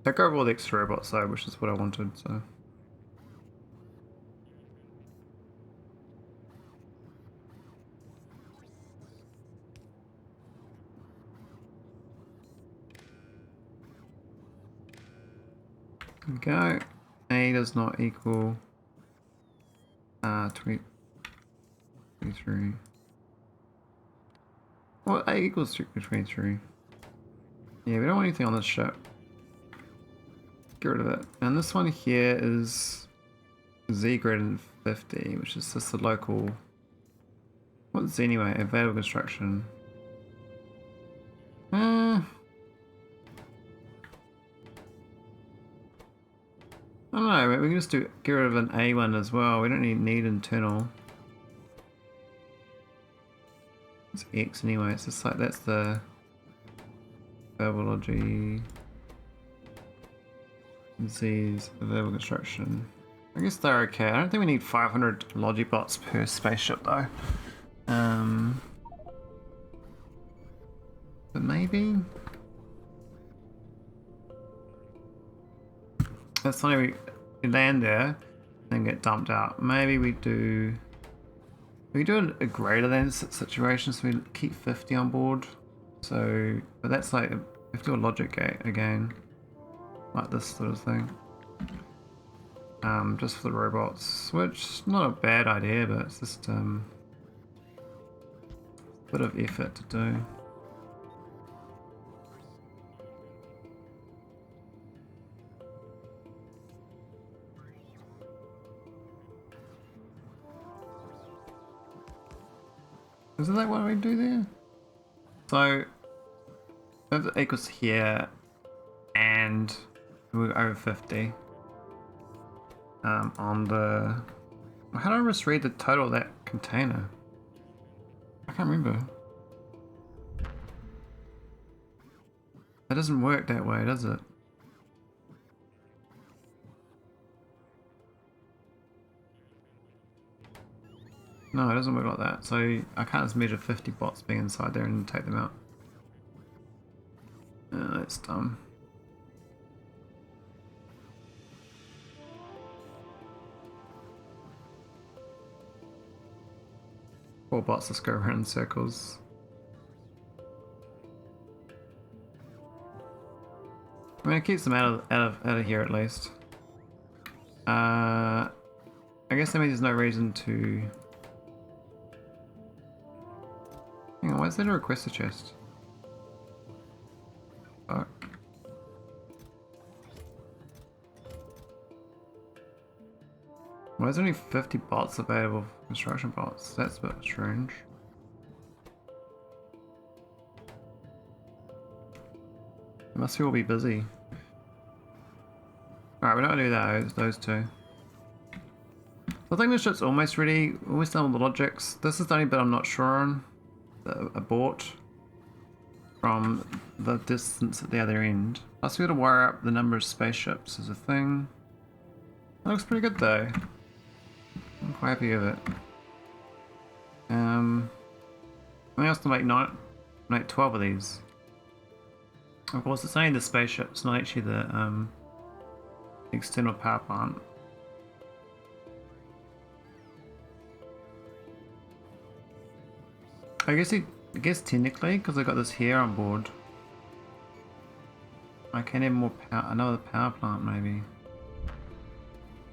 Take over all the extra robots though, which is what I wanted, so. There we go. A does not equal 23. Well, A equals 23. Yeah, we don't want anything on this ship. Get rid of it. And this one here is Z greater than 50, which is just the local. What's Z anyway? Available construction. I don't know, we can just get rid of an A one as well. We don't need internal. It's X anyway, it's just like that's the verbology. Z's available construction. I guess they're okay. I don't think we need 500 logibots per spaceship though. But maybe. That's funny, we land there and get dumped out. Maybe we do a greater than situation, so we keep 50 on board. So, but that's like, we have to do a logic gate again. Like this sort of thing. Just for the robots, which is not a bad idea, but it's just a bit of effort to do. Isn't that what we do there? So, that equals here, and we're over 50. On the... How do I just read the total of that container? I can't remember. That doesn't work that way, does it? No, it doesn't work like that. So I can't just measure 50 bots being inside there and take them out. That's dumb. Four bots just go around in circles. I mean, it keeps them out of here at least. I guess that means there's no reason to. Hang on, why is there a requester chest? Fuck. Why is there only 50 bots available for construction bots? That's a bit strange. They must all be busy. Alright, we're not gonna do those two. So I think the ship's almost ready. Almost done all the logics. This is the only bit I'm not sure on. The abort from the distance at the other end. Plus we gotta wire up the number of spaceships as a thing. That looks pretty good though. I'm quite happy with it. I think I have to make 12 of these. Of course, it's only the spaceship, it's not actually the external power plant. I guess technically, because I got this here on board, I can have more power. Another power plant, maybe.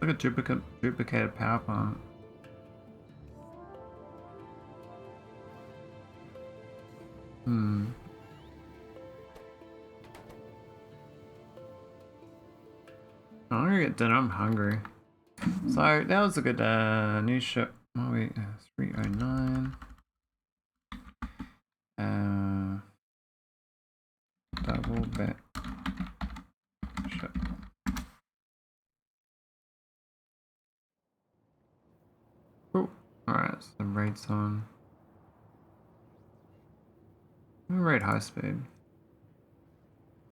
Like a duplicated power plant. I'm gonna get dinner. I'm hungry. So that was a good new ship. Oh wait, 309. Double bat ship. Cool. Alright, so rates on. Rate high speed.